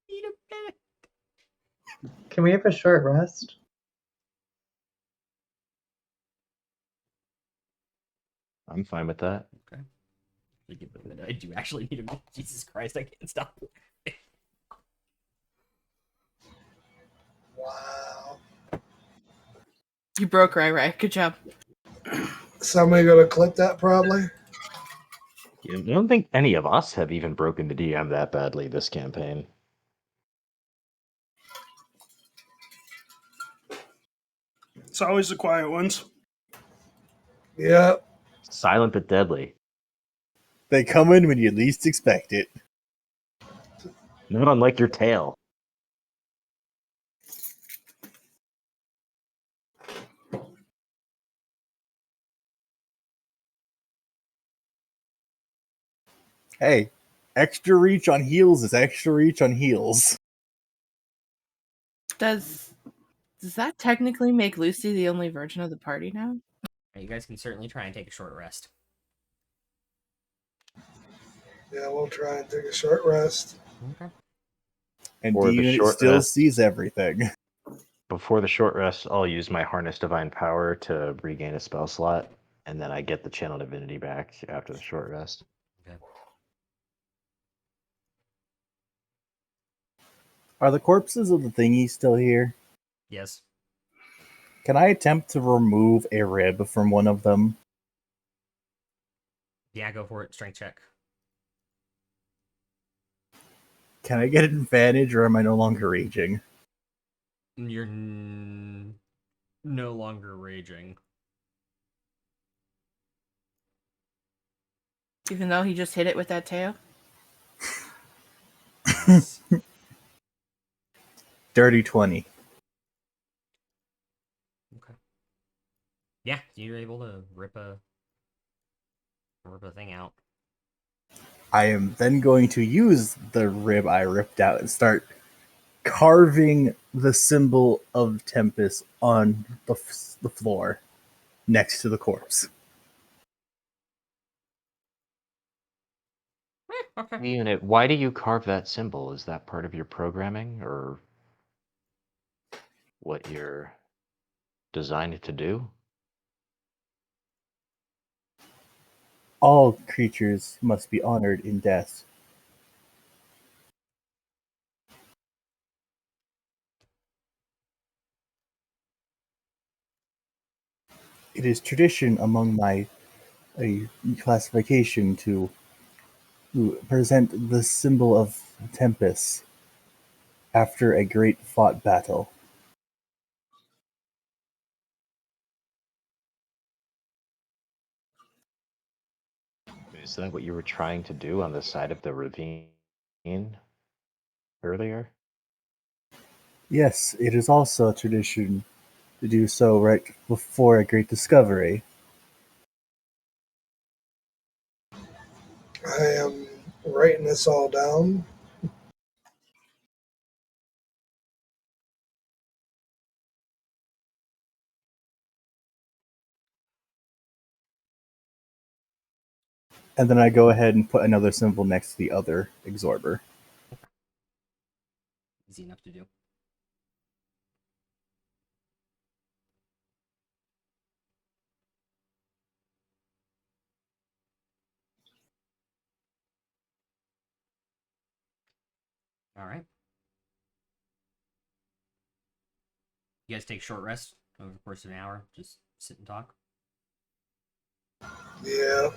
Need a minute. Can we have a short rest? I'm fine with that. Give it a minute. I do actually need a minute. Jesus Christ, I can't stop. Wow. You broke Rai. Good job. Somebody gonna clip that probably? I don't think any of us have even broken the DM that badly this campaign. It's always the quiet ones. Yep. Silent but deadly. They come in when you least expect it. Not unlike your tail. Hey, extra reach on heals is extra reach on heals. Does that technically make Lucy the only virgin of the party now? You guys can certainly try and take a short rest. Yeah, we'll try and take a short rest. Okay. And For D the unit short still rest. sees everything. Before the short rest, I'll use my Harness Divine Power to regain a spell slot, and then I get the Channel Divinity back after the short rest. Okay. Are the corpses of the thingies still here? Yes. Can I attempt to remove a rib from one of them? Yeah, go for it. Strength check. Can I get an advantage, or am I no longer raging? You're no longer raging. Even though he just hit it with that tail? Yes. Dirty 20. Okay. Yeah, you're able to rip a thing out. I am then going to use the rib I ripped out and start carving the symbol of Tempest on the floor next to the corpse. Okay. Unit, why do you carve that symbol? Is that part of your programming, or what you're designed to do? All creatures must be honored in death. It is tradition among my classification to present the symbol of Tempest after a great fought battle. Is that what you were trying to do on the side of the ravine earlier? Yes, it is also a tradition to do so right before a great discovery. I am writing this all down. And then I go ahead and put another symbol next to the other absorber. Easy enough to do. All right. You guys take short rest over the course of an hour. Just sit and talk. Yeah.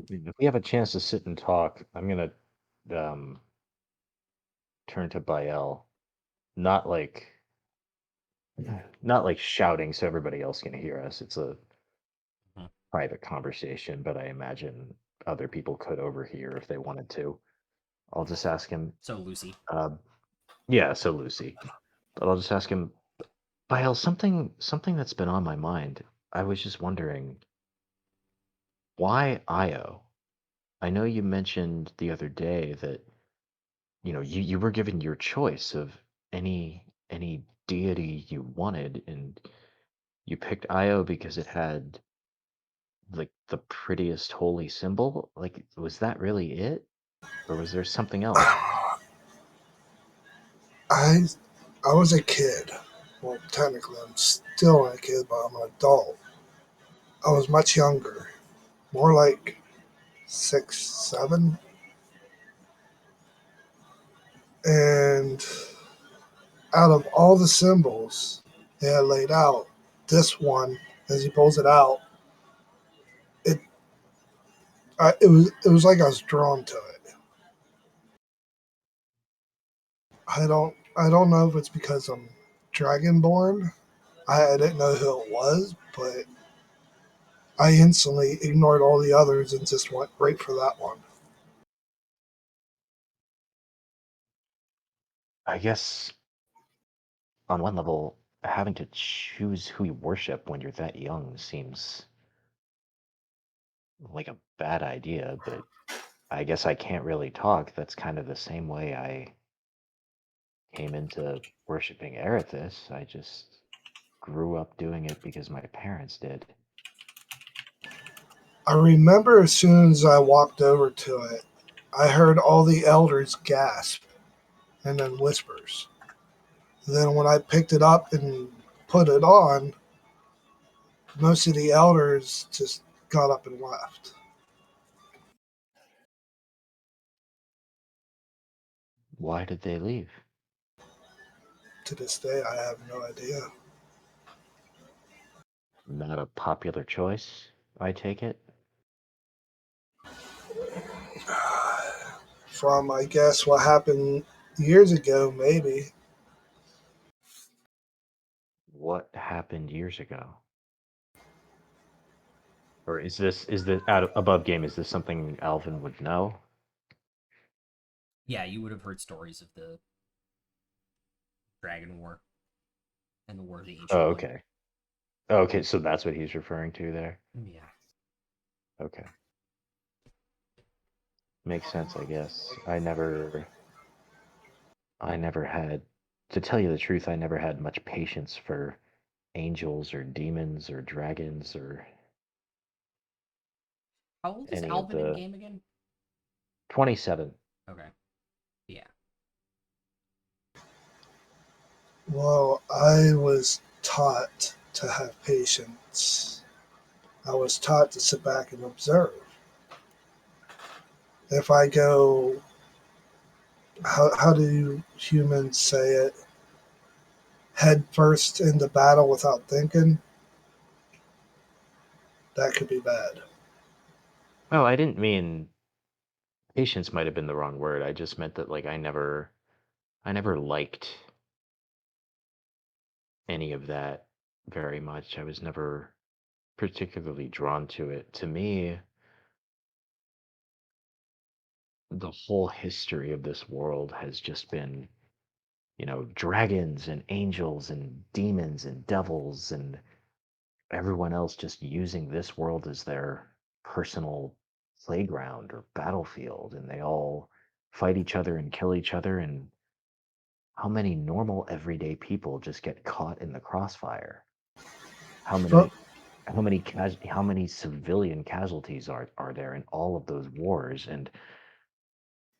If we have a chance to sit and talk, I'm gonna turn to Bael, not like not like shouting so everybody else can hear us. It's a Mhm. private conversation, but I imagine other people could overhear if they wanted to. I'll just ask him. So Lucy. Yeah, so Lucy. But I'll just ask him, Bael, something that's been on my mind. I was just wondering, why Io? I know you mentioned the other day that you were given your choice of any deity you wanted, and you picked Io because it had like the prettiest holy symbol. Like, was that really it, or was there something else? I I was a kid. Well, technically, I'm still a kid, but I'm an adult. I was much younger, more like 6, 7, and out of all the symbols they had laid out, this one, as he pulls it out, it it was like I was drawn to it. I don't know if it's because I'm dragonborn. I didn't know who it was, but I instantly ignored all the others and just went right for that one. I guess on one level, having to choose who you worship when you're that young seems like a bad idea, but I guess I can't really talk. That's kind of the same way I came into worshiping Erithus. I just grew up doing it because my parents did. I remember as soon as I walked over to it, I heard all the elders gasp and then whispers. Then when I picked it up and put it on, most of the elders just got up and left. Why did they leave? To this day, I have no idea. Not a popular choice, I take it. From, I guess, what happened years ago, maybe. What happened years ago? Or is this out of, above game? Is this something Alvin would know? Yeah, you would have heard stories of the Dragon War and the War of the Oh, Ancient One. okay. Oh, okay, so that's what he's referring to there. Yeah. Okay. Makes sense, I guess. I never had, to tell you the truth, I never had much patience for angels or demons or dragons or How old is any of Alvin in the game again? 27. Okay. Yeah. Well, I was taught to have patience. I was taught to sit back and observe. If I go, how do humans say it? Head first into battle without thinking, that could be bad. Oh, I didn't mean patience might have been the wrong word. I just meant that like I never liked any of that very much. I was never particularly drawn to it. To me, the whole history of this world has just been, dragons and angels and demons and devils and everyone else just using this world as their personal playground or battlefield, and they all fight each other and kill each other. And how many normal everyday people just get caught in the crossfire? How Fro- many how many civilian casualties are there in all of those wars? And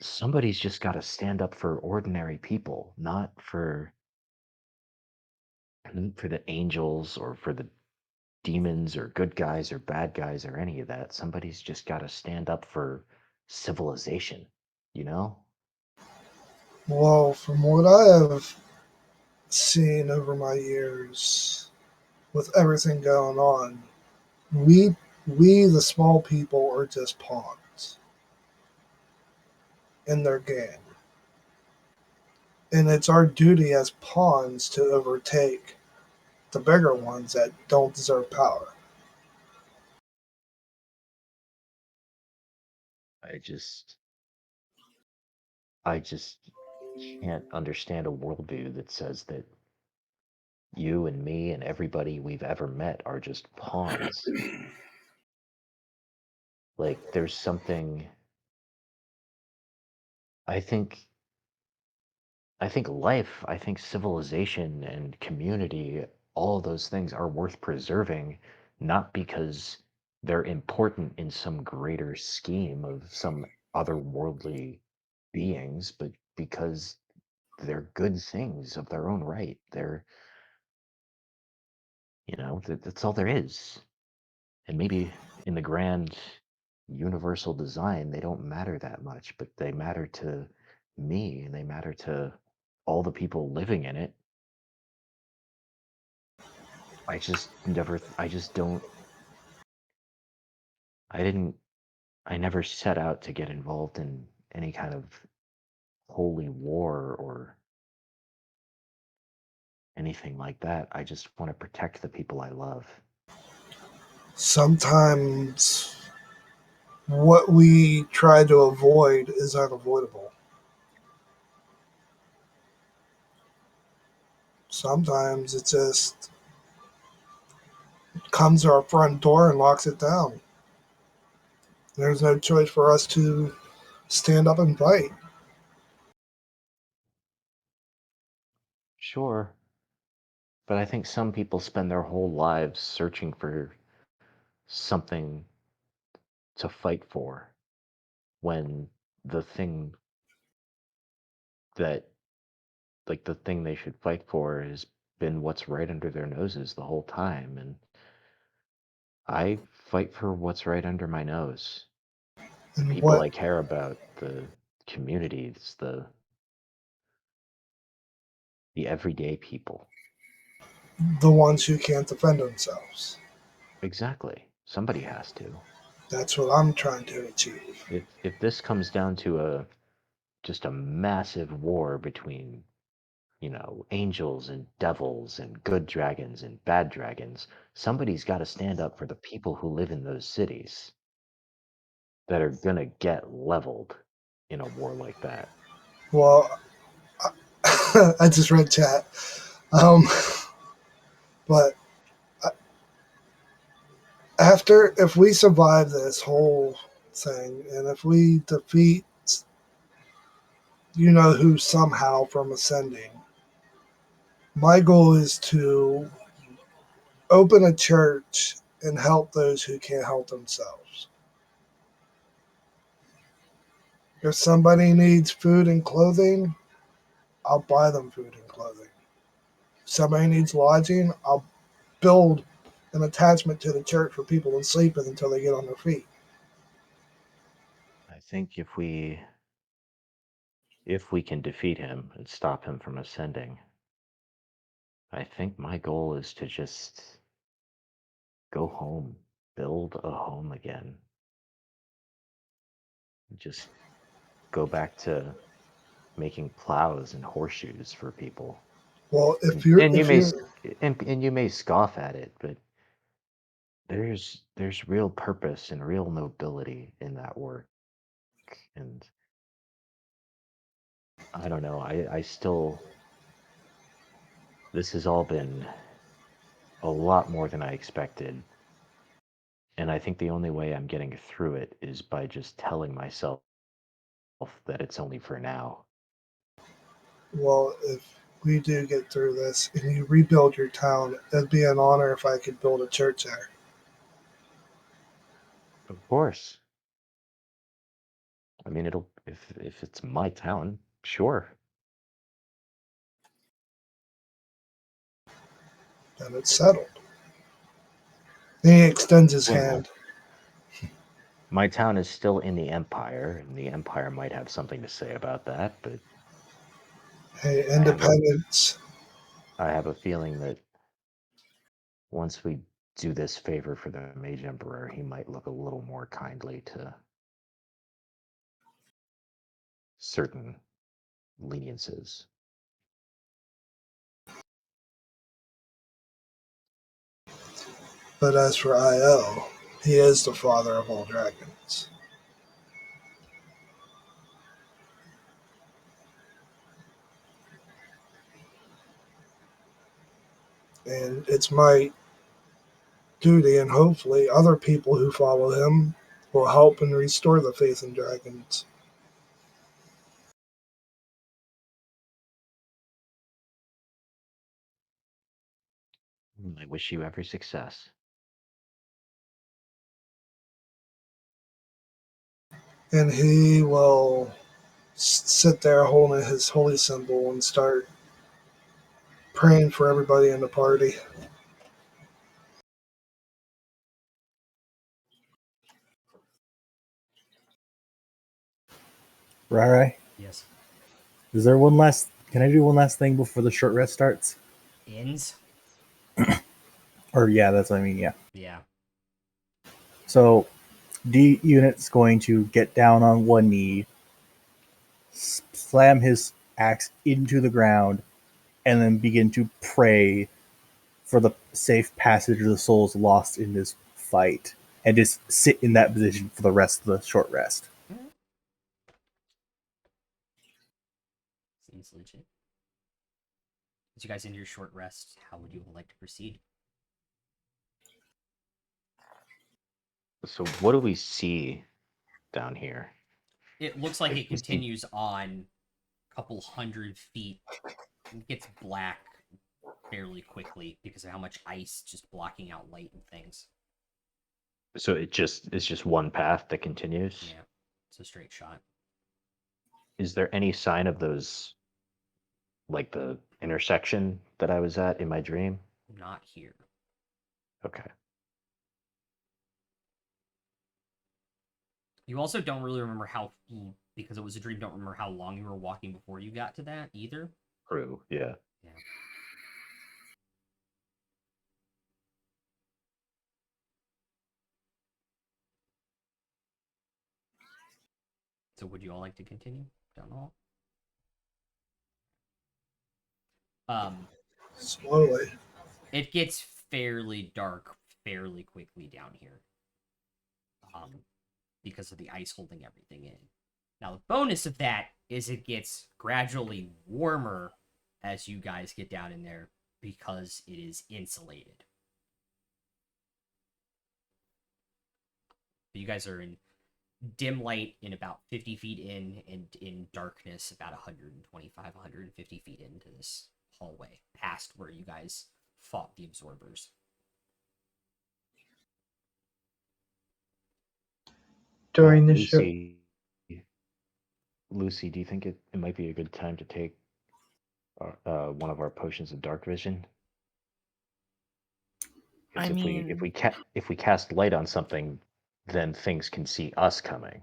somebody's just got to stand up for ordinary people, not for the angels or for the demons or good guys or bad guys or any of that. Somebody's just got to stand up for civilization, you know? well, from what I have seen over my years with everything going on, we the small people are just pawns in their game. And it's our duty as pawns to overtake the bigger ones that don't deserve power. I just I just can't understand a worldview that says that you and me and everybody we've ever met are just pawns. Like there's something I think I think life, I think civilization and community, all of those things are worth preserving, not because they're important in some greater scheme of some otherworldly beings, but because they're good things of their own right. That's all there is. And maybe in the grand universal design, they don't matter that much, but they matter to me and they matter to all the people living in it. I just don't, I didn't, I never set out to get involved in any kind of holy war or anything like that. I just want to protect the people I love. Sometimes what we try to avoid is unavoidable. Sometimes it just comes to our front door and locks it down. There's no choice for us to stand up and fight. Sure, but I think some people spend their whole lives searching for something to fight for when the thing that the thing they should fight for has been what's right under their noses the whole time. And I fight for what's right under my nose. The And people what I care about, the communities, the everyday people. the ones who can't defend themselves. Exactly. Somebody has to. That's what I'm trying to achieve. If this comes down to just a massive war between, angels and devils and good dragons and bad dragons, somebody's got to stand up for the people who live in those cities that are going to get leveled in a war like that. Well, I just read chat. Um, but if we survive this whole thing, and if we defeat, who somehow from ascending, my goal is to open a church and help those who can't help themselves. If somebody needs food and clothing, I'll buy them food and clothing. If somebody needs lodging, I'll build an attachment to the church for people to sleep in until they get on their feet. I think if we can defeat him and stop him from ascending, I think my goal is to just go home, build a home again. Just go back to making plows and horseshoes for people. Well, And and you may and you may scoff at it, but there's real purpose and real nobility in that work. And I don't know, I still this has all been a lot more than I expected. And I think the only way I'm getting through it is by just telling myself that it's only for now. Well, if we do get through this and you rebuild your town, it'd be an honor if I could build a church there. Of course. I mean, it'll if it's my town, sure. And it's settled. He extends his Well, hand. my town is still in the Empire, and the Empire might have something to say about that, but Hey, I have a independence. I have a feeling that once we do this favor for the Mage Emperor, he might look a little more kindly to certain leniences. But as for Io, he is the father of all dragons. And it's my duty, and hopefully other people who follow him will help and restore the faith in dragons. I wish you every success. And he will sit there holding his holy symbol and start praying for everybody in the party. Right. Yes. Is there one last? Can I do one last thing before the short rest starts? Ends? Or yeah, that's what I mean. Yeah. Yeah. So D unit's going to get down on one knee, slam his axe into the ground, and then begin to pray for the safe passage of the souls lost in this fight, and just sit in that position for the rest of the short rest. Mm-hmm. Seems legit. As you guys into your short rest, how would you like to proceed? So what do we see down here? It looks like it We see continues on a couple 100 feet. It gets black fairly quickly because of how much ice just blocking out light and things. so it's just one path that continues. Yeah, it's a straight shot. Is there any sign of those, like the intersection that I was at in my dream? Not here. Okay. You also don't really remember how, because it was a dream, don't remember how long you were walking before you got to that either. True. Yeah. Yeah. So would you all like to continue down the hall? Slowly. It gets fairly dark fairly quickly down here. Because of the ice holding everything in. Now, the bonus of that is it gets gradually warmer as you guys get down in there because it is insulated. But you guys are in dim light in about 50 feet in, and in darkness about 125, 150 feet into this hallway, past where you guys fought the absorbers. During the show. Lucy, do you think it might be a good time to take one of our potions of dark vision? I Because mean, if we cast light on something, then things can see us coming.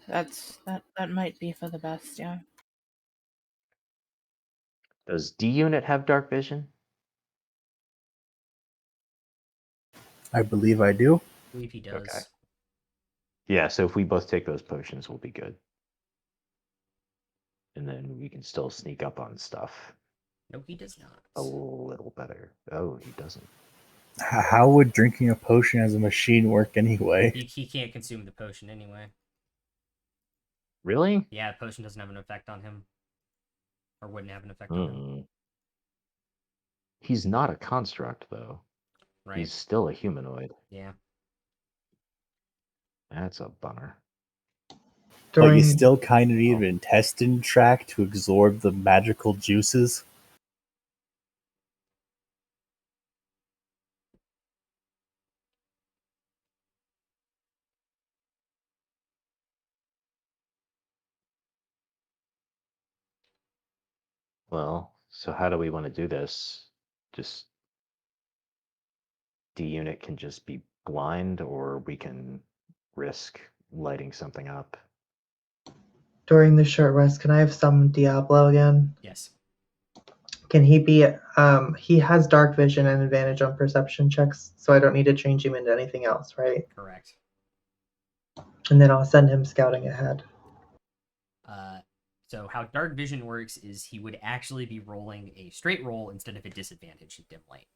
that might be for the best, yeah. Does D unit have dark vision? I believe I do. I believe he does. Okay. Yeah, so if we both take those potions, we'll be good. And then we can still sneak up on stuff No, he does not. a little better. Oh, he doesn't. How would drinking a potion as a machine work anyway? He can't consume the potion anyway. Really? Yeah, the potion doesn't have an effect on him. Or wouldn't have an effect on him. He's not a construct, though. Right. He's still a humanoid. Yeah. That's a bummer. But you During still kind of need an intestine tract to absorb the magical juices. Well, so how do we want to do this? Just D unit can just be blind, or we can risk lighting something up. during the short rest, can I have some Diablo again? Yes. Can he be? He has dark vision and advantage on perception checks, so I don't need to change him into anything else, right? Correct. And then I'll send him scouting ahead. So how dark vision works is he would actually be rolling a straight roll instead of a disadvantage in dim light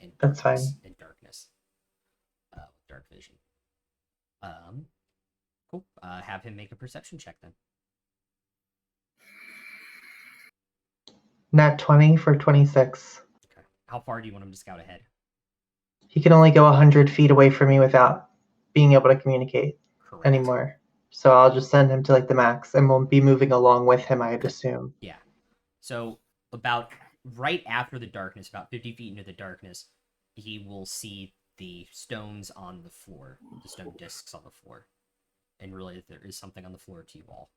and That's darkness. fine. In darkness. Dark vision. Cool. Have him make a perception check then. Nat 20 for 26. Okay. How far do you want him to scout ahead? He can only go 100 feet away from me without being able to communicate Correct. anymore. So I'll just send him to like the max, and we'll be moving along with him, I'd assume. Yeah. So about right after the darkness, about 50 feet into the darkness, he will see the stones on the floor, the stone discs on the floor, and realize there is something on the floor to you all.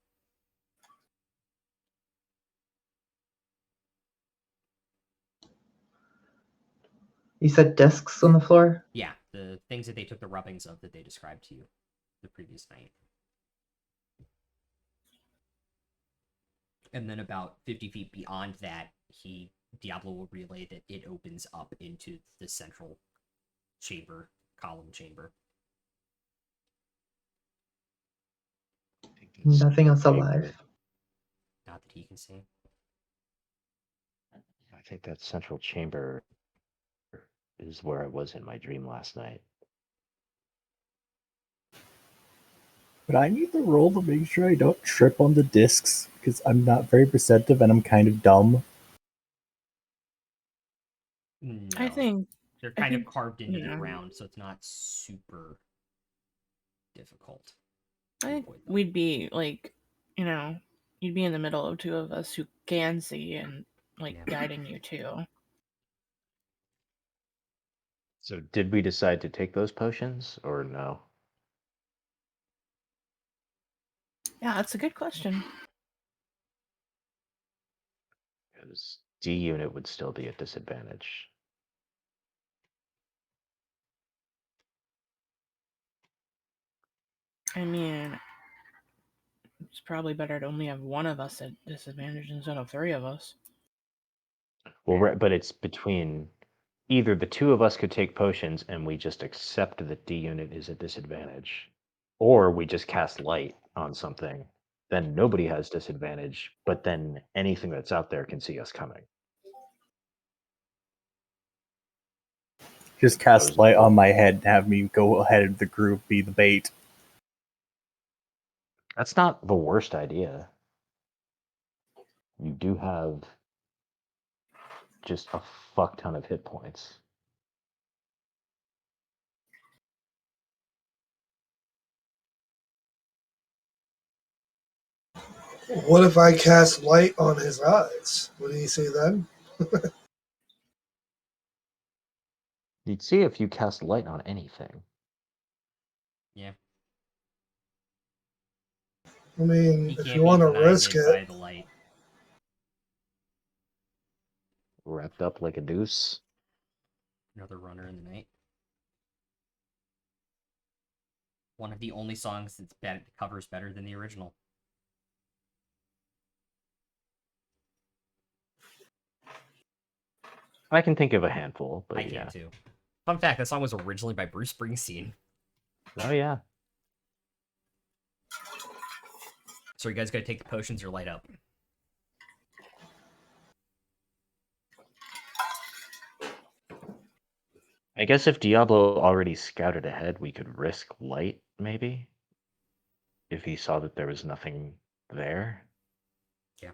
You said discs on the floor? Yeah, the things that they took the rubbings of that they described to you the previous night. And then about 50 feet beyond that, Diablo will relay that it opens up into the central chamber, column chamber. Nothing else Chamber. alive. Not that he can see. I think that central chamber is where I was in my dream last night. But I need to roll to make sure I don't trip on the discs, because I'm not very perceptive and I'm kind of dumb. No. I think They're kind think, of carved into the yeah. ground, so it's not super difficult. I think we'd be like, you'd be in the middle of two of us who can see and like Yeah. guiding you too. So did we decide to take those potions or no? Yeah, that's a good question. Because D unit would still be at disadvantage. I mean, it's probably better to only have one of us at disadvantage instead of three of us. Well, right, but it's between either the two of us could take potions and we just accept that D unit is at disadvantage, or we just cast light on something. Then nobody has disadvantage, but then anything that's out there can see us coming. Just cast light on my head and have me go ahead of the group, be the bait. That's not the worst idea. You do have just a fuck ton of hit points. What if I cast light on his eyes? What do you see then? You'd see if you cast light on anything. Yeah. I mean, He if can't you be want to blinded risk by it, the light. Wrapped up like a noose. Another runner in the night. One of the only songs that covers better than the original. I can think of a handful, but I yeah. can too. Fun fact, that song was originally by Bruce Springsteen. Oh yeah. So you guys gotta take the potions or light up. I guess if Diablo already scouted ahead, we could risk light, maybe? If he saw that there was nothing there. Yeah.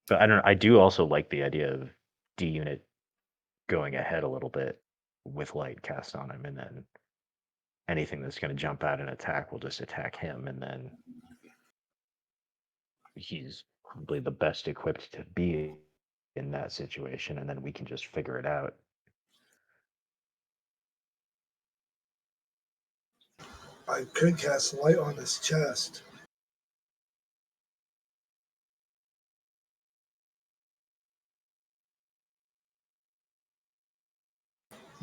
But I don't. I do also like the idea of D unit going ahead a little bit with light cast on him, and then anything that's going to jump out and attack will just attack him, and then he's probably the best equipped to be in that situation, and then we can just figure it out. I could cast light on his chest.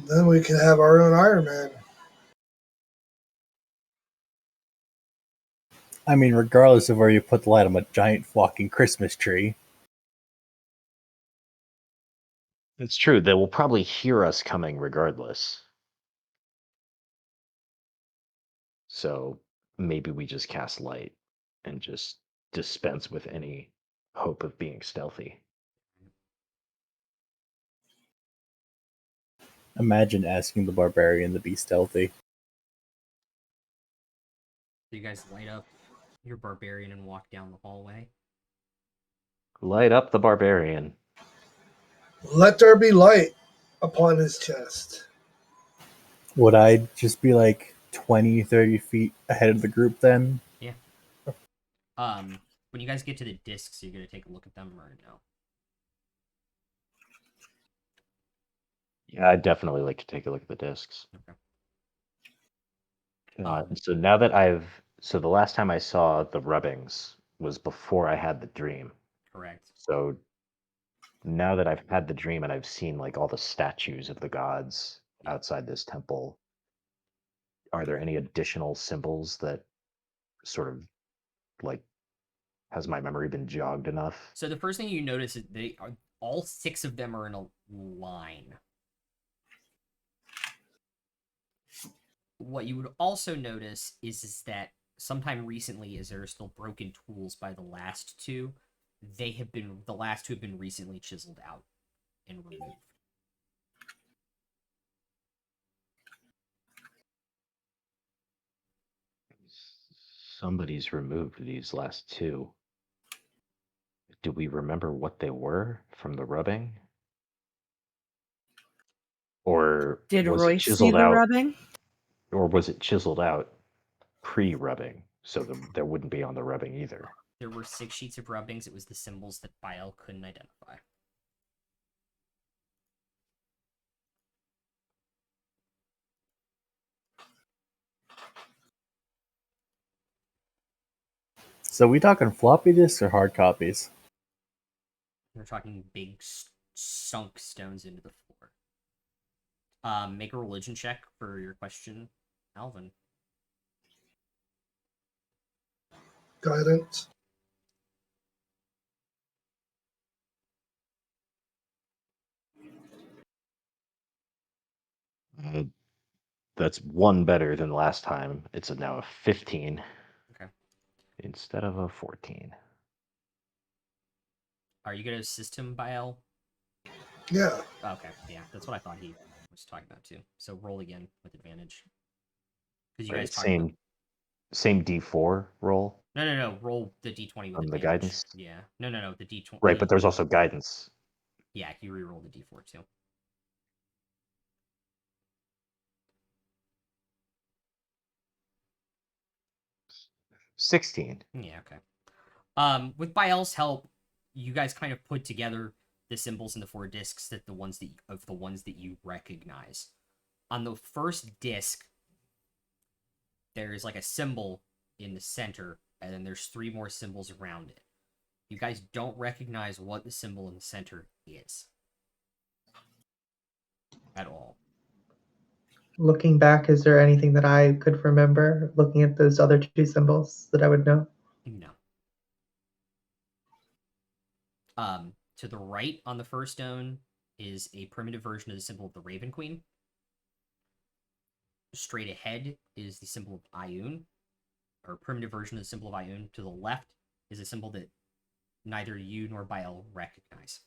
Then we could have our own Iron Man. I mean, regardless of where you put the light, I'm a giant walking Christmas tree. It's true. They will probably hear us coming regardless. So maybe we just cast light and just dispense with any hope of being stealthy. Imagine asking the barbarian to be stealthy. So you guys light up your barbarian and walk down the hallway. Light up the barbarian. Let there be light upon his chest. Would I just be like 20, 30 feet ahead of the group then? Yeah. When you guys get to the discs, you're gonna take a look at them or no? Yeah, I'd definitely like to take a look at the discs. Okay. So the last time I saw the rubbings was before I had the dream. Correct. So now that I've had the dream and I've seen like all the statues of the gods outside this temple, are there any additional symbols that sort of like has my memory been jogged enough? So the first thing you notice is they are all 6 of them are in a line. What you would also notice is that sometime recently, as there are still broken tools by the last 2, the last 2 have been recently chiseled out and removed. Somebody's removed these last 2. Do we remember what they were from the rubbing? Or Did was it Royce see chiseled the out? rubbing? Or was it chiseled out pre-rubbing, so there wouldn't be on the rubbing either? There were 6 sheets of rubbings. It was the symbols that Bile couldn't identify. So we talking floppy disks or hard copies? We're talking big sunk stones into the floor. Make a religion check for your question, Alvin. Guidance. That's 1 better than last time. It's now a 15. Okay. Instead of a 14. Are you going to assist him, Bile? Yeah. Okay, yeah, that's what I thought he was talking about too. So roll again with advantage. Because you Right, guys talked about... same D4 roll No. Roll the D20 with from the advantage. guidance. Yeah. No. The D20. Right, but there's also guidance. Yeah, you reroll the D4 too. 16. Yeah, okay. With Biel's help, you guys kind of put together the symbols in the 4 discs that the ones that you recognize. On the first disc, there is like a symbol in the center, and then there's 3 more symbols around it. You guys don't recognize what the symbol in the center is at all. Looking back, is there anything that I could remember looking at those other 2 symbols that I would know? No. To the right on the first stone is a primitive version of the symbol of the Raven Queen. Straight ahead is the symbol of Ioun, or primitive version of the symbol of Ioun. To the left is a symbol that neither you nor Bael recognize.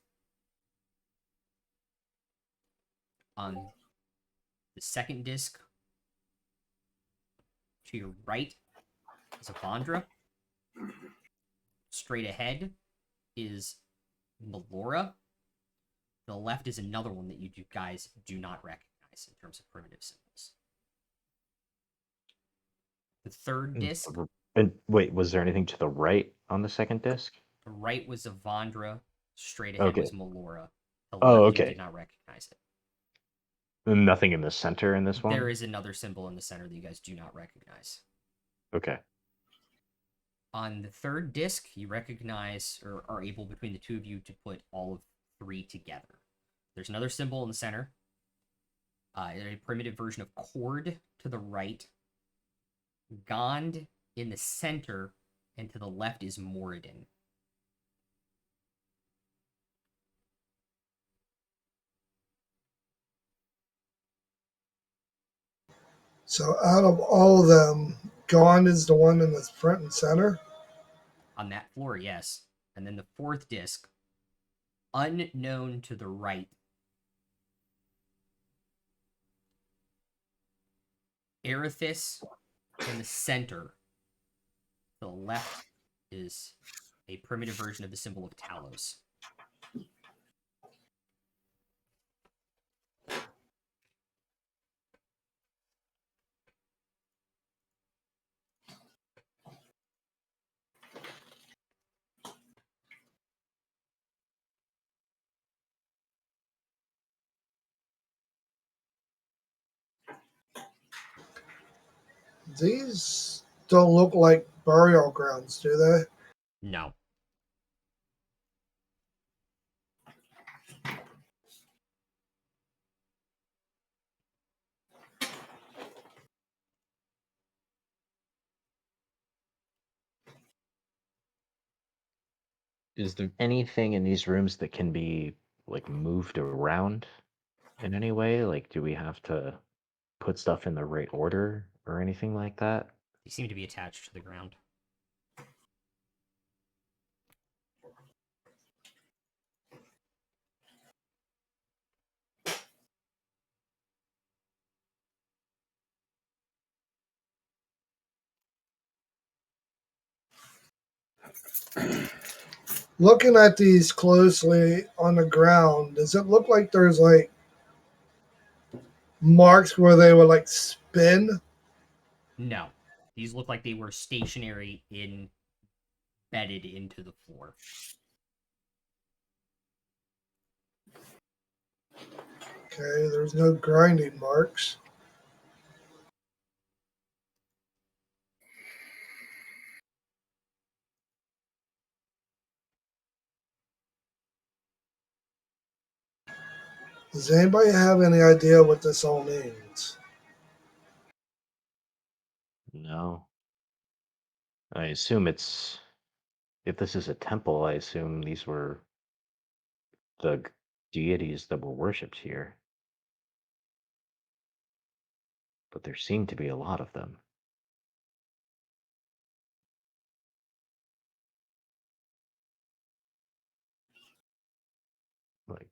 On the second disc, to your right is a Vandra. Straight ahead is Melora. The left is another one that you guys do not recognize in terms of primitive symbols. The third disc, And wait, was there anything to the right on the second disc? the right was Avandra, straight ahead was Okay. Melora. The Oh, left, you okay. did not recognize it. And nothing in the center in this one? There is another symbol in the center that you guys do not recognize. Okay. On the third disc, you recognize or are able between the two of you to put all of three together. There's another symbol in the center, a primitive version of cord to the right, Gond in the center, and to the left is Moradin. So out of all of them, Gone is the one in the front and center. On that floor, yes. And then the fourth disc, unknown to the right, Erithis in the center. To the left is a primitive version of the symbol of Talos. These don't look like burial grounds, do they? No. Is there anything in these rooms that can be like moved around in any way? Like, do we have to put stuff in the right order or anything like that? They seem to be attached to the ground. Looking at these closely on the ground, does it look like there's like marks where they would like spin? No. These look like they were stationary, embedded into the floor. Okay, there's no grinding marks. Does anybody have any idea what this all means? No. I assume it's, if this is a temple, I assume these were the deities that were worshipped here. But there seem to be a lot of them. Like,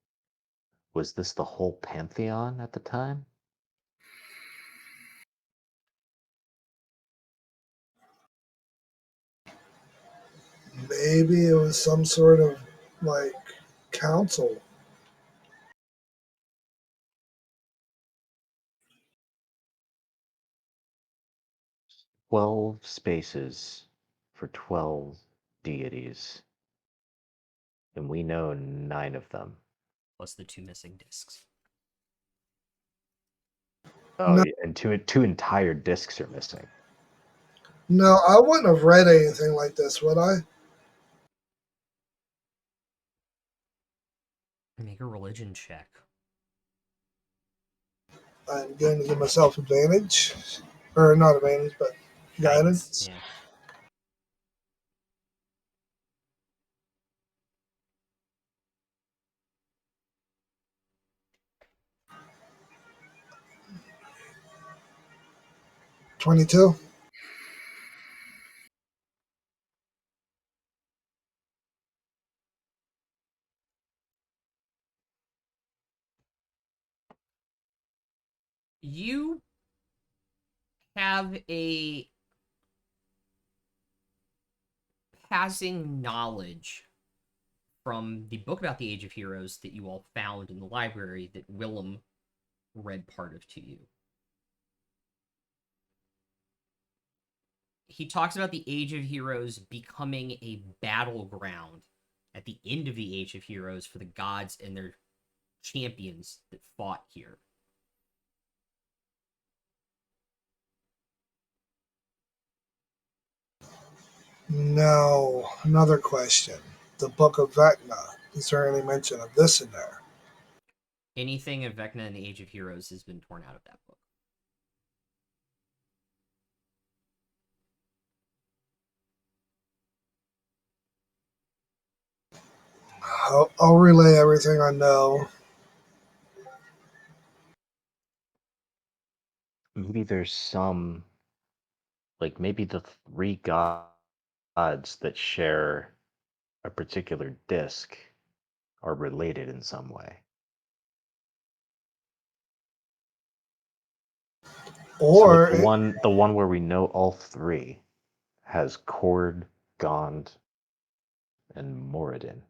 was this the whole pantheon at the time? Maybe it was some sort of like council. 12 spaces for 12 deities. And we know 9 of them. Plus the two missing discs. Oh, No, yeah, and two entire discs are missing. no, I wouldn't have read anything like this, would I? Make a religion check. I'm going to give myself advantage. Or not advantage, but guidance. Yeah. 22. You have a passing knowledge from the book about the Age of Heroes that you all found in the library that Willem read part of to you. He talks about the Age of Heroes becoming a battleground at the end of the Age of Heroes for the gods and their champions that fought here. Now, another question. The Book of Vecna. Is there any mention of this in there? Anything of Vecna and the Age of Heroes has been torn out of that book. I'll relay everything I know. Maybe there's some, like maybe the three gods that share a particular disc are related in some way. So Or like the one where we know all three has Cord, Gond, and Moradin.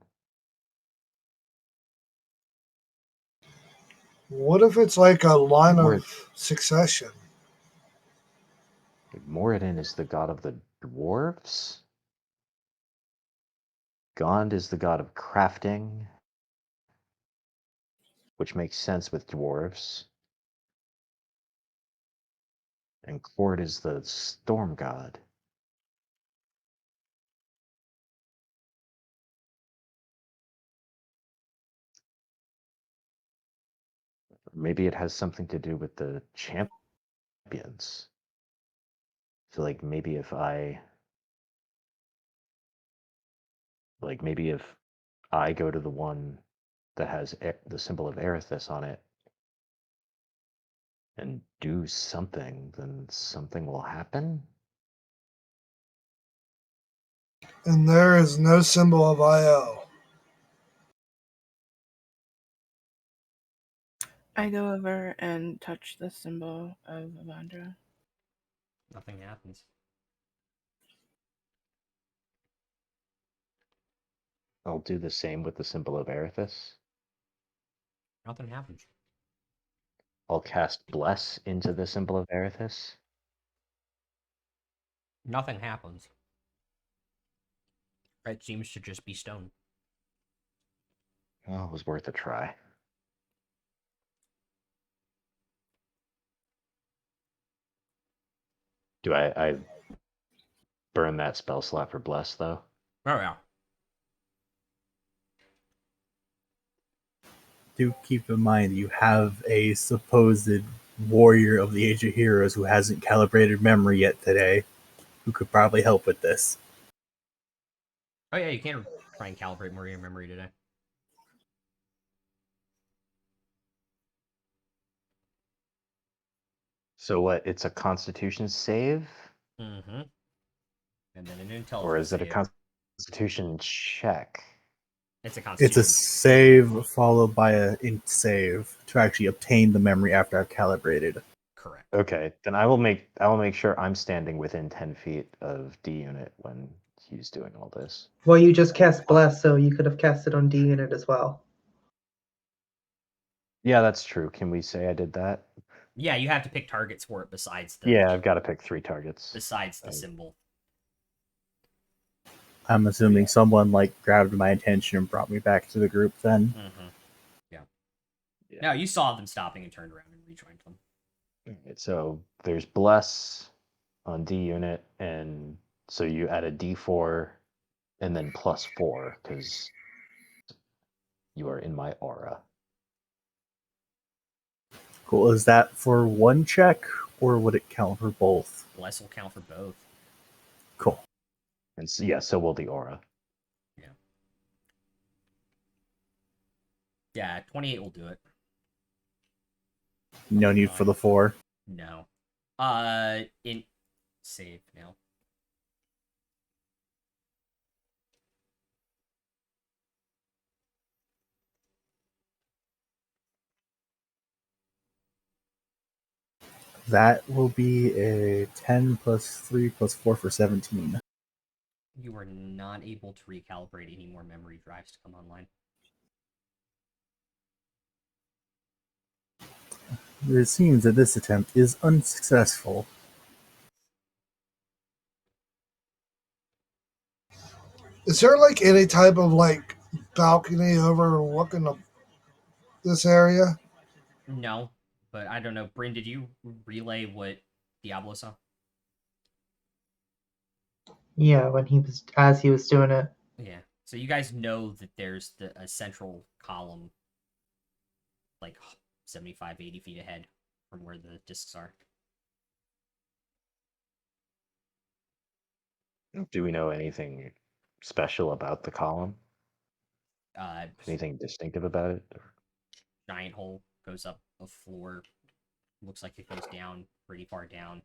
what if it's like a line Mor- of succession? Moradin is the god of the dwarves. Gond is the god of crafting, which makes sense with dwarves. And Cord is the storm god. Maybe it has something to do with the champions. So like maybe if I go to the one that has the symbol of Erithus on it and do something, then something will happen. And there is no symbol of IO. I go over and touch the symbol of Avandra. Nothing happens. I'll do the same with the symbol of Erithus. Nothing happens. I'll cast Bless into the symbol of Erithus. Nothing happens. It seems to just be stone. Oh, it was worth a try. Do I burn that spell slot for Bless, though? Oh, yeah. Do keep in mind you have a supposed warrior of the Age of Heroes who hasn't calibrated memory yet today, who could probably help with this. Oh, yeah, you can try and calibrate more of your memory today. So what? It's a Constitution save, Mm-hmm. And then an or intelligence is it a save. Constitution check? It's a It's constitution a save followed by a int save to actually obtain the memory after I've calibrated. Correct. Okay, then I will make sure I'm standing within 10 feet of D unit when he's doing all this. Well, you just cast Bless, so you could have cast it on D unit as well. Yeah, that's true. Can we say I did that? Yeah, you have to pick targets for it besides the Yeah, I've got to pick 3 targets. besides the symbol. I'm assuming someone like grabbed my attention and brought me back to the group then. Mm-hmm. Yeah. No, you saw them stopping and turned around and rejoined them. Alright, so there's Bless on D unit, and so you add a D4 and then +4 because you are in my aura. Cool. Is that for one check or would it count for both? Bless will count for both. Cool. And so, yeah, so will the aura. Yeah, 28 will do it. No need for the 4. No. In save now. That will be a 10 plus 3 plus 4 for 17. You are not able to recalibrate any more memory drives to come online. It seems that this attempt is unsuccessful. Is there like any type of like balcony overlooking this area? No, but I don't know. Bryn, did you relay what Diablo saw? Yeah, when he was doing it. Yeah. So you guys know that there's a central column, like 75, 80 feet ahead from where the discs are. Do we know anything special about the column? Uh, Anything distinctive about it? Giant hole goes up a floor. Looks like it goes down pretty far down.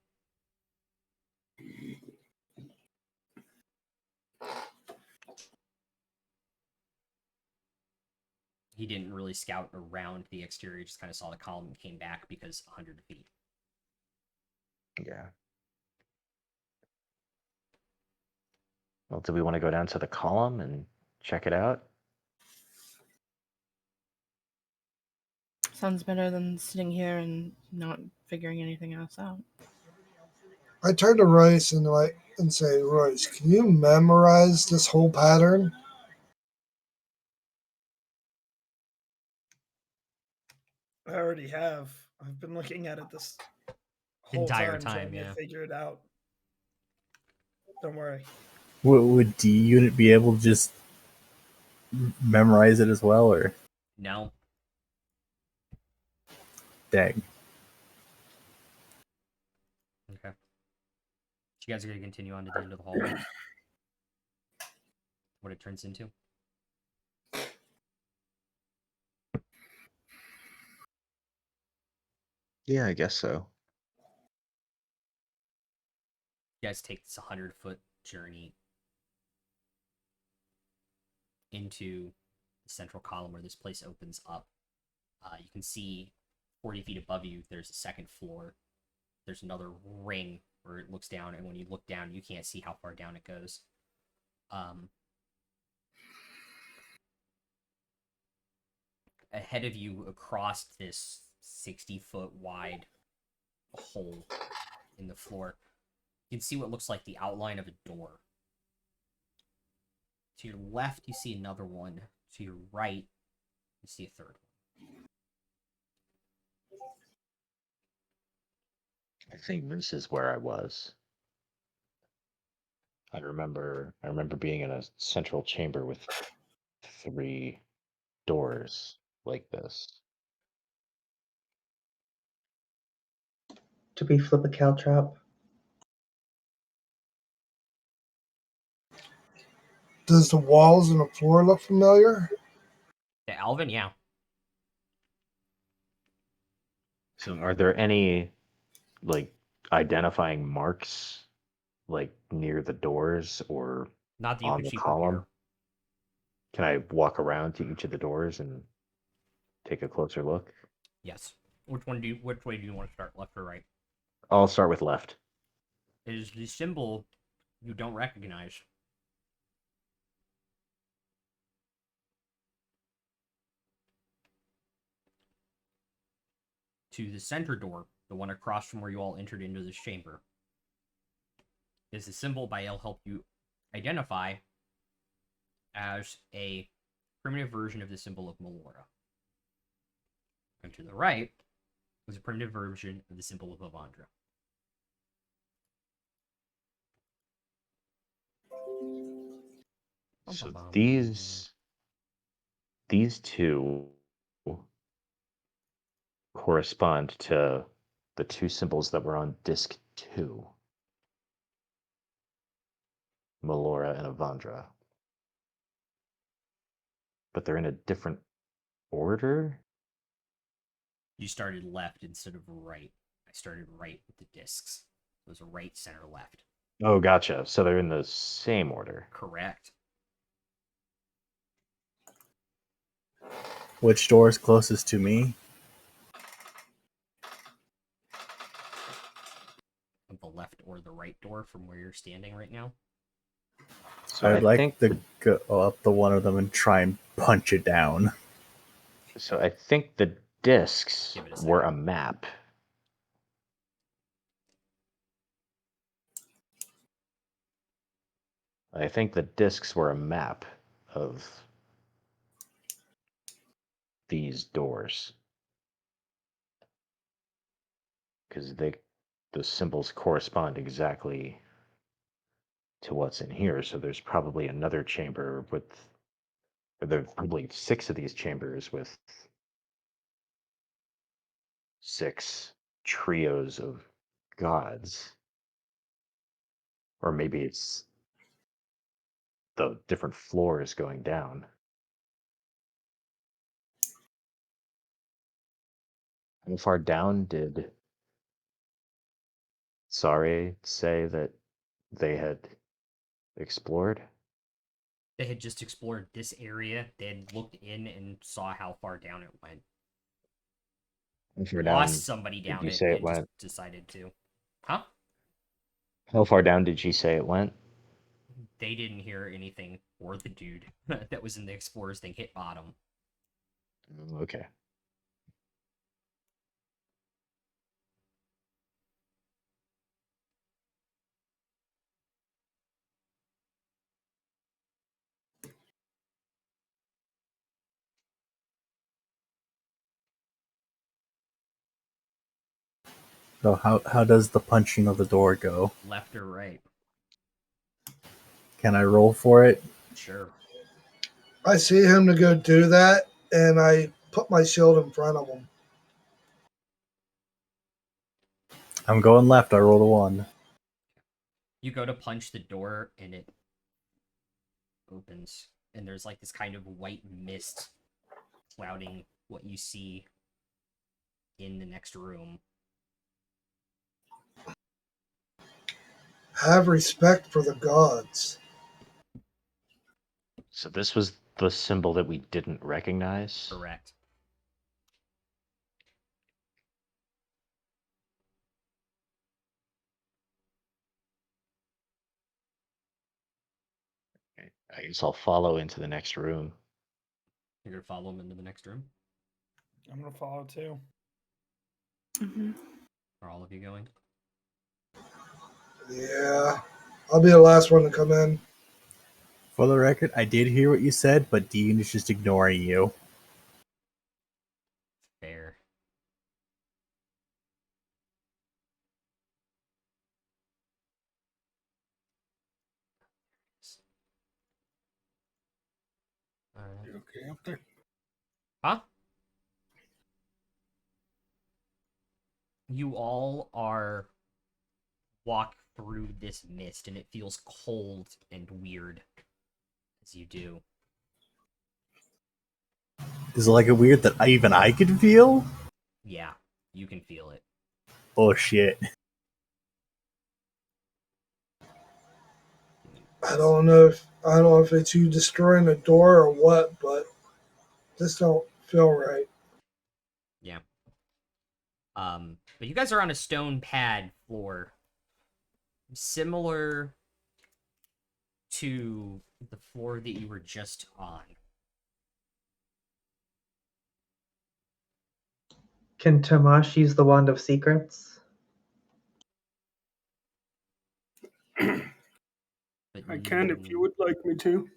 He didn't really scout around the exterior, just kind of saw the column and came back because 100 feet. Yeah. Well, do we want to go down to the column and check it out? Sounds better than sitting here and not figuring anything else out. I turn to Royce and say, Royce, can you memorize this whole pattern? I already have. I've been looking at it this whole Entire time trying time, to yeah. figure it out. Don't worry. Would D unit be able to just memorize it as well, or No. dang? Okay. You guys are going to continue on to the end of the hallway. What it turns into. Yeah, I guess so. You guys take this 100-foot journey into the central column where this place opens up. You can see 40 feet above you, there's a second floor. There's another ring where it looks down, and when you look down, you can't see how far down it goes. Ahead of you, across this 60-foot wide hole in the floor, you can see what looks like the outline of a door. To your left, you see another one. To your right, you see a third one. I think this is where I was. I remember being in a central chamber with 3 doors like this. Did we flip a caltrop? Does the walls and the floor look familiar? To Alvin, yeah. So are there any like identifying marks like near the doors or Not that you on could the see from column? here. Can I walk around to each of the doors and take a closer look? Yes. Which way do you want to start, left or right? I'll start with left. It is the symbol you don't recognize. To the center door, the one across from where you all entered into this chamber, is the symbol Bael helped you identify as a primitive version of the symbol of Melora. And to the right is a primitive version of the symbol of Avandra. So these two correspond to the 2 symbols that were on disc 2. Melora and Avandra. But they're in a different order? You started left instead of right. I started right with the discs. It was a right, center, left. Oh, gotcha. So they're in the same order. Correct. Which door is closest to me? The left or the right door from where you're standing right now. So I'd I like think to go up to one of them and try and punch it down. so. I think the discs Give it a were a second. map. I think the discs were a map of these doors because the symbols correspond exactly to what's in here. So there's probably another chamber with, or there's probably 6 of these chambers with 6 trios of gods, or maybe it's the different floors going down. How far down did Sawyer say that they had explored? They had just explored this area. They had looked in and saw how far down it went. How far Lost down somebody did down you it say it and just went? decided to. Huh? How far down did she say it went? They didn't hear anything, or the dude that was in the explorer's thing hit bottom. Okay. So how does the punching of the door go? Left or right? Can I roll for it? Sure. I see him to go do that, and I put my shield in front of him. I'm going left. I rolled a 1. You go to punch the door, and it opens, and there's like this kind of white mist clouding what you see in the next room. Have respect for the gods. So this was the symbol that we didn't recognize? Correct. Okay. I guess I'll follow into the next room. You're gonna follow him into the next room? I'm gonna follow too. Mm-hmm. Are all of you going? Yeah, I'll be the last one to come in. For the record, I did hear what you said, but Dean is just ignoring you. Fair. Alright. You okay up there? Huh? You all are walk through this mist, and it feels cold and weird as you do. Is it like a weird that even I could feel? Yeah, you can feel it. Oh shit. I don't know if it's you destroying a door or what, but this don't feel right. Yeah. But you guys are on a stone pad floor, similar to the floor that you were just on. Can Tomash use the Wand of Secrets? But I can if you would like me to.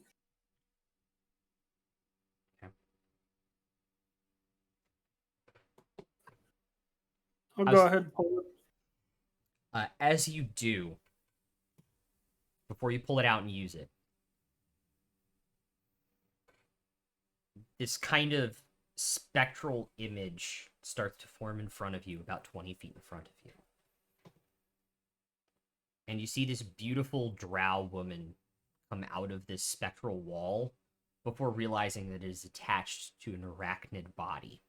I'll go ahead and pull it. As you do, before you pull it out and use it, this kind of spectral image starts to form in front of you, about 20 feet in front of you. And you see this beautiful drow woman come out of this spectral wall before realizing that it is attached to an arachnid body.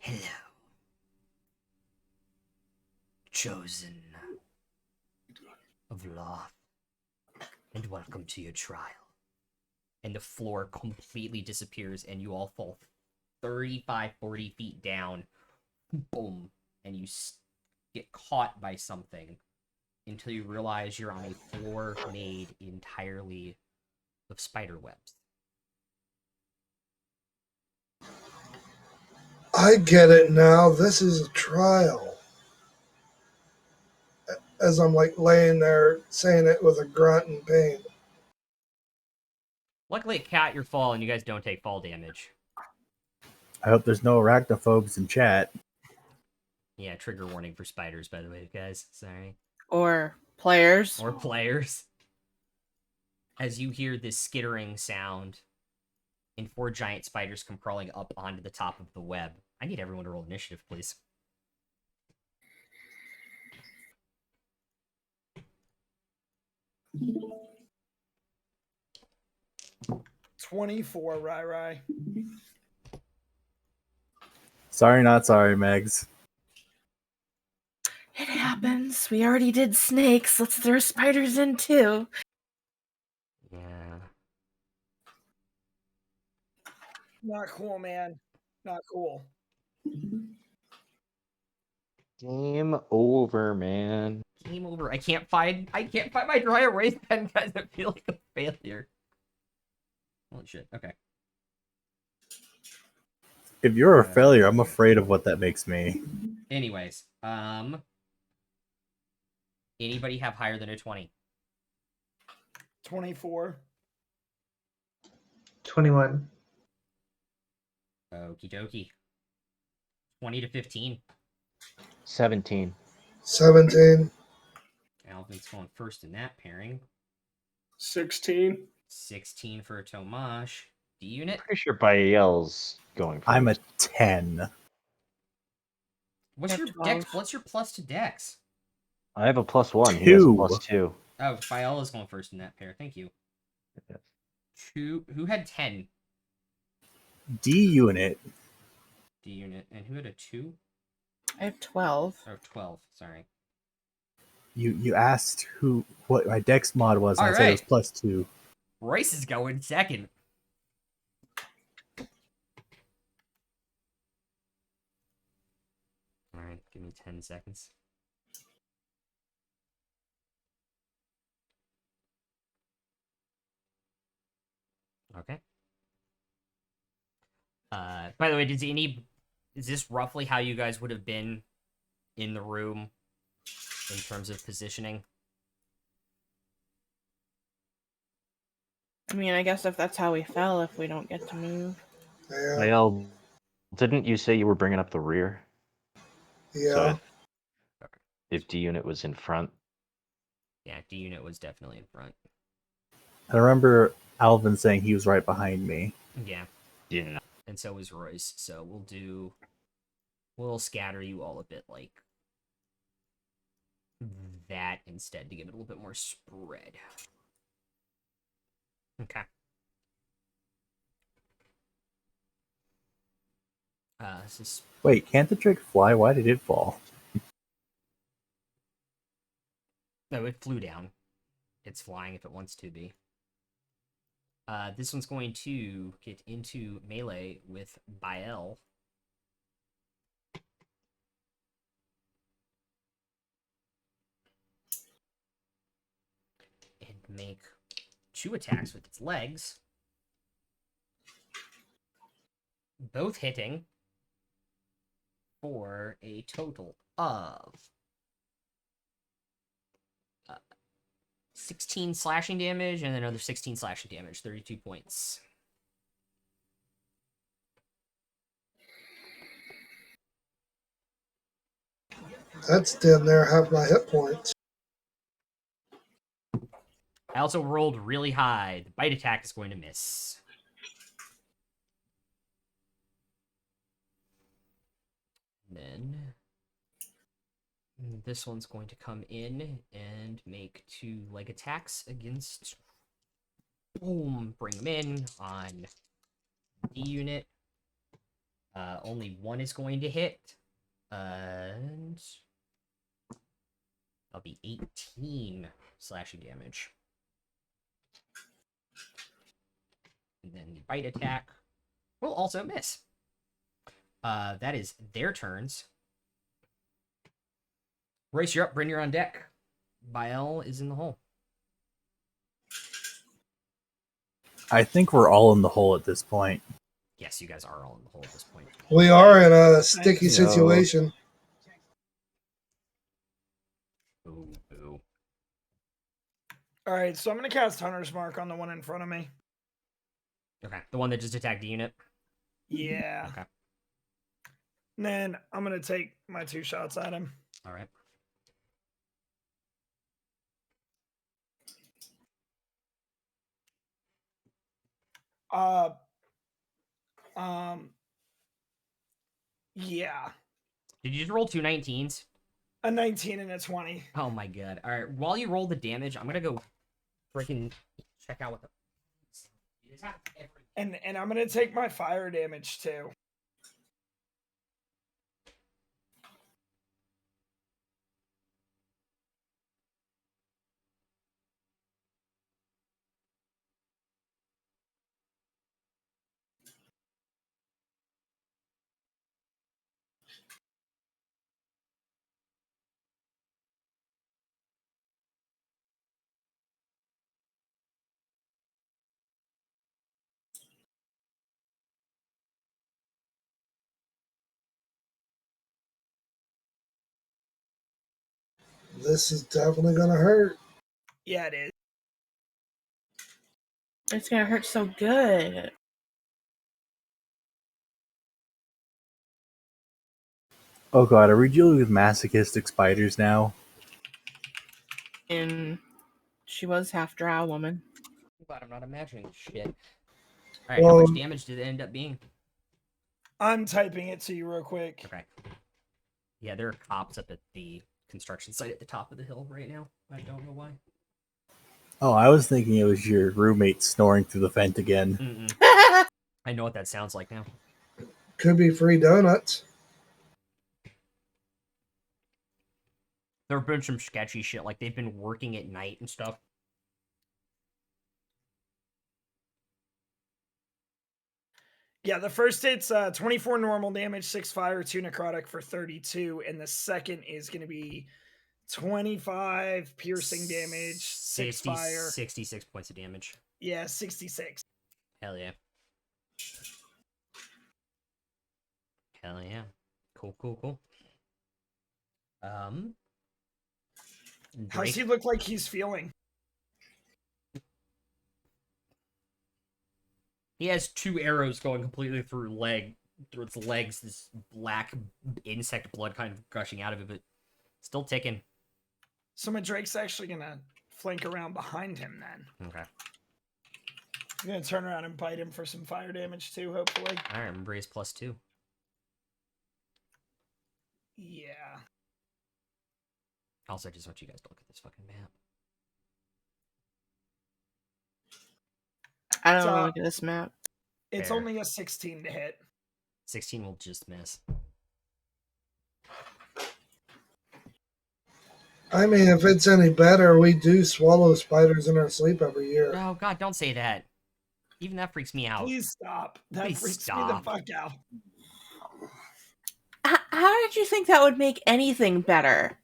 Hello, chosen of Loth, and welcome to your trial. And the floor completely disappears, and you all fall 35, 40 feet down. Boom. And you get caught by something until you realize you're on a floor made entirely of spider webs. I get it now. This is a trial. As I'm like laying there saying it with a grunt and pain. Luckily, it caught your fall, and you guys don't take fall damage. I hope there's no arachnophobes in chat. Yeah, trigger warning for spiders, by the way, guys. Sorry. Or players. Or players. As you hear this skittering sound, and 4 giant spiders come crawling up onto the top of the web. I need everyone to roll initiative, please. $24, Rai. Sorry, not sorry, Megs. It happens. We already did snakes. Let's throw spiders in too. Yeah. Not cool, man. Not cool. Game over, man. Game over. I can't find my dry erase pen, guys. I feel like a failure. Holy shit. Okay. If you're a failure, I'm afraid of what that makes me. Anyways, anybody have higher than a 20? 24. 21. Okie dokie. 20 to 15. 17. 17. Alvin's going first in that pairing. 16. 16 for Tomash. D unit. Pretty sure Bael's going first. I'm a 10. What's I your have 12. dex? What's your plus to dex? I have a +1. He has a 2. +2. Oh, Viola's going first in that pair. Thank you. Yes. 2. Who had 10? D unit. D unit. And who had a 2? I have 12. Oh, 12. Sorry. You asked what my dex mod was, and I said it was +2. Royce is going second. Alright, give me 10 seconds. Okay. By the way, is this roughly how you guys would have been in the room in terms of positioning? I mean, I guess if that's how we fell, if we don't get to move. Yeah. Bael, didn't you say you were bringing up the rear? Yeah. So if D unit was in front. Yeah, D unit was definitely in front. I remember Alvin saying he was right behind me. Yeah. Yeah. And so was Royce. So we'll scatter you all a bit like that instead to give it a little bit more spread. Okay. This is... Wait, can't the drake fly? Why did it fall? No, it flew down. It's flying if it wants to be. This one's going to get into melee with Bael. And make 2 attacks with its legs. Both hitting for a total of 16 slashing damage and another 16 slashing damage, 32 points. That's damn near half my hit points. I also rolled really high. The bite attack is going to miss. Then this one's going to come in and make 2 leg attacks against... Boom! Bring them in on D unit. Only 1 is going to hit. And... that'll be 18 slashing damage. And then the bite attack will also miss. That is their turns. Royce, you're up. Bryn, you're on deck. Bael is in the hole. I think we're all in the hole at this point. Yes, you guys are all in the hole at this point. We are in a sticky So- situation. Ooh, ooh. All right, so I'm gonna cast Hunter's Mark on the one in front of me. Okay, the one that just attacked the unit. Yeah. Okay, And then I'm gonna take my 2 shots at him. all right. Uh, yeah, Did you just roll 2 19s? a 19 and a 20. Oh my god. All right, while you roll the damage, I'm gonna go freaking check out what the. It attacked every- And I'm gonna take my fire damage too. This is definitely going to hurt. Yeah, it is. It's gonna hurt so good. Oh god, are we dealing with masochistic spiders now? And she was half drow woman. I'm glad I'm not imagining shit. All right, how Well- much damage did it end up being? I'm typing it to you real quick. Okay. Yeah, there are cops up at the construction site at the top of the hill right now. I don't know why. Oh, I was thinking it was your roommate snoring through the vent again. Mm-mm. I know what that sounds like now. Could be free donuts. There have been some sketchy shit, like they've been working at night and stuff. Yeah, the first hit's 24 normal damage, 6 fire, 2 necrotic for 32, and the second is going to be 25 piercing damage, 6 fire. 66 points of damage. Yeah, 66. Hell yeah. Hell yeah. Cool, cool, cool. How's Drake, he look like he's feeling? he has 2 arrows going completely through its legs, this black insect blood kind of gushing out of it, but still ticking. So my Drake's actually going to flank around behind him then. Okay. I'm going to turn around and bite him for some fire damage too, hopefully. Alright, embrace +2. Yeah. Also, I just want you guys to look at this fucking map. I don't So- want to look at this map. It's Fair. only a 16 to hit. 16 will just miss. I mean, if it's any better, we do swallow spiders in our sleep every year. Oh god, don't say that. Even that freaks me out. Please stop. That Please freaks me stop. the fuck out. How did you think that would make anything better?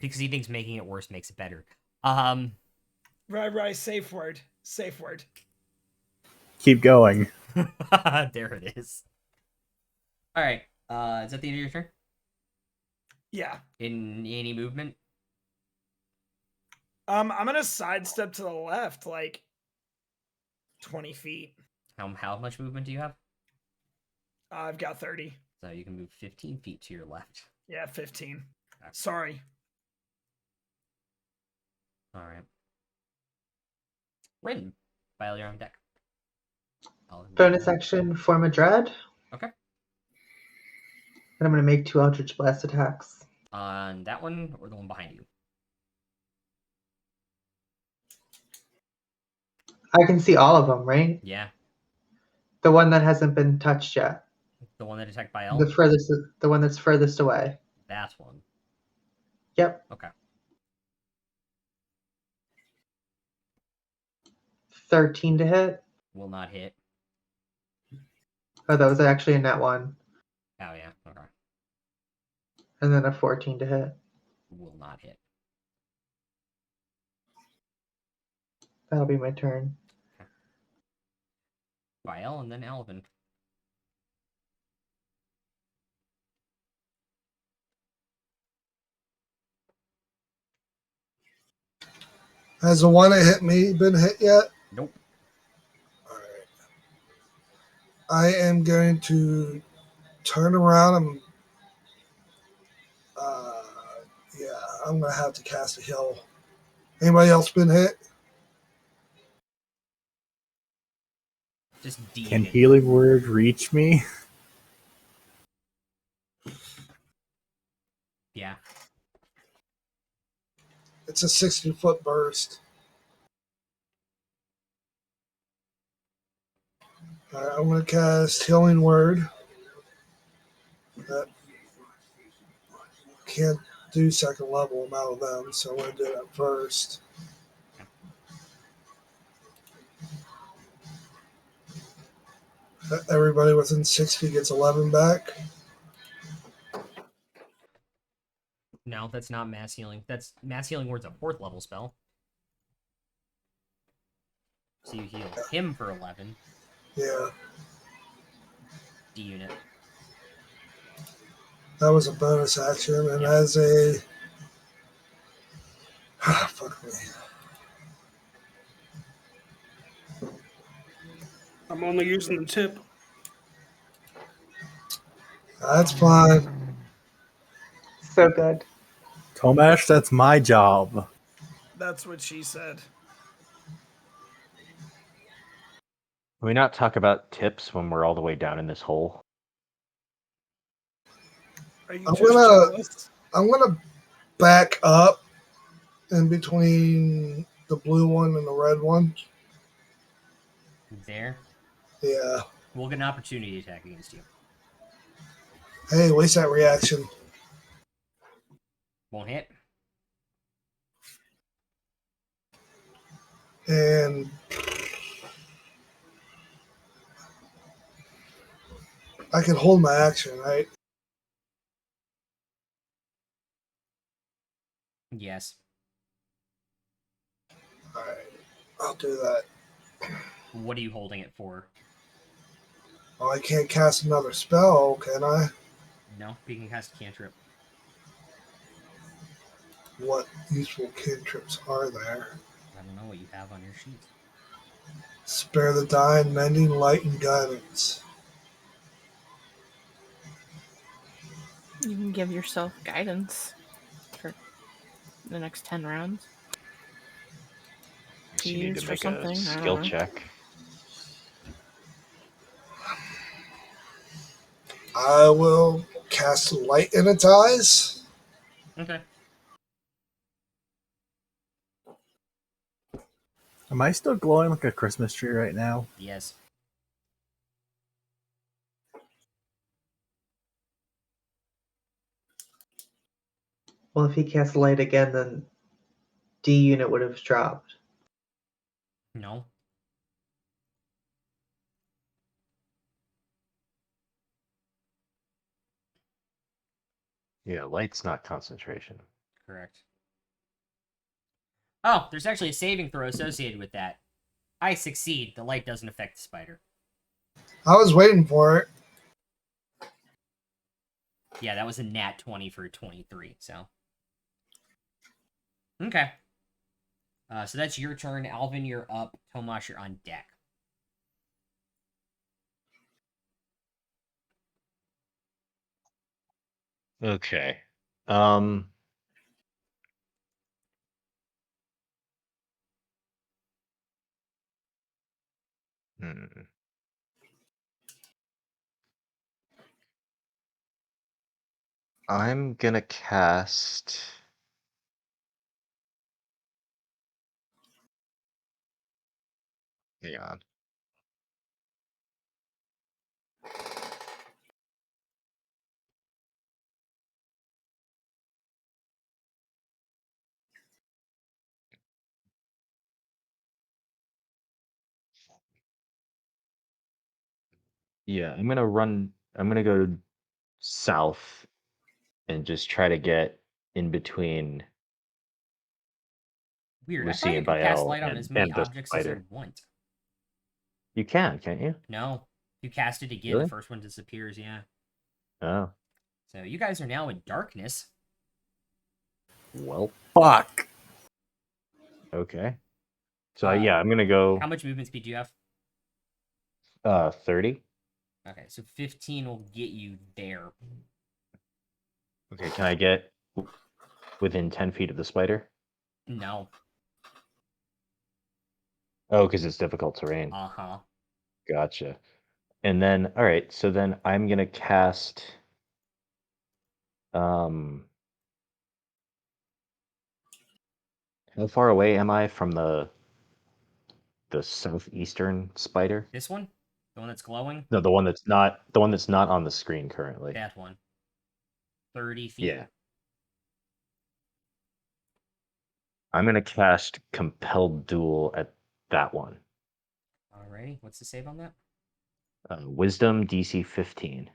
Because he thinks making it worse makes it better. Right, safe word. Safe word. Keep going. There it is. Alright, is that the end of your turn? Yeah. In any movement? I'm gonna sidestep to the left, like 20 feet. How much movement do you have? I've got 30. So you can move 15 feet to your left. Yeah, 15. Okay. Sorry. Alright. Rin, file your own deck. Bonus action, form a dread. Okay. And I'm going to make 2 Eldritch Blast attacks. On that one or the one behind you? I can see all of them, right? Yeah. The one that hasn't been touched yet. The one that attacked by L? The one that's furthest away. That one. Yep. Okay. 13 to hit. Will not hit. Oh, that was actually a net 1. Oh yeah. Okay. And then a 14 to hit. will not hit. That'll be my turn. Vial and then Alvin. Has the one that hit me been hit yet? Nope. All right. I am going to turn around and yeah, I'm gonna have to cast a heal. Anybody else been hit? Just D Can unit. healing word reach me? Yeah. It's a 60-foot burst. All right, I'm gonna cast healing word. That can't do second level amount of them, so I'm gonna do that first. Everybody within 60 gets 11 back. No, that's not mass healing. That's mass healing word's a 4th level spell. So you heal him for 11. Yeah, D unit. that was a bonus action, and Yep. as a fuck me. I'm only using the tip. That's fine. So good. Tomash, that's my job. That's what she said. Can we not talk about tips when we're all the way down in this hole? Are you I'm just gonna- jealous? I'm gonna back up in between the blue one and the red one. There. Yeah. We'll get an opportunity attack against you. Hey, waste that reaction. Won't hit. And I can hold my action, right? Yes. All right. I'll do that. What are you holding it for? Well, I can't cast another spell, can I? No, you can cast cantrip. What useful cantrips are there? I don't know what you have on your sheet. Spare the dying, mending, light, and guidance. You can give yourself guidance for the next 10 rounds. You need Use to for make a something, I don't skill know. check. I will cast light in its eyes. Okay. Am I still glowing like a Christmas tree right now? Yes. Well, if he casts light again, then D unit would have dropped. No. Yeah, light's not concentration. Correct. Oh, there's actually a saving throw associated with that. I succeed. The light doesn't affect the spider. I was waiting for it. Yeah, that was a nat 20 for 23, so. Okay. So that's your turn. Alvin, you're up. Tomash, you're on deck. Okay. Hmm. I'm gonna cast. Hang on. Yeah, I'm gonna run. I'm gonna go south and just try to get in between Weird. I Lucy thought you and could cast Bael light on as and many the objects as spider. you want. You can, can't you? No. If you cast it again, Really? the first one disappears, yeah. Oh, So you guys are now in darkness. well, Fuck. okay. So Uh, yeah, I'm gonna go How much movement speed do you have? 30. Okay, so 15 will get you there. Okay, can I get within 10 feet of the spider? No. Oh, because it's difficult terrain. Uh-huh. Gotcha. And then, all right, so then I'm gonna cast. Um, how far away am I from the southeastern spider? This one? The one that's glowing? No, the one that's not on the screen currently. That one. 30 feet. Yeah. I'm gonna cast Compelled Duel at that one. Alrighty. What's the save on that? Wisdom DC 15.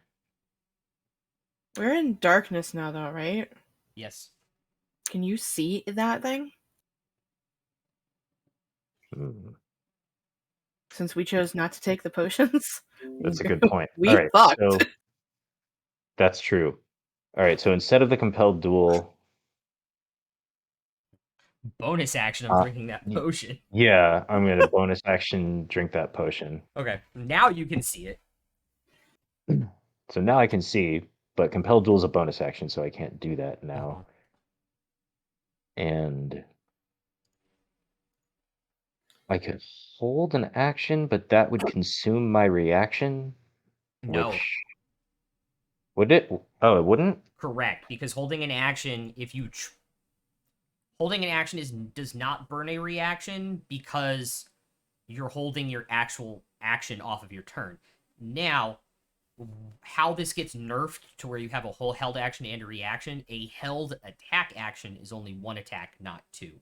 We're in darkness now, though, right? Yes. Can you see that thing? Hmm, Since we chose not to take the potions, that's a good point. we All right, fucked. so that's true. All right, so instead of the Compelled Duel, Bonus action, I'm Uh, drinking that y- potion. yeah, I'm gonna bonus action drink that potion. Okay. Now you can see it. So now I can see, but Compelled Duel is a bonus action, so I can't do that now. And I could hold an action, but that would consume my reaction. No. Which would it? Oh, it wouldn't. Correct. Because holding an action, if you holding an action does not burn a reaction because you're holding your actual action off of your turn. Now, how this gets nerfed to where you have a whole held action and a reaction, a held attack action is only one attack, not two.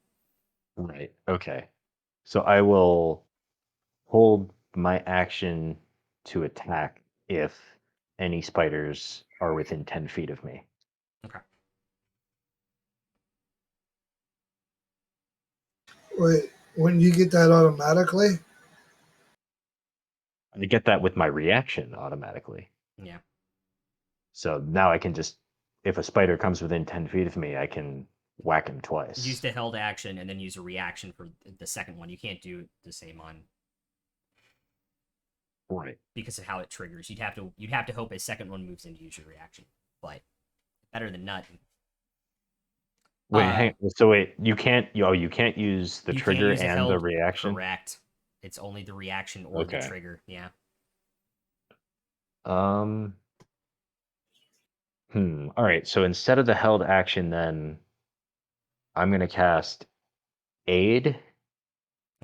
Right. Okay. So I will hold my action to attack if any spiders are within 10 feet of me. Okay. Wait, wouldn't you get that automatically? I get that with my reaction automatically. Yeah. So now I can just, if a spider comes within 10 feet of me, I can whack him twice. Use the held action and then use a reaction for the second one. You can't do the same on Right. because of how it triggers. You'd have to hope a second one moves in to use your reaction. But better than nothing. Wait, so wait, you can't use the You can't trigger use a and the held. reaction? Correct. It's only the reaction or the Okay. trigger. Yeah. All right, so instead of the held action then I'm going to cast Aid.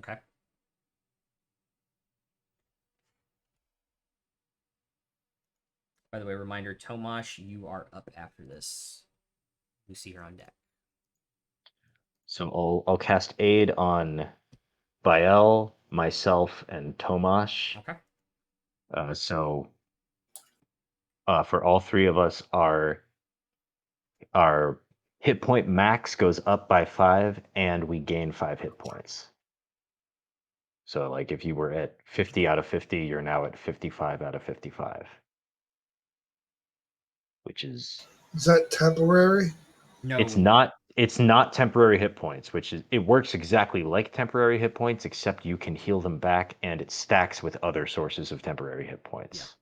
Okay. By the way, reminder, Tomash, you are up after this. You see her on deck. So I'll cast Aid on Bael, myself, and Tomash. Okay. So for all three of us, our hit point max goes up by 5, and we gain 5 hit points. So, like, if you were at 50 out of 50, you're now at 55 out of 55, which is Is that temporary? No. it's not temporary hit points, which is it works exactly like temporary hit points, except you can heal them back, and it stacks with other sources of temporary hit points.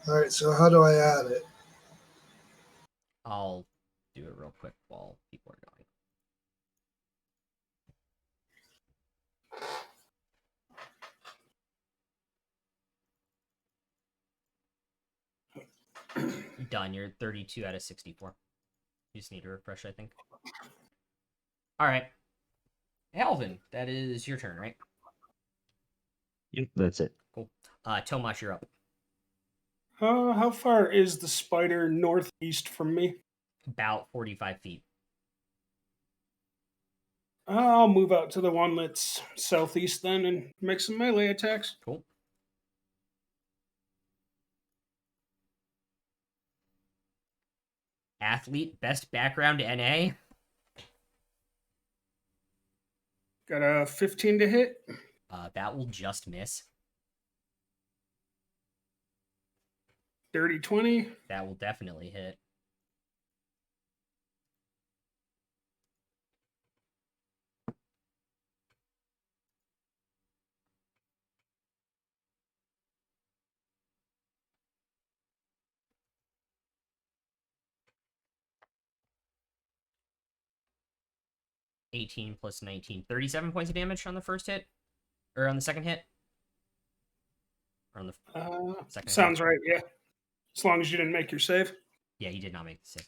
All right, so how do I add it? I'll do it real quick while people are going. Done. You're 32 out of 64. You just need to refresh, I think. All right. Alvin, that is your turn, right? Yep, that's it. Cool. Tomash, you're up. How far is the spider northeast from me? About 45 feet. I'll move out to the one that's southeast then and make some melee attacks. Cool. Athlete, best background NA. Got a 15 to hit. That will just miss. Dirty 20. That will definitely hit. +19, 37 points of damage on the first hit, or on the second hit, or on the second. Sounds right, yeah. As long as you didn't make your save. Yeah, he did not make the save.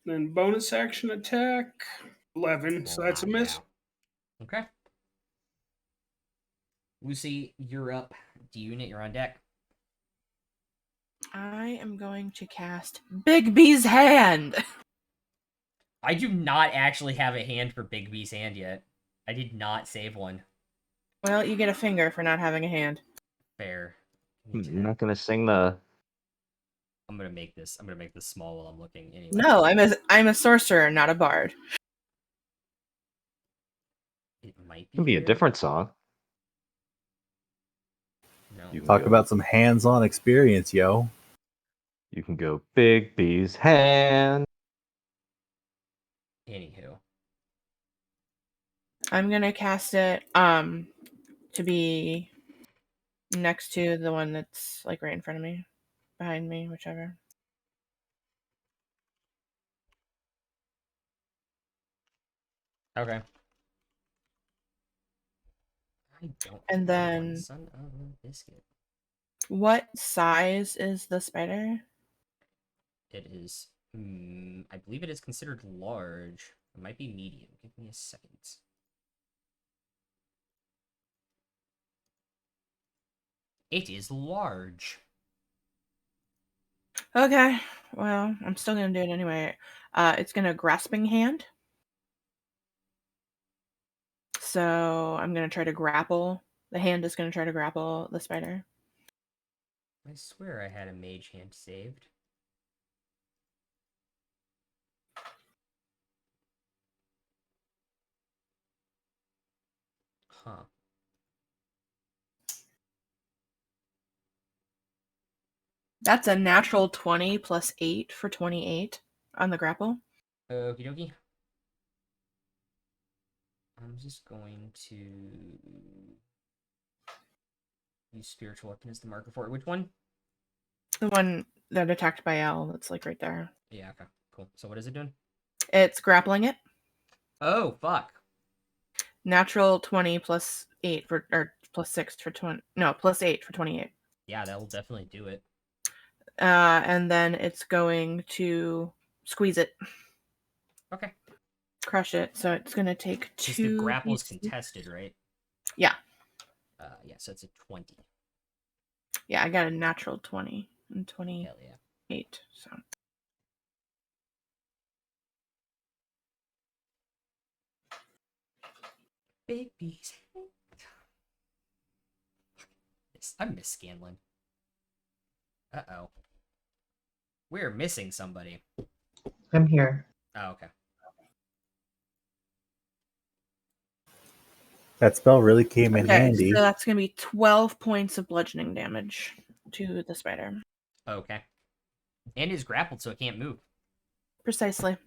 Then bonus action attack, 11, so that's a miss. Yeah. Okay. Lucy, you're up. D-Unit, you're on deck. I am going to cast Bigby's Hand. I do not actually have a hand for Bigby's Hand yet. I did not save one. Well, you get a finger for not having a hand. Fair. I'm not gonna sing the. I'm gonna make this small while I'm looking. Anyway. No, I'm a sorcerer, not a bard. It might be. Can be a here. different song. No. You can Talk go- about some hands-on experience, yo. You can go Bigby's hand. Anywho. I'm gonna cast it to be next to the one that's like right in front of me, behind me, whichever. Okay. I don't. And have then- one, son of a biscuit. What size is the spider? It is. I believe it is considered large. It might be medium. Give me a second. It is large. Okay, well, I'm still gonna do it anyway. It's gonna grasping hand. So I'm gonna try to grapple. The hand is gonna try to grapple the spider. I swear I had a mage hand saved. Huh. That's a natural 20 plus 8 for 28 on the grapple. Okie dokie. I'm just going to use spiritual weapon as the marker for it. Which one? The one that attacked by L, that's like right there. Yeah, okay. Cool. So what is it doing? It's grappling it. Oh, fuck. Natural 20 plus 8 for, or plus 6 for 20. No, plus 8 for 28. Yeah, that will definitely do it. And then it's going to squeeze it. Okay. Crush it. So it's going to take 2. Because the grapple is contested, right? Yeah. Yeah, so it's a 20. Yeah, I got a natural 20 and 28. Hell yeah. So Babies. I miss Scanlan. Uh-oh. We're missing somebody. I'm here. Oh, okay. That spell really came in handy. so that's going to be 12 points of bludgeoning damage to the spider. Okay. And is grappled, so it can't move. Precisely.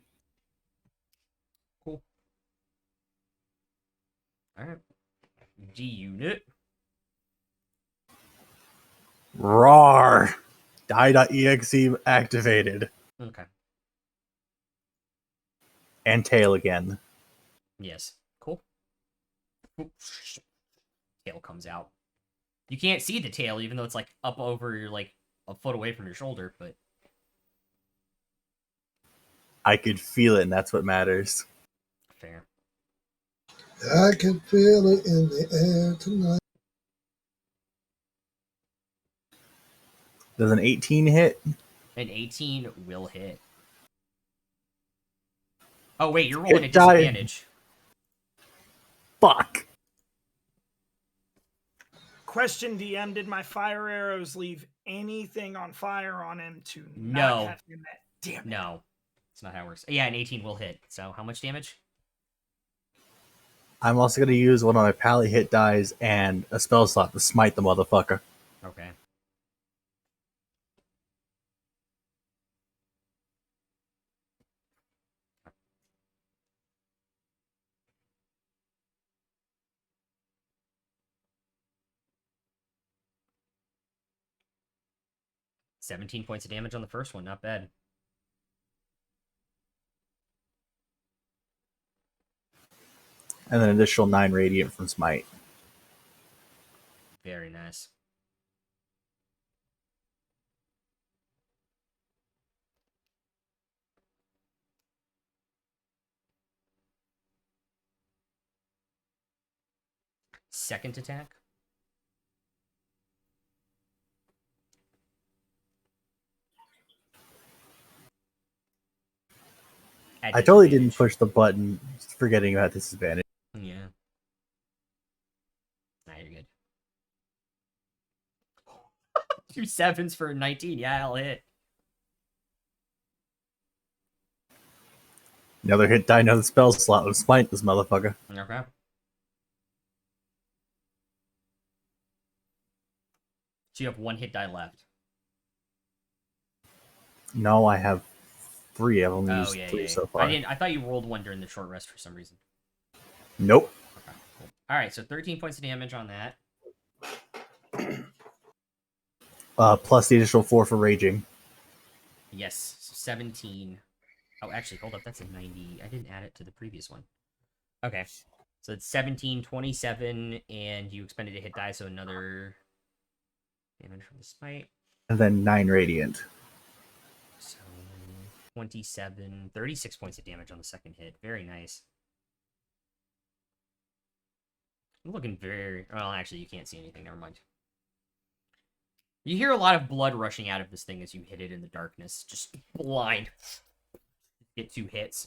Cool. Alright. D-Unit. Roar! Die.exe activated. Okay. And tail again. Yes. Cool. Tail comes out. You can't see the tail, even though it's like up over your, like, a foot away from your shoulder, but I could feel it, and that's what matters. fair. I can feel it in the air tonight. Does an 18 hit? An 18 will hit. Oh, wait, you're rolling It at died. disadvantage. Fuck! Question, DM, did my fire arrows leave anything on fire on him to No. not have him Damn it. No, it's not how it works. Yeah, an 18 will hit. So how much damage? I'm also going to use one of my pally hit dies and a spell slot to smite the motherfucker. Okay. $17 points of damage on the first one. Not bad. And then an additional 9 radiant from smite. Very nice. Second attack. At I totally disadvantage. didn't push the button, forgetting about disadvantage. Yeah. Nah, you're good. 2 sevens for a 19. Yeah, I'll hit. Another hit die, another spell slot would smite this motherfucker. Okay. So you have 1 hit die left. No, I have 3. I've only Oh, used yeah, 3 yeah. so far. I thought you rolled 1 during the short rest for some reason. Nope. Okay, cool. Alright, so 13 points of damage on that. Plus the additional 4 for raging. Yes, so 17. Oh, actually, hold up. That's a 90. I didn't add it to the previous one. Okay. So it's 17, 27, and you expended a hit die, so another damage from the smite. And then 9 radiant. So 27, 36 points of damage on the second hit. Very nice. I'm looking very... Well, actually, you can't see anything. Never mind. You hear a lot of blood rushing out of this thing as you hit it in the darkness. Just blind. Get 2 hits.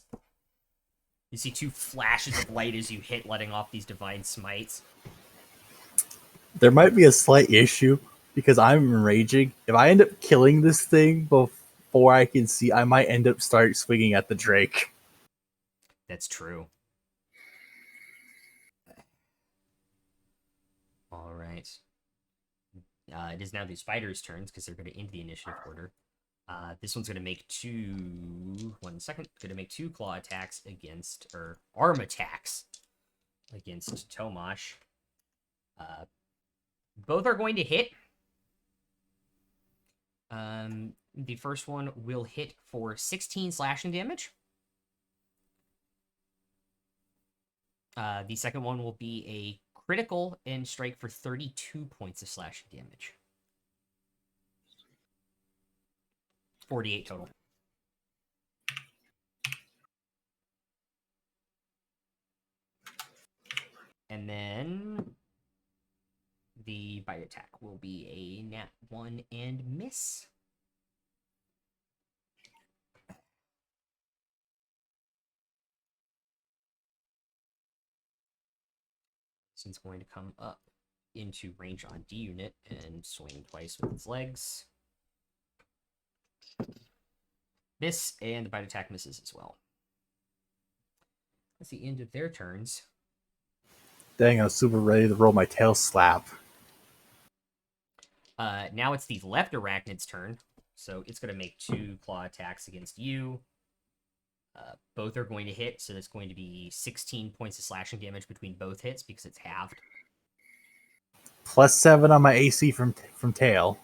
You see 2 flashes of light as you hit, letting off these divine smites. There might be a slight issue because I'm raging. If I end up killing this thing before I can see, I might end up start swinging at the Drake. That's true. All right. It is now the spiders' turns because they're going to end the initiative order. This one's going to make 2... 1 second. Going to make 2 claw attacks against... Or arm attacks against Tomash. Both are going to hit. The first one will hit for 16 slashing damage. The second one will be a critical and strike for 32 points of slashing damage. 48 total. And then the bite attack will be a nat 1 and miss. This one's going to come up into range on D unit and swing twice with its legs. Miss, and the bite attack misses as well. That's the end of their turns. Dang, I was super ready to roll my tail slap. Now it's the left arachnid's turn. So it's going to make 2 claw attacks against you. Both are going to hit, so that's going to be 16 points of slashing damage between both hits because it's halved. Plus 7 on my AC from tail.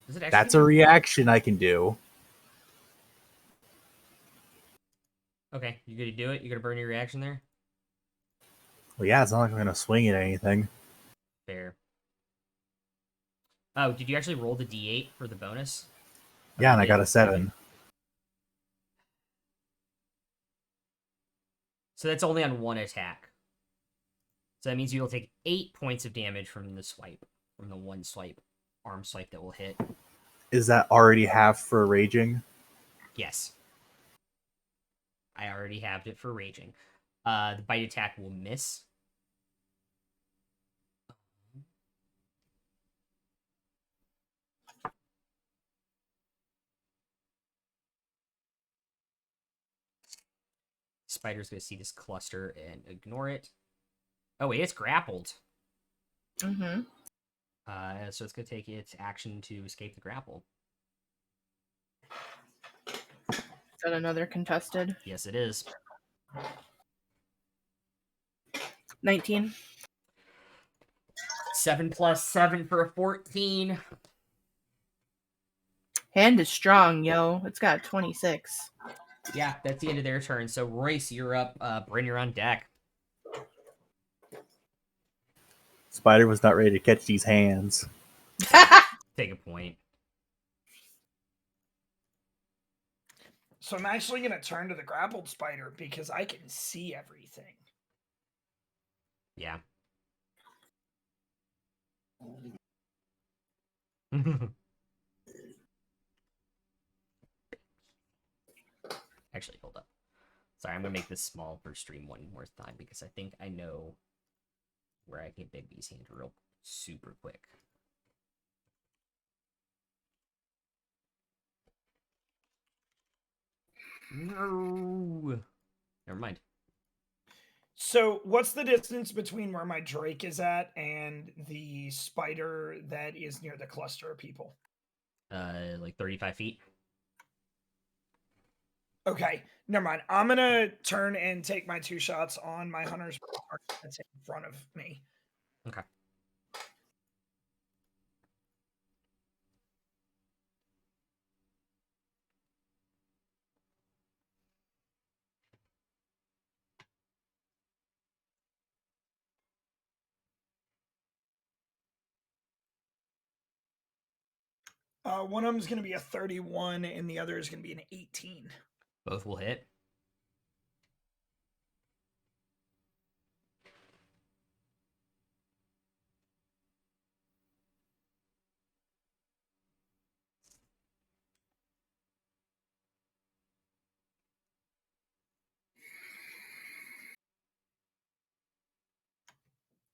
Does it actually That's give a you- reaction I can do. Okay, you gonna do it? You gonna burn your reaction there? Well, yeah, it's not like I'm going to swing at anything. Fair. Oh, did you actually roll the d8 for the bonus? Yeah, and I Yeah. got a 7. So that's only on 1 attack. So that means you'll take 8 points of damage from the swipe. From the 1 swipe. Arm swipe that will hit. Is that already half for raging? Yes. I already halved it for raging. The bite attack will miss. Spider's gonna see this cluster and ignore it. Oh wait, it's grappled. Mm-hmm. So it's gonna take its action to escape the grapple. Is that another contested? Yes, it is. 19. 7 plus 7 for a 14. Hand is strong, yo. It's got 26. Yeah, that's the end of their turn. So Royce, you're up. Bryn, you're on deck. Spider was not ready to catch these hands. Take a point. So I'm actually going to turn to the grappled spider because I can see everything. Yeah. Actually, hold up. Sorry, I'm gonna make this small for stream one more time because I think I know where I can big these hands real super quick. No. Never mind. So what's the distance between where my Drake is at and the spider that is near the cluster of people? Like 35 feet. Okay, never mind. I'm going to turn and take my 2 shots on my hunter's mark that's in front of me. Okay. One of them is going to be a 31 and the other is going to be an 18. Both will hit.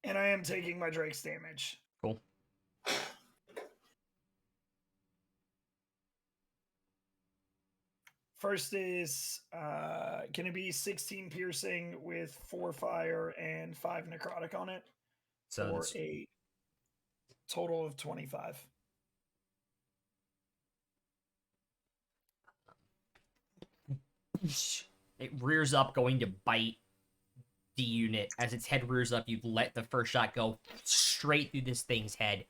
And I am taking my Drake's damage. Cool. First is going to be 16 piercing with 4 fire and 5 necrotic on it So for this, a total of 25. it rears up, going to bite the unit. As its head rears up, you let the first shot go straight through this thing's head,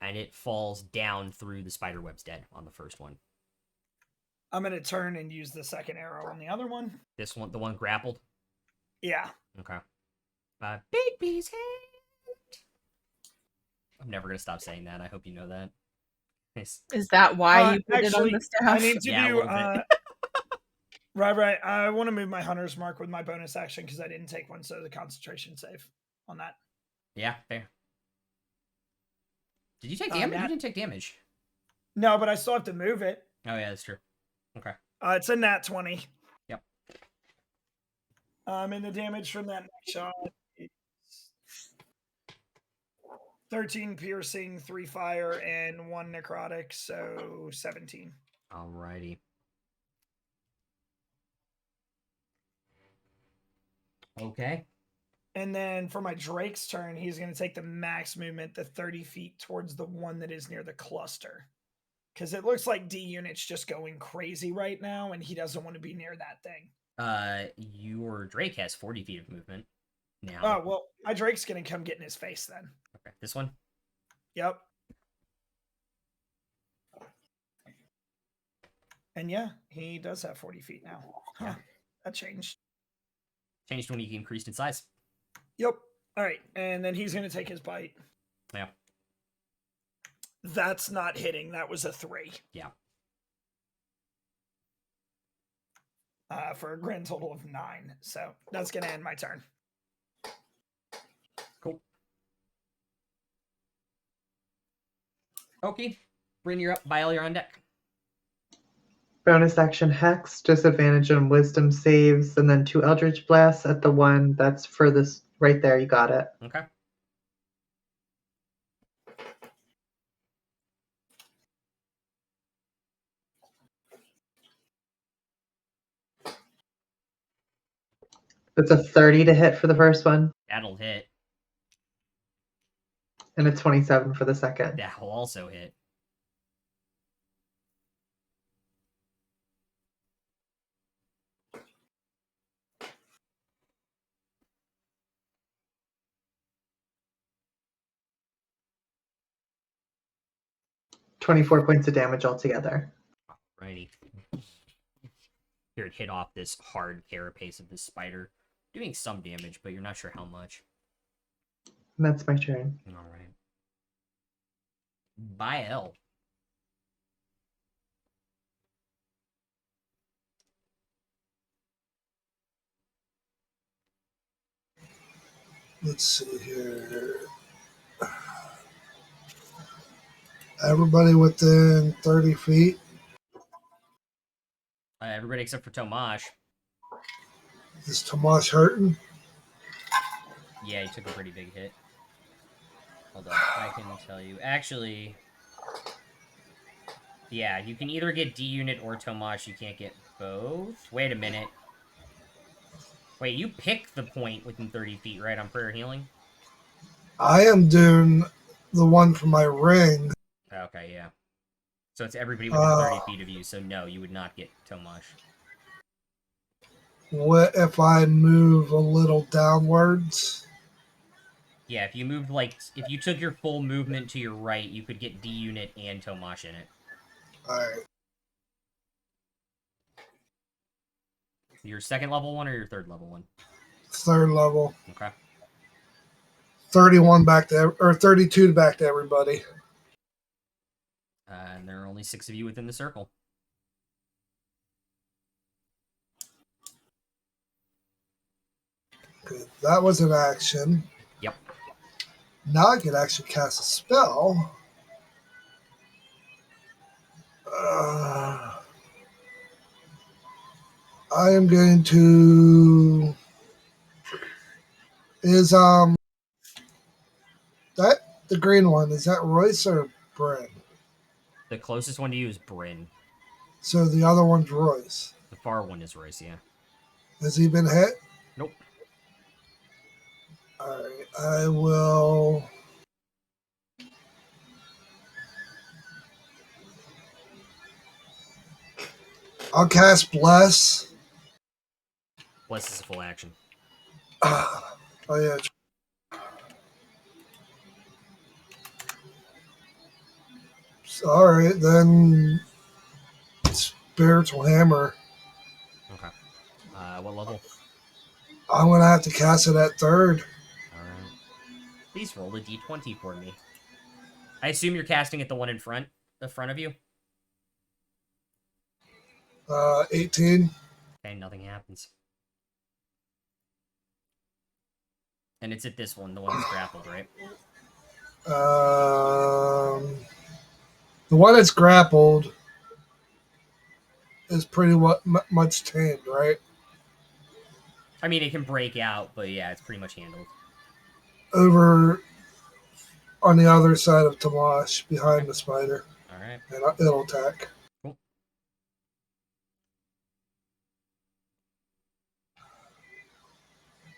and it falls down through the spider web's dead on the first one. I'm going to turn and use the second arrow on the other one. This one, the one grappled? Yeah. Okay. Big B's hand! I'm never going to stop saying that. I hope you know that. Nice. Is that why you put it on actually, the staff? I need to Yeah, a do... little bit. Right. I want to move my hunter's mark with my bonus action because I didn't take one, so the concentration save on that. Yeah, fair. Did you take damage? You didn't take damage. No, but I still have to move it. Oh, yeah, that's true. Okay. It's a nat 20. Yep. And the damage from that next shot is 13 piercing, 3 fire, and 1 necrotic, so 17. Alrighty. Okay. And then for my Drake's turn, he's going to take the max movement, the 30 feet towards the one that is near the cluster. Because it looks like D Unit's just going crazy right now, and he doesn't want to be near that thing. Your Drake has 40 feet of movement now. Oh, well, my Drake's going to come get in his face then. Okay, this one? Yep. And yeah, he does have 40 feet now. Huh, that changed. Changed when he increased in size. Yep. All right, and then he's going to take his bite. Yeah. That's not hitting. That was a 3. Yeah. For a grand total of 9. So that's going to end my turn. Cool. Okay. Bryn, you're up. Bile, you're on deck. Bonus action Hex, disadvantage on wisdom saves, and then 2 Eldritch Blasts at the one that's furthest right there. You got it. Okay. It's a 30 to hit for the first one, That'll hit. and a 27 for the second. That'll also hit. $24 points of damage altogether. Alrighty. Here it hit off this hard carapace of this spider, doing some damage, but you're not sure how much. And that's my turn. Alright. Bael. Let's see here. Everybody within 30 feet. Everybody except for Tomash. Is Tomash hurting? Yeah, he took a pretty big hit. Hold on, I can tell you. Actually, yeah, you can either get D-Unit or Tomash. You can't get both. Wait a minute. Wait, you pick the point within 30 feet, right, on prayer healing? I am doing the one for my ring. Okay, yeah. So it's everybody within 30 feet of you, so no, you would not get Tomash. What if I move a little downwards? Yeah, if you moved, like, if you took your full movement to your right, you could get D-Unit and Tomash in it. Alright. Your second level one or your third level one? Third level. Okay. 31 back to, or 32 back to everybody. And there are only 6 of you within the circle. Good. That was an action. Yep. Now I can actually cast a spell. I am going to... Is, that, the green one, is that Royce or Bryn? The closest one to you is Bryn. So the other one's Royce. The far one is Royce, yeah. Has he been hit? Nope. Alright, I will... I'll cast Bless. Bless is a full action. Oh, yeah. Alright, then... Spiritual Hammer. Okay. What level? I'm going to have to cast it at third. Alright. Please roll a d20 for me. I assume you're casting at the one in front, the front of you? 18. Okay, nothing happens. And it's at this one, the one that's grappled, right? The one that's grappled is pretty much tamed, right? I mean, it can break out, but yeah, it's pretty much handled. Over on the other side of Tamash, behind the spider. Alright. And it'll attack. Cool.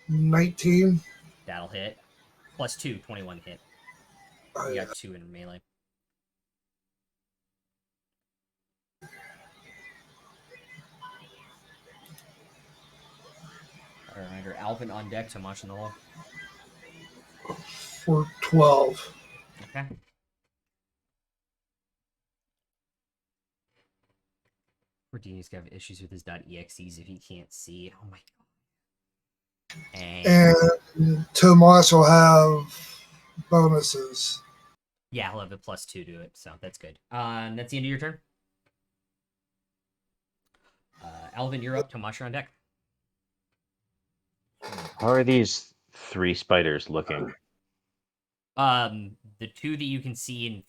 $19. That'll hit. Plus 2, 21 hit. You got 2 in melee. Alright, Alvin on deck, Tomash in the hole. For 12. Okay. Houdini's gonna have issues with his .exes if he can't see. Oh my god. And Tomas will have bonuses. Yeah, he'll have a +2 to it, so that's good. That's the end of your turn. Alvin, you're up. Tomash, you're on deck. How are these 3 spiders looking? The 2 that you can see, and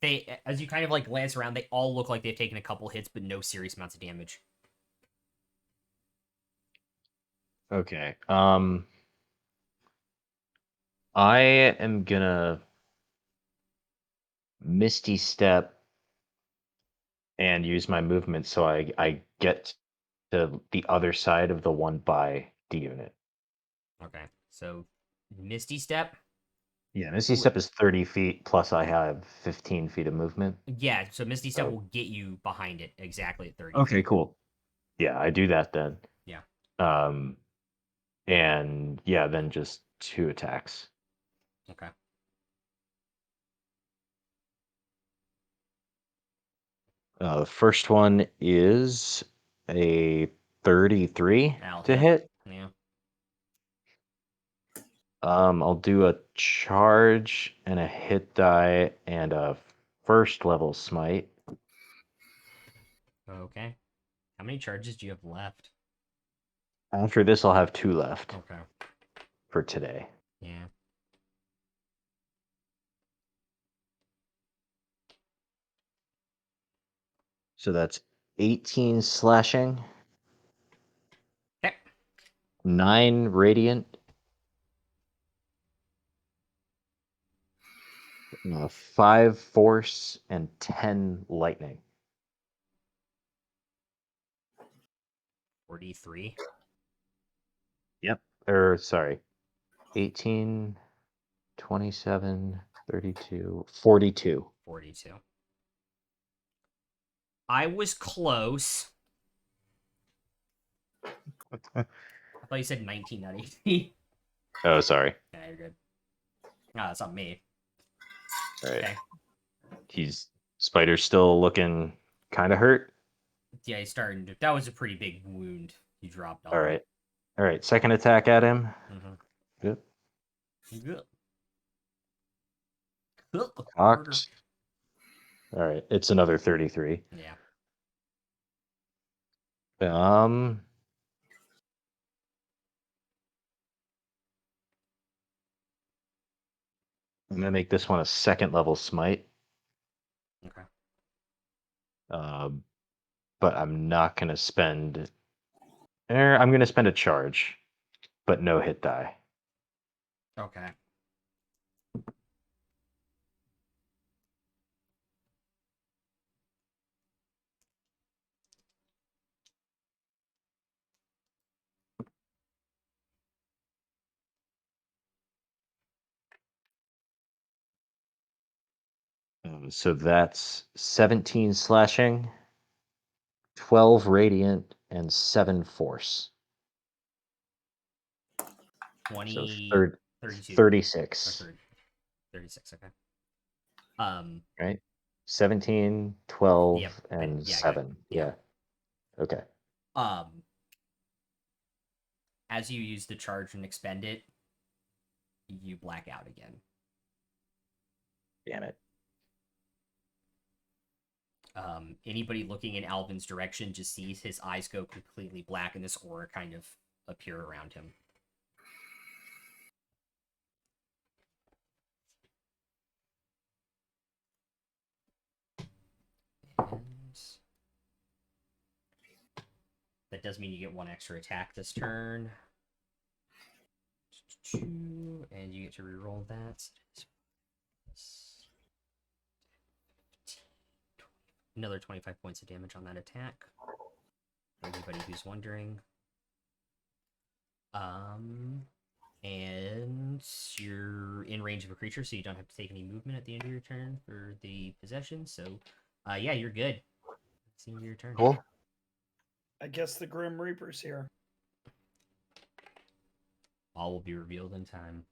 they, as you kind of like glance around, they all look like they've taken a couple hits, but no serious amounts of damage. Okay. I am gonna Misty Step and use my movement so I get to the other side of the one by D-unit. Okay. So Misty Step. Yeah, Misty Ooh. Step is 30 feet, plus I have 15 feet of movement. Yeah, so Misty Step Oh. will get you behind it exactly at 30 Okay, feet. cool. Yeah, I do that then. Yeah. And yeah, then just 2 attacks. Okay. The first one is a 33 That'll to hit. Yeah. I'll do a charge and a hit die and a first level smite. Okay. How many charges do you have left? After this, I'll have 2 left Okay. for today. Yeah. So that's 18 slashing, Okay. 9 radiant, 5 force, and 10 lightning. 43. Yep. Or sorry, 18, 27, 32, 42. 42. I was close. I thought you said 19, not 18. Oh, sorry. Yeah, you're good. No, that's not me. All right. Okay. Spider's still looking kind of hurt. Yeah, he's starting to. That was a pretty big wound he dropped on. All right. All right. Second attack at him. Mm-hmm. Good. Good. Cocked. All right. It's another 33. Yeah. I'm gonna make this one a second level smite. Okay. But I'm not gonna spend. I'm gonna spend a charge, but no hit die. Okay. So that's 17 slashing, 12 radiant, and 7 force. 20, So 32. 36. Or 36, okay. Right? 17, 12, Yep. and Yeah, I got it. 7. Yeah. Okay. As you use the charge and expend it, you black out again. Damn it. Anybody looking in Alvin's direction just sees his eyes go completely black and this aura kind of appear around him. And that does mean you get 1 extra attack this turn. And you get to reroll that. Another 25 points of damage on that attack. For anybody who's wondering. And you're in range of a creature, so you don't have to take any movement at the end of your turn for the possession. So, yeah, you're good. It's the end of your turn. Cool. I guess the Grim Reaper's here. All will be revealed in time.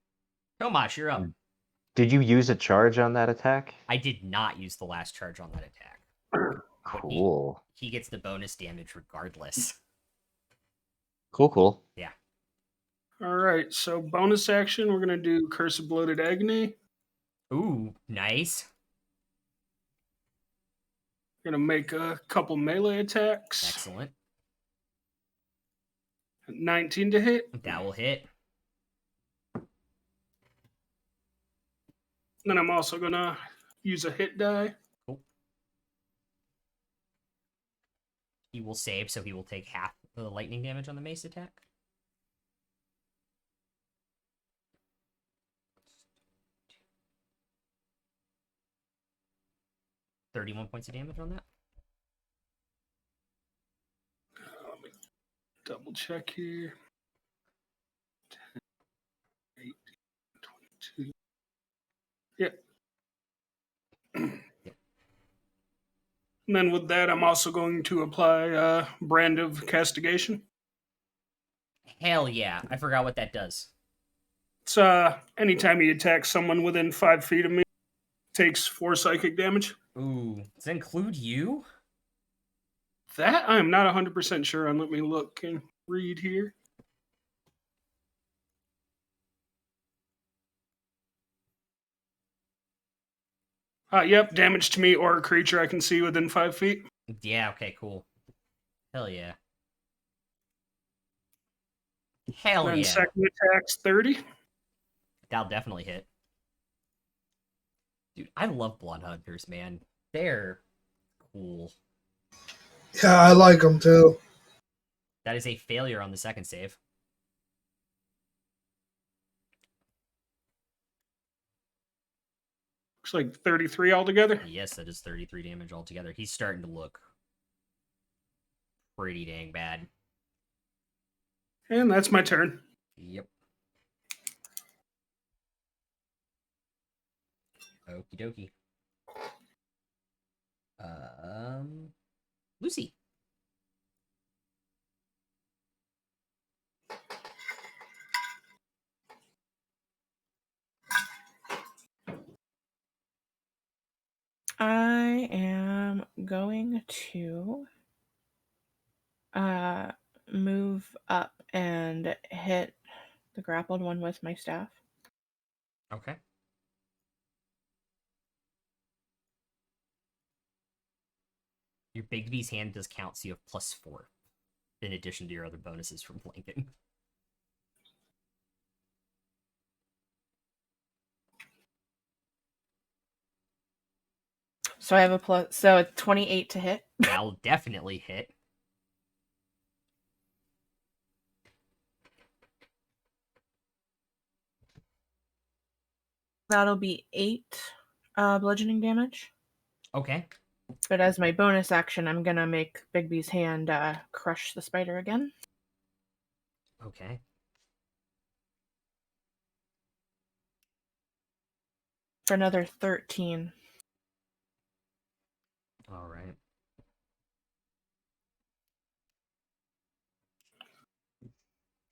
Tomash, you're up. Did you use a charge on that attack? I did not use the last charge on that attack. Cool. He gets the bonus damage regardless. Cool. Yeah. All right, so bonus action, we're going to do Curse of Bloated Agony. Ooh, nice. We're going to make a couple melee attacks. Excellent. 19 to hit. That will hit. Then I'm also going to use a hit die. Cool. He will save, so he will take half the lightning damage on the mace attack. $31 points of damage on that. Let me double check here. And then with that, I'm also going to apply Brand of Castigation. Hell yeah. I forgot what that does. It's anytime you attack someone within 5 feet of me, takes 4 psychic damage. Ooh. Does that include you? That I'm not 100% sure on. Let me look and read here. Yep, damage to me or a creature I can see within 5 feet. Yeah, okay, cool. Hell yeah. Hell Then yeah. second attack's 30. That'll definitely hit. Dude, I love Blood Hunters, man. They're cool. Yeah, I like them too. That is a failure on the second save. Looks like 33 altogether. Yes, that is 33 damage altogether. He's starting to look pretty dang bad. And that's my turn. Yep. Okie dokie. Lucy. I am going to move up and hit the grappled one with my staff. Okay. Your Bigby's hand does count, so you have +4 in addition to your other bonuses from flanking. So I have a plus, so it's 28 to hit. That'll definitely hit. That'll be 8 bludgeoning damage. Okay. But as my bonus action, I'm gonna make Bigby's hand crush the spider again. Okay. For another 13. All right.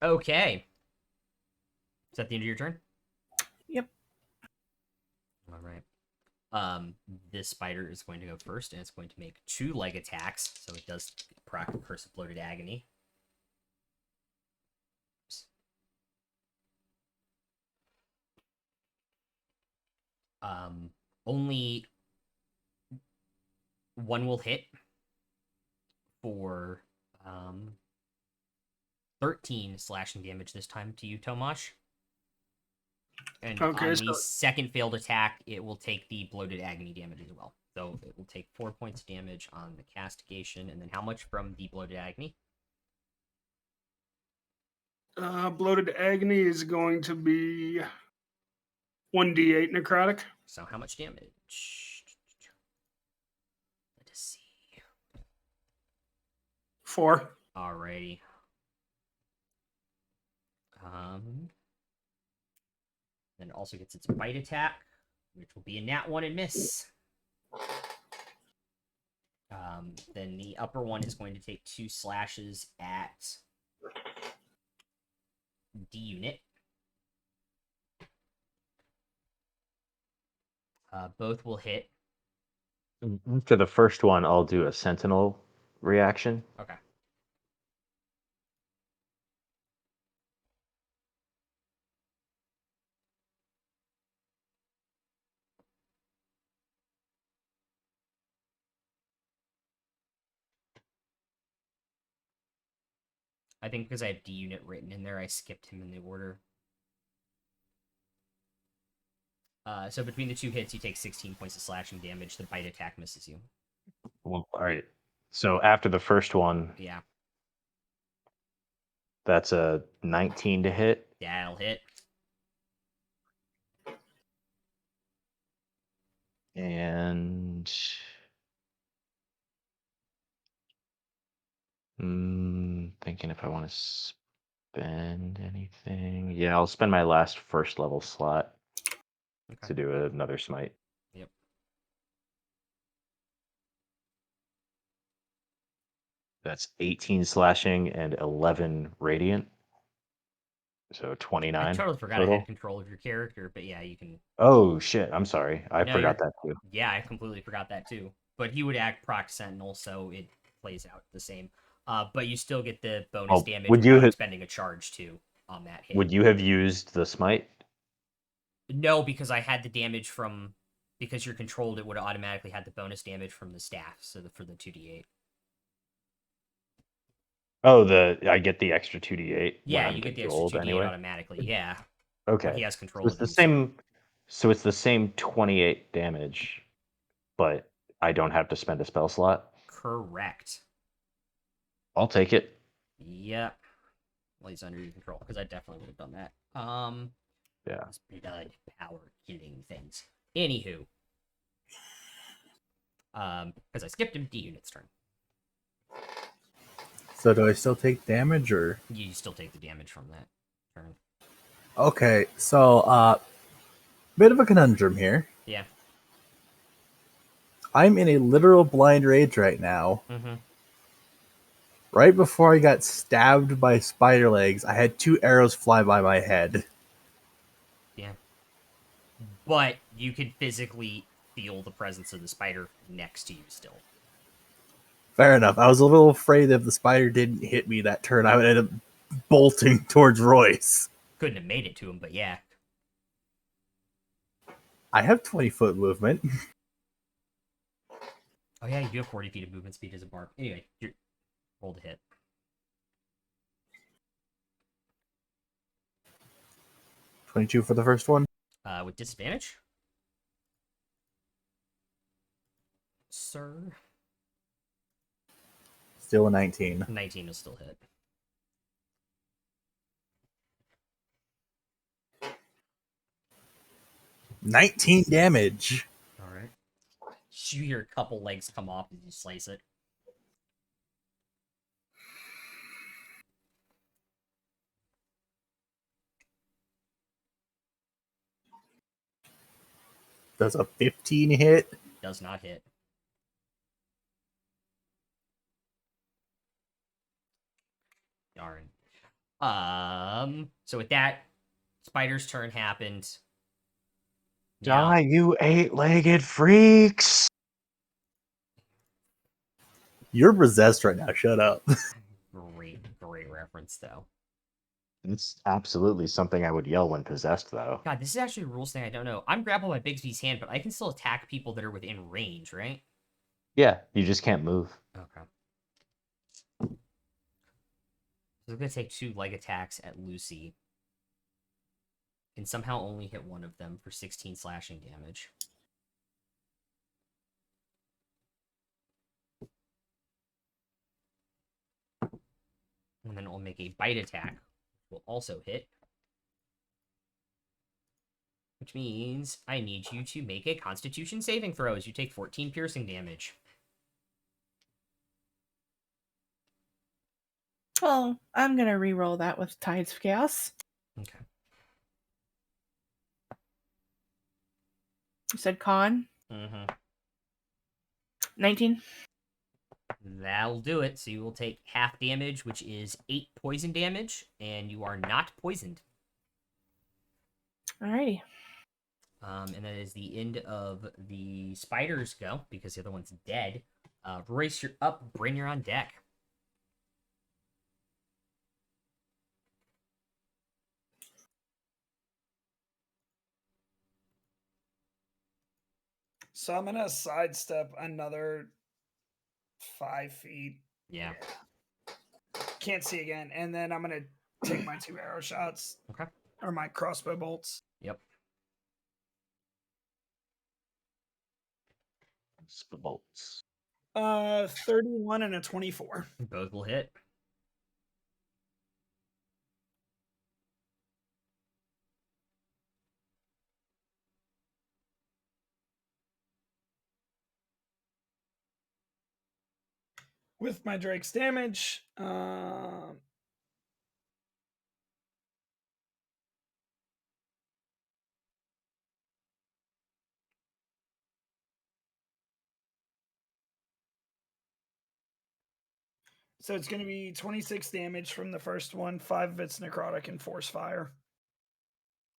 Okay. Is that the end of your turn? Yep. All right. This spider is going to go first, and it's going to make 2 leg attacks, so it does proc Curse of Bloated Agony. Only one will hit for 13 slashing damage this time to you, Tomash. And Okay, on so the second failed attack, it will take the bloated agony damage as well. So it will take 4 points damage on the castigation, and then how much from the bloated agony? Bloated Agony is going to be 1d8 necrotic. So how much damage? Let us see. 4. Alrighty. Then it also gets its bite attack, which will be a nat 1 and miss. Then the upper one is going to take 2 slashes at D unit. Both will hit. After the first one, I'll do a sentinel reaction. Okay. I think because I have D unit written in there, I skipped him in the order. So between the 2 hits, you take 16 points of slashing damage. The bite attack misses you. Well, all right. So after the first one, Yeah, that's a 19 to hit. that'll hit. And thinking if I want to spend anything. Yeah, I'll spend my last first level slot. Okay. to do another smite. Yep. That's 18 slashing and 11 radiant. So 29 I totally forgot I total. had control of your character, but yeah, you can. Oh shit! I'm sorry. I No, forgot that too. Yeah, I completely forgot that too. But he would act proc sentinel, so it plays out the same. But you still get the bonus Well, damage would you without ha- expending a charge too on that hit. Would you have used the smite? No, because I had the damage from because you're controlled, it would have automatically had the bonus damage from the staff, so for the 2d8. Oh, I get the extra 2d8 when Yeah, I'm you get the extra controlled 2d8 anyway. automatically. Yeah, when he Okay. has So control it's of the you. same. So it's the same 28 damage, but I don't have to spend a spell slot. Correct. I'll take it. Yep. Well, he's under your control because I definitely would have done that. Yeah. These blood power killing things. Anywho, because I skipped him, D unit's turn. So do I still take damage or? You still take the damage from that turn. Okay, so bit of a conundrum here. Yeah. I'm in a literal blind rage right now. Mm-hmm. Right before I got stabbed by spider legs, I had 2 arrows fly by my head. Yeah. But you could physically feel the presence of the spider next to you still. Fair enough. I was a little afraid that if the spider didn't hit me that turn, I would end up bolting towards Royce. Couldn't have made it to him, but yeah. I have 20-foot movement. Oh yeah, you do have 40 feet of movement speed as a barb. Anyway, you're roll to hit. 22 for the first one. With disadvantage, sir. Still a 19. 19 will still hit. $19 damage. All right. You hear a couple legs come off as you slice it. Does a 15 hit? Does not hit. Darn. So with that, Spider's turn happened. Now, Die, you 8-legged freaks! You're possessed right now. Shut up. great reference though. It's absolutely something I would yell when possessed, though. God, this is actually a rules thing I don't know. I'm grappled by Bigsby's hand, but I can still attack people that are within range, right? Yeah, you just can't move. Okay. So I'm gonna take 2 leg attacks at Lucy. Can somehow only hit one of them for 16 slashing damage. And then I'll make a bite attack, which will also hit. Which means I need you to make a Constitution saving throw as you take 14 piercing damage. Well, I'm gonna re-roll that with Tides of Chaos. Okay. You said con? Mm-hmm. 19. That'll do it. So you will take half damage, which is 8 poison damage, and you are not poisoned. Alrighty. And that is the end of the spiders go, because the other one's dead. Royce, you're up. Bryn, you're on deck. So I'm gonna sidestep another 5 feet. Yeah. Can't see again, and then I'm gonna take my 2 arrow shots. Okay. Or my crossbow bolts. Yep. Bolts. 31 and a 24. Both will hit. With my Drake's damage, So it's going to be 26 damage from the first one, 5 of it's necrotic and force fire.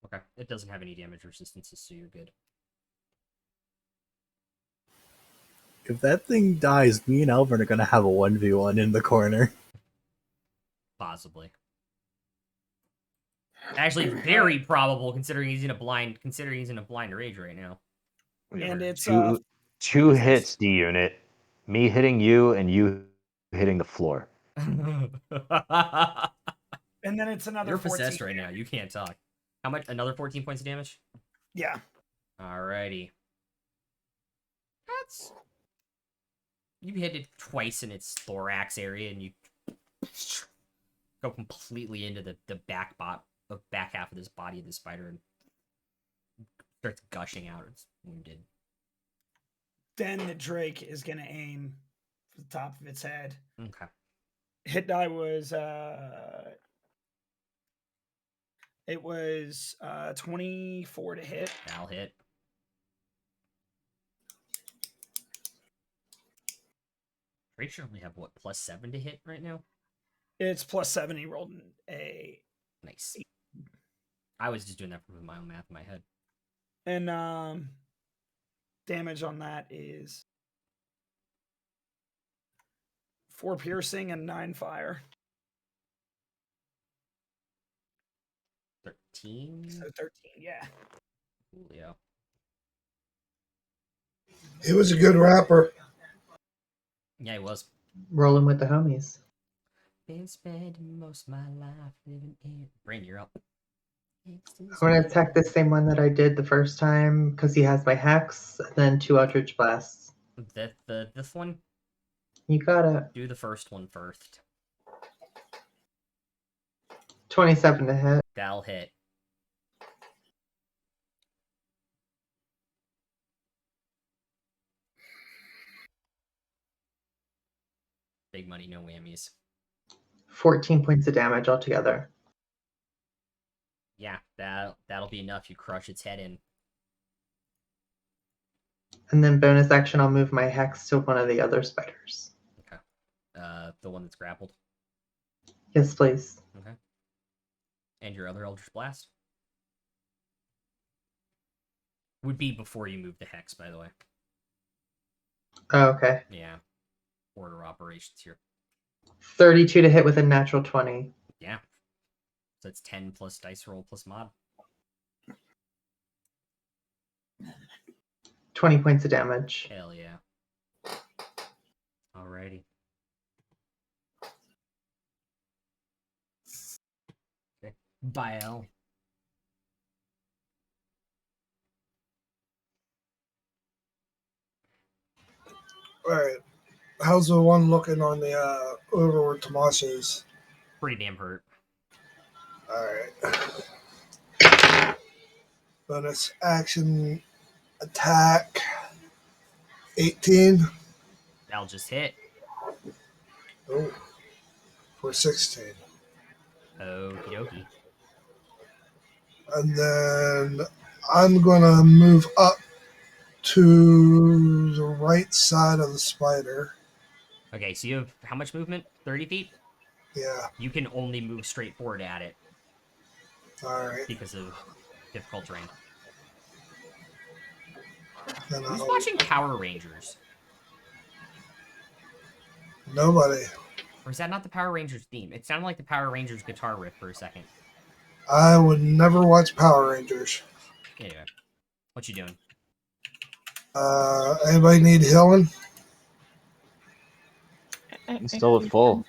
Okay. It doesn't have any damage resistances, so you're good. If that thing dies, me and Elvin are gonna have a 1v1 in the corner. Possibly. Actually, very probable considering he's in a blind rage right now. And it's two 46. hits, D unit. Me hitting you and you hitting the floor. And then it's another You're 14 possessed right now. You can't talk. How much? Another 14 points of damage? Yeah. Alrighty. That's... You hit it twice in its thorax area, and you go completely into the back half of this body of the spider, and starts gushing out. It's wounded. Then the Drake is going to aim for the top of its head. Okay. Hit die was it was 24 to hit. That'll hit. Drake should only have what, +7 to hit right now? It's +7. He rolled a Nice. I was just doing that from my own math in my head. and damage on that is 4 piercing and 9 fire. 13. So 13, yeah. Coolio. He was a good rapper. Yeah, he was. Rolling with the homies. Been spending most of my life living in. Brain, you're up. I'm gonna attack the same one that I did the first time because he has my hex, and then 2 Eldritch Blasts. This one? You got it. Do the first one first. 27 to hit. That'll hit. Big money, no whammies. 14 points of damage altogether. Yeah, that'll be enough. You crush its head in. And then bonus action, I'll move my hex to one of the other spiders. Okay. The one that's grappled. Yes, please. Okay. And your other Eldritch Blast? Would be before you move the hex, by the way. Oh, okay. Yeah. Order operations here. 32 to hit with a natural 20. Yeah. So it's 10 plus dice roll plus mod. 20 points of damage. Hell yeah. Alrighty. Okay. Bael. All right. How's the one looking on the over where Tomas? Pretty damn hurt. All right. Bonus action attack 18. That'll just hit. Oh, for 16. Okie dokie. And then I'm going to move up to the right side of the spider. Okay, so you have how much movement? 30 feet? Yeah. You can only move straight forward at it All right. because of difficult terrain. Then Who's I'll, watching Power Rangers? nobody. Or is that not the Power Rangers theme? It sounded like the Power Rangers guitar riff for a second. I would never watch Power Rangers. Anyway, what you doing? Anybody need healing? I'm still at full.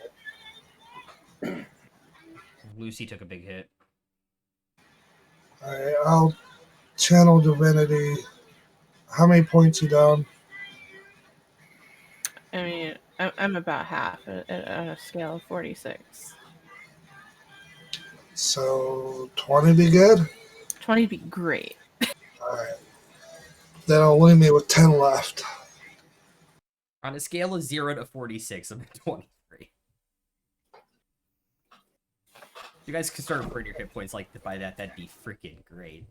Lucy took a big hit. All right, I'll channel divinity. How many points you down? I mean, I'm about half on a scale of 46. So 20 be good? 20 would be great. All right. Then I'll leave me with 10 left. On a scale of 0 to 46, I'm at 23. You guys can start reporting your hit points like by that. That'd be freaking great.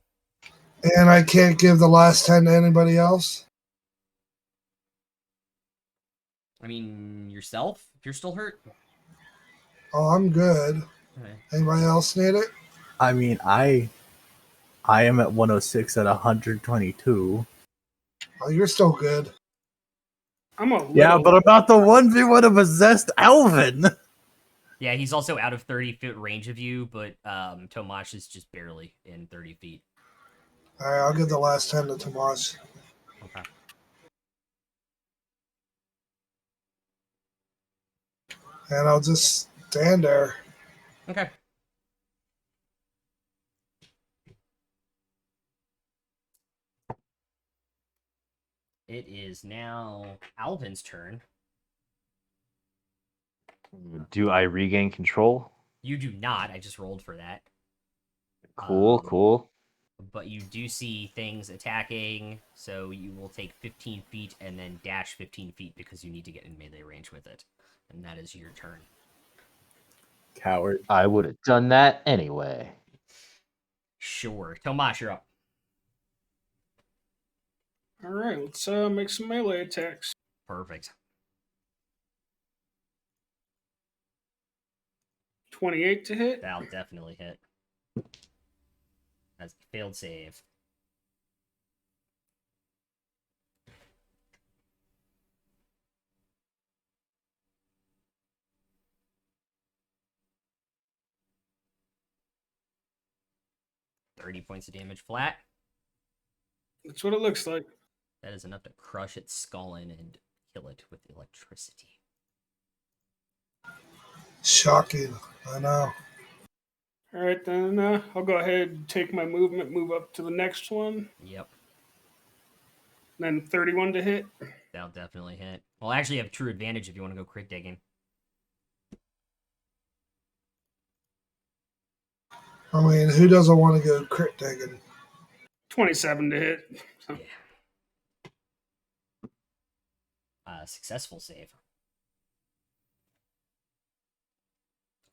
And I can't give the last 10 to anybody else? I mean, yourself, if you're still hurt. Oh, I'm good. Okay. Anybody else need it? I mean, I am at 106 at 122. Oh, you're still good. I'm a little. Yeah, but about the 1v1 of possessed Alvin. Yeah, he's also out of 30-foot range of you, but Tomash is just barely in 30 feet. All right, I'll give the last 10 to Tomas. Okay. And I'll just stand there. Okay. It is now Alvin's turn. Do I regain control? You do not. I just rolled for that. Cool, cool. But you do see things attacking, so you will take 15 feet and then dash 15 feet because you need to get in melee range with it. And that is your turn. Coward. I would have done that anyway. Sure. Tomash, you're up. All right, let's make some melee attacks. Perfect. 28 to hit. That'll definitely hit. That's a failed save. $30 points of damage flat. That's what it looks like. That is enough to crush its skull in and kill it with electricity. Shocking. I know. All right, then I'll go ahead and take my movement, move up to the next one. Yep. Then 31 to hit. That'll definitely hit. Well, actually, you have true advantage if you want to go crit digging. I mean, who doesn't want to go crit digging? 27 to hit. So. Yeah. Successful save.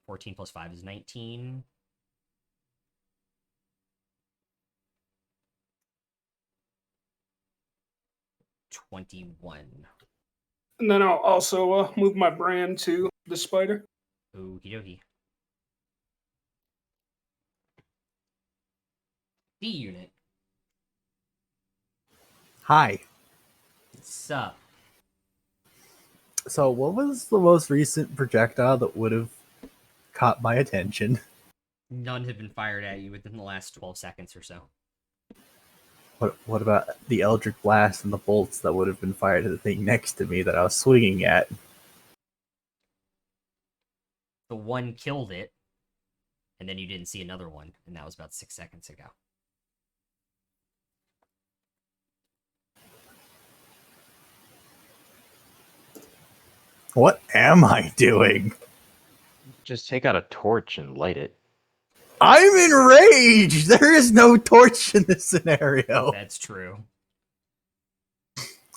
14 plus 5 is 19. $21. And then I'll also move my brand to the spider. Okie dokie. D unit. Hi. Sup? So, what was the most recent projectile that would have caught my attention? None have been fired at you within the last 12 seconds or so. What about the Eldritch Blast and the bolts that would have been fired at the thing next to me that I was swinging at? The one killed it, and then you didn't see another one, and that was about 6 seconds ago. What am I doing? Just take out a torch and light it. I'm enraged! There is no torch in this scenario. That's true.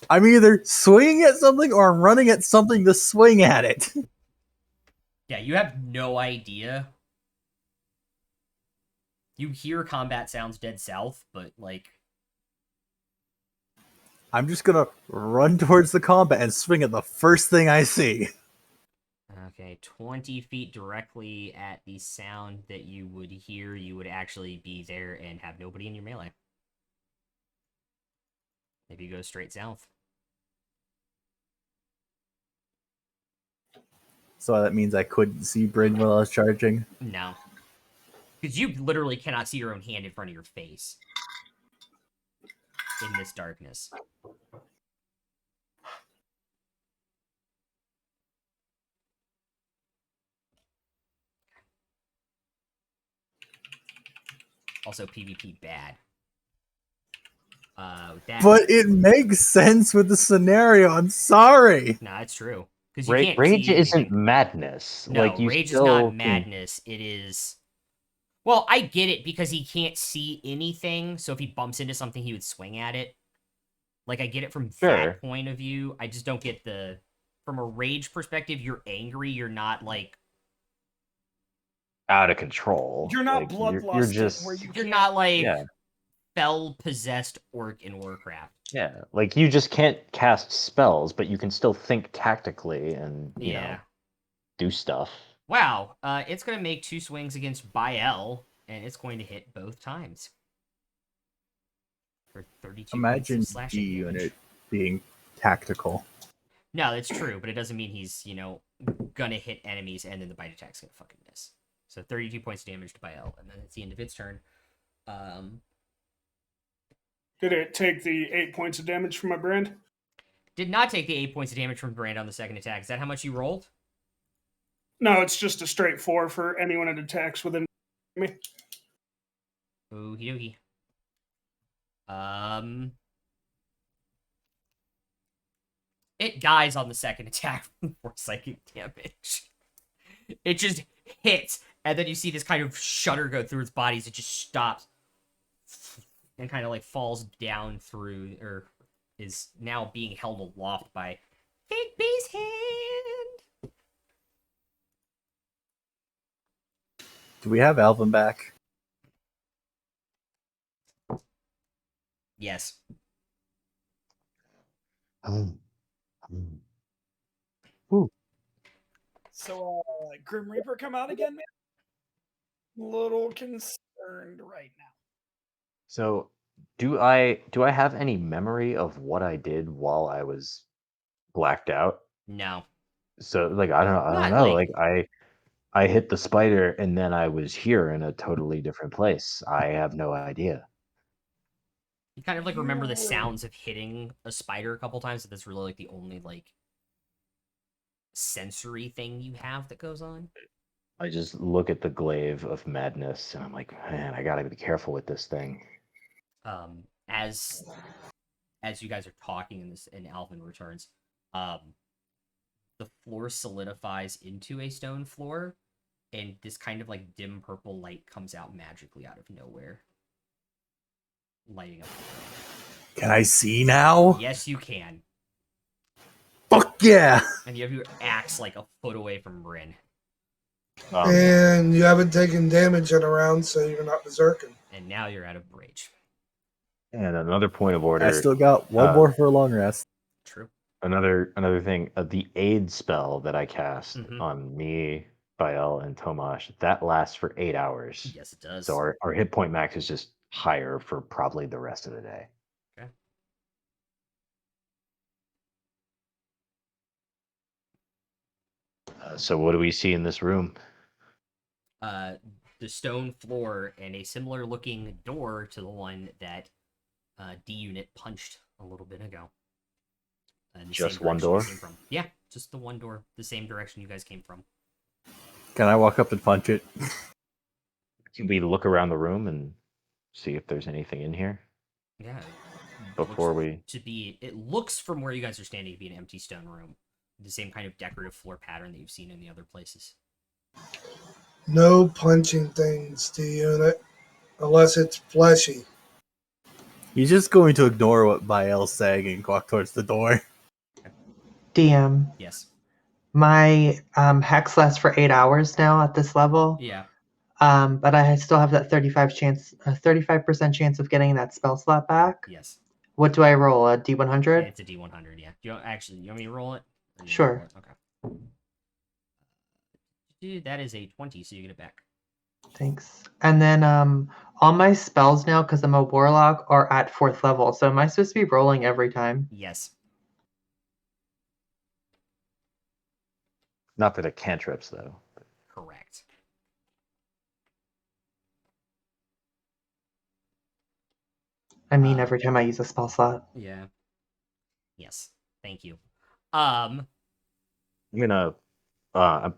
I'm either swinging at something or I'm running at something to swing at it. Yeah, you have no idea. You hear combat sounds dead south, but, like... I'm just gonna run towards the combat and swing at the first thing I see. Okay, 20 feet directly at the sound that you would hear, you would actually be there and have nobody in your melee. Maybe you go straight south. So that means I couldn't see Bryn while I was charging. No. Because you literally cannot see your own hand in front of your face. In this darkness. Also, PvP bad. But it makes sense with the scenario. I'm sorry. Nah, it's true. Because you can't Rage see isn't anything. madness. No, like you rage is still not madness. It is... Well, I get it because he can't see anything, so if he bumps into something, he would swing at it. Like, I get it from that point of view. I just don't get the... From a rage perspective, you're angry. You're not, like... out of control. You're not like, bloodlusted you're just where you You're can't... not, like, yeah. fell-possessed orc in Warcraft. Yeah, like you just can't cast spells, but you can still think tactically and you know do stuff. Wow. It's going to make 2 swings against Bael, and it's going to hit both times. For 32 points Imagine of D slashing damage. unit being tactical. No, that's true, but it doesn't mean he's, gonna hit enemies and then the bite attack's gonna fucking miss. So 32 points of damage to Bael, and then it's the end of its turn. Did it take the 8 points of damage from my brand? Did not take the 8 points of damage from Brand on the second attack. Is that how much you rolled? No, it's just a straight 4 for anyone that attacks within me. Okie dokie. It dies on the second attack for psychic damage. It just hits, and then you see this kind of shudder go through its body as it just stops and kind of like falls down through, or is now being held aloft by Bigby's hand. Do we have Alvin back? Yes. So, Grim Reaper come out again, man? A little concerned right now. So, do I have any memory of what I did while I was blacked out? No. So, like, I don't Not know. like Like, I hit the spider and then I was here in a totally different place. I have no idea. you kind of like remember the You- sounds of hitting a spider a couple times, but that's really like the only like sensory thing you have that goes on. I just look at the glaive of madness and I'm like, man, I gotta be careful with this thing. As you guys are talking and Alvin returns, the floor solidifies into a stone floor, and this kind of like dim purple light comes out magically out of nowhere, lighting up the floor. Can I see now? Yes, you can. Fuck yeah! And you have your axe like a foot away from Bryn. And you haven't taken damage in a round, so you're not berserking. And now you're out of rage. And another point of order. I still got one more for a long rest. True. Another thing, the aid spell that I cast Mhm. on me, Bael, and Tomash, that lasts for 8 hours. Yes, it does. So our hit point max is just higher for probably the rest of the day. Okay. So what do we see in this room? The stone floor and a similar looking door to the one that D Unit punched a little bit ago. Just same one direction you door? came from. Yeah, just the one door, the same direction you guys came from. Can I walk up and punch it? Can we look around the room and see if there's anything in here Yeah. before we? It looks from where you guys are standing to be an empty stone room. The same kind of decorative floor pattern that you've seen in the other places. No punching things to unit unless it's fleshy. He's just going to ignore what Bael's saying and walk towards the door. DM, Yes. my hex lasts for 8 hours now at this level. Yeah. But I still have that 35% chance of getting that spell slot back. Yes. What do I roll? A Yeah, D100? it's a D100. Yeah. You want me to roll it? Or you wanna Sure. roll it? Okay. Dude, that is a 20, so you get it back. Thanks. And then all my spells now, because I'm a warlock, are at 4th level. So am I supposed to be rolling every time? Yes. Not for the cantrips though. Correct. I mean, every time I use a spell slot. Yeah. Yes. Thank you. I'm gonna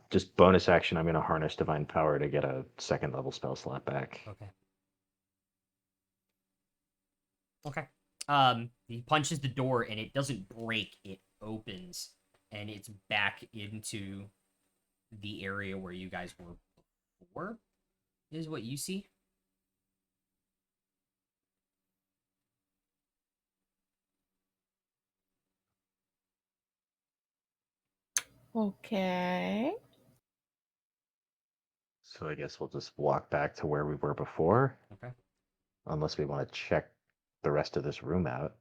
just bonus action. I'm gonna harness divine power to get a 2nd level spell slot back. Okay. Okay. He punches the door and it doesn't break, it opens and it's back into the area where you guys were before, is what you see. Okay. So I guess we'll just walk back to where we were before. Okay. Unless we want to check the rest of this room out.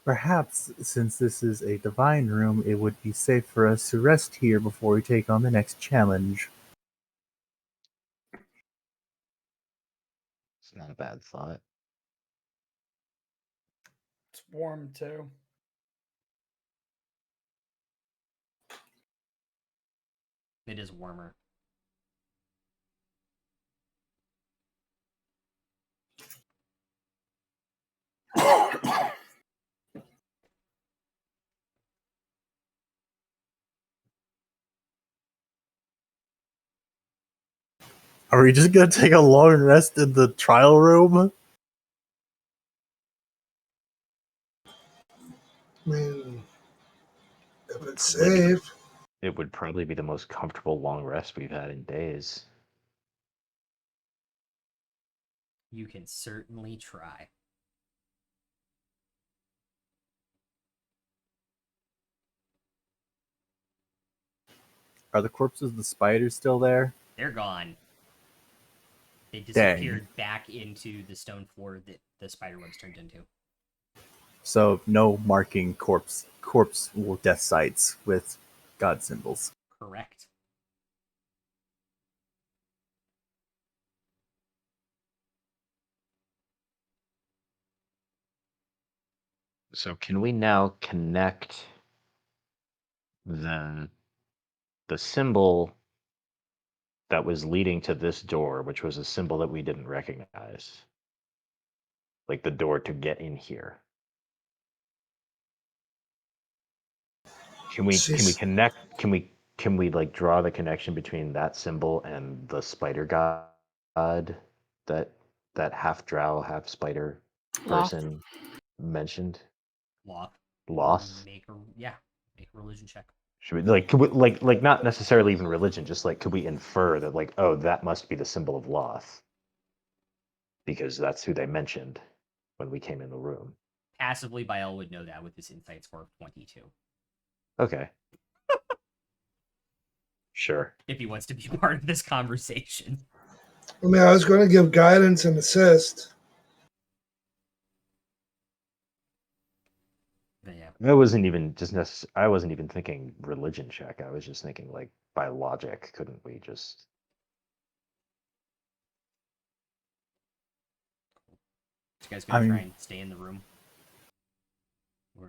Perhaps, since this is a divine room, it would be safe for us to rest here before we take on the next challenge. It's not a bad thought. It's warm too. It is warmer. Are we just gonna take a long rest in the trial room? I mean, if it's Like, safe. it would probably be the most comfortable long rest we've had in days. You can certainly try. Are the corpses of the spiders still there? They're gone. They Dang. disappeared back into the stone floor that the spider webs turned into. So no marking corpse or death sites with god symbols. Correct. So can we now connect the symbol that was leading to this door, which was a symbol that we didn't recognize? Like the door to get in here. Can we She's- connect can we like draw the connection between that symbol and the spider god that half drow, half spider Loth. person mentioned? Loth. Loth? Make a religion check. Should we like could we like not necessarily even religion, just like could we infer that like, oh, that must be the symbol of Loth? Because that's who they mentioned when we came in the room. Passively, Bael would know that with his insight score of 22. Okay. Sure. If he wants to be part of this conversation. I mean, I was going to give guidance and assist. But yeah. I wasn't even I wasn't even thinking religion check. I was just thinking like by logic, couldn't we just You guys gonna I try mean- and stay in the room? Or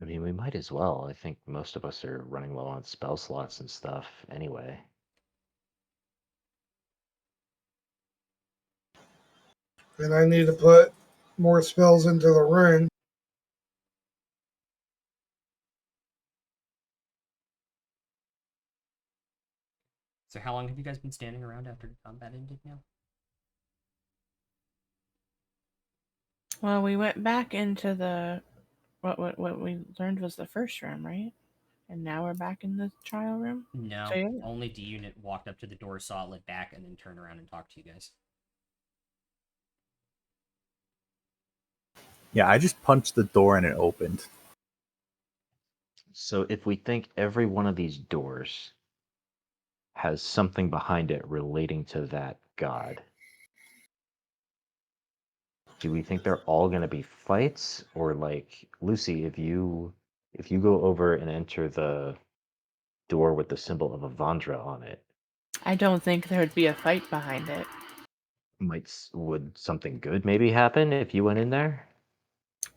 I mean, we might as well. I think most of us are running low on spell slots and stuff anyway. And I need to put more spells into the ring. so how long have you guys been standing around after combat ended now? Well, we went back into the what we learned was the first room, right? And now we're back in the trial room. No. So, yeah. Only D unit walked up to the door, saw it lit back, and then turned around and talked to you guys. Yeah, I just punched the door and it opened. So if we think every one of these doors has something behind it relating to that god, do we think they're all going to be fights, or like Lucy, if you go over and enter the door with the symbol of Avandra on it, I don't think there'd be a fight behind it. would something good maybe happen if you went in there?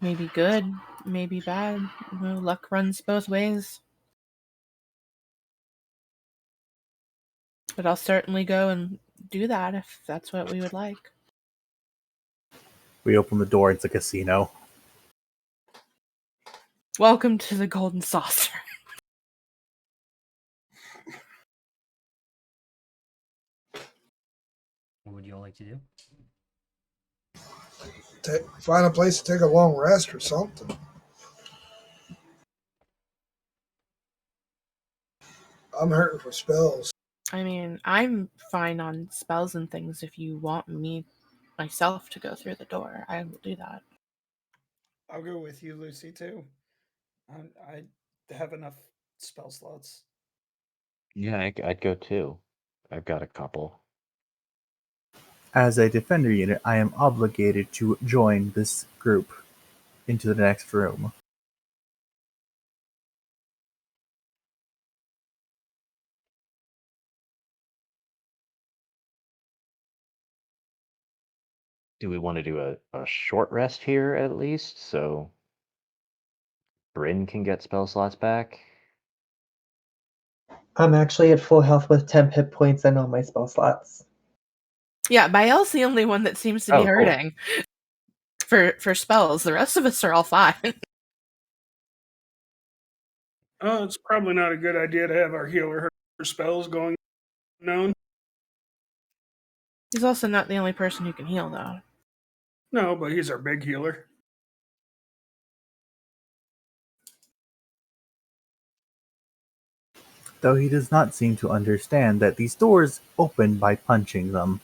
Maybe good, maybe bad. You know, luck runs both ways. But I'll certainly go and do that if that's what we would like. We open the door, it's a casino. Welcome to the Golden Saucer. What would you all like to do? Find a place to take a long rest or something. I'm hurting for spells. I mean, I'm fine on spells and things if you want me myself to go through the door. I will do that. I'll go with you, Lucy, too. I have enough spell slots. Yeah, I'd go too. I've got a couple. As a defender unit, I am obligated to join this group. into the next room. Do we want to do a short rest here at least so Bryn can get spell slots back? I'm actually at full health with 10 hit points and all my spell slots. Yeah, Bael's the only one that seems to be Oh, cool. hurting for spells. The rest of us are all fine. Oh, it's probably not a good idea to have our healer hurt for spells going unknown. He's also not the only person who can heal, though. No, but he's our big healer. Though he does not seem to understand that these doors open by punching them.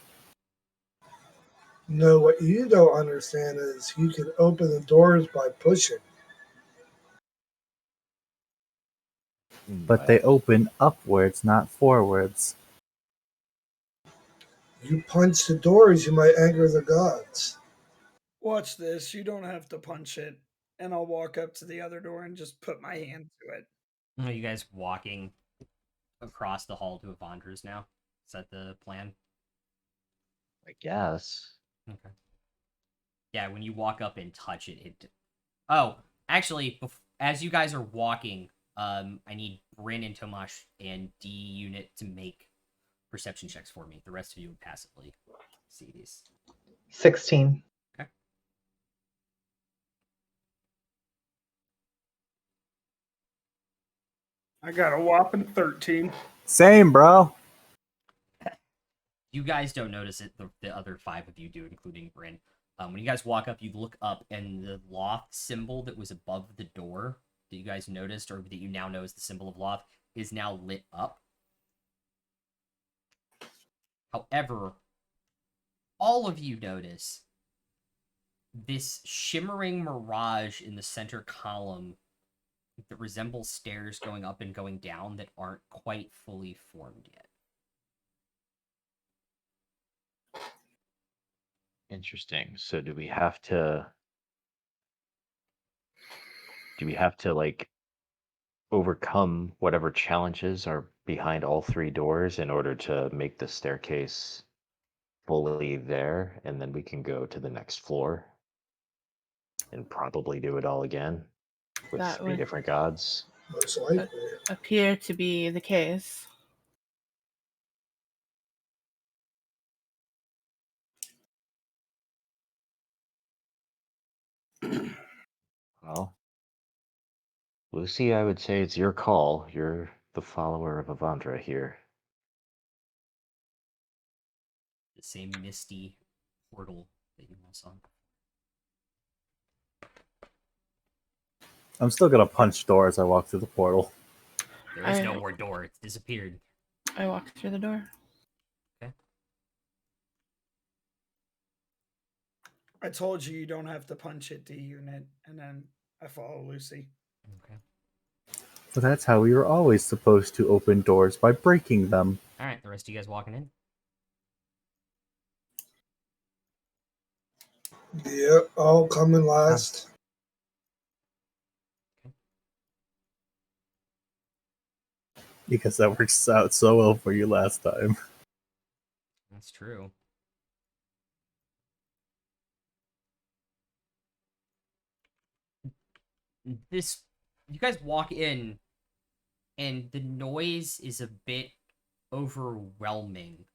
No, what you don't understand is you can open the doors by pushing. But they open upwards, not forwards. You punch the doors, you might anger the gods. Watch this. You don't have to punch it. And I'll walk up to the other door and just put my hand to it. Are you guys walking across the hall to Avandra's now? Is that the plan? I guess. Okay. Yeah, when you walk up and touch it, it... Oh, actually, as you guys are walking, I need Bryn and Tomash and D unit to make perception checks for me. The rest of you would passively see these. 16. Okay. I got a whopping 13. Same, bro. You guys don't notice it. The other 5 of you do, including Bryn. When you guys walk up, you look up, and the loft symbol that was above the door that you guys noticed, or that you now know is the symbol of loft, is now lit up. However, all of you notice this shimmering mirage in the center column that resembles stairs going up and going down that aren't quite fully formed yet. Interesting. So do we have to like overcome whatever challenges are behind all 3 doors in order to make the staircase fully there, and then we can go to the next floor and probably do it all again with That 3 would different gods? Most likely. appear to be the case. Well, Lucy, I would say it's your call. You're the follower of Avandra here. The same misty portal that you all saw. I'm still gonna punch door as I walk through the portal. There is no more door. It's disappeared. I walk through the door. Okay. I told you don't have to punch it, D unit. And then I follow Lucy. Okay. But that's how we were always supposed to open doors, by breaking them. All right, the rest of you guys walking in. Yep, I'll come in last. Because that works out so well for you last time. That's true. You guys walk in, and the noise is a bit overwhelming.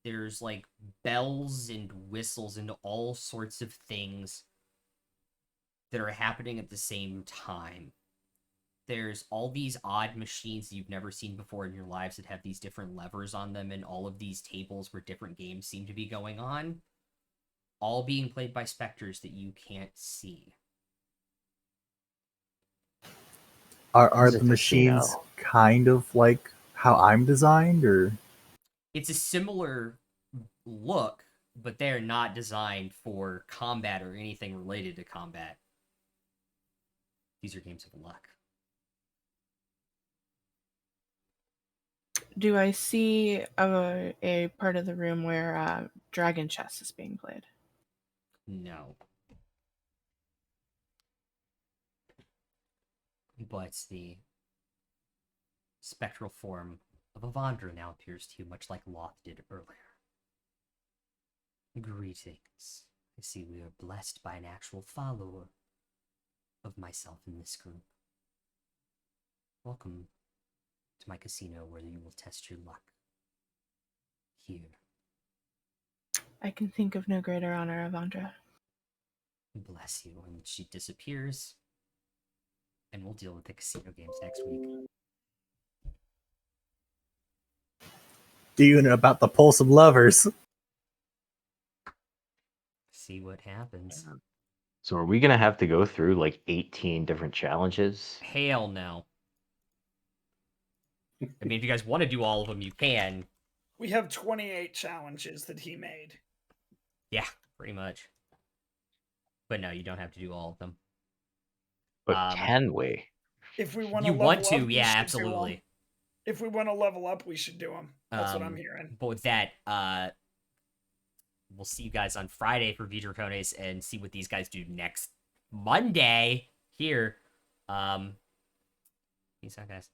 There's like bells and whistles and all sorts of things that are happening at the same time. There's all these odd machines that you've never seen before in your lives that have these different levers on them, and all of these tables where different games seem to be going on, all being played by specters that you can't see. Are Is it the machines casino? kind of like how I'm designed, or? It's a similar look, but they're not designed for combat or anything related to combat. These are games of luck. Do I see a part of the room where Dragon Chess is being played? No. But the spectral form of Avandra now appears to you much like Loth did earlier. Greetings. I see we are blessed by an actual follower of myself in this group. Welcome to my casino where you will test your luck. Here. I can think of no greater honor, Avandra. Bless you. And she disappears. And we'll deal with the casino games next week. Do you know about the pulse of lovers? See what happens. So are we gonna have to go through like 18 different challenges? Hell no. I mean, if you guys want to do all of them, you can. We have 28 challenges that he made. Yeah, pretty much. But no, you don't have to do all of them. But can we? If we want to You level want to, up, we yeah, should do 'em. absolutely. If we want to level up, we should do them. That's what I'm hearing. But with that, we'll see you guys on Friday for V Dracones and see what these guys do next Monday here. Peace out, guys.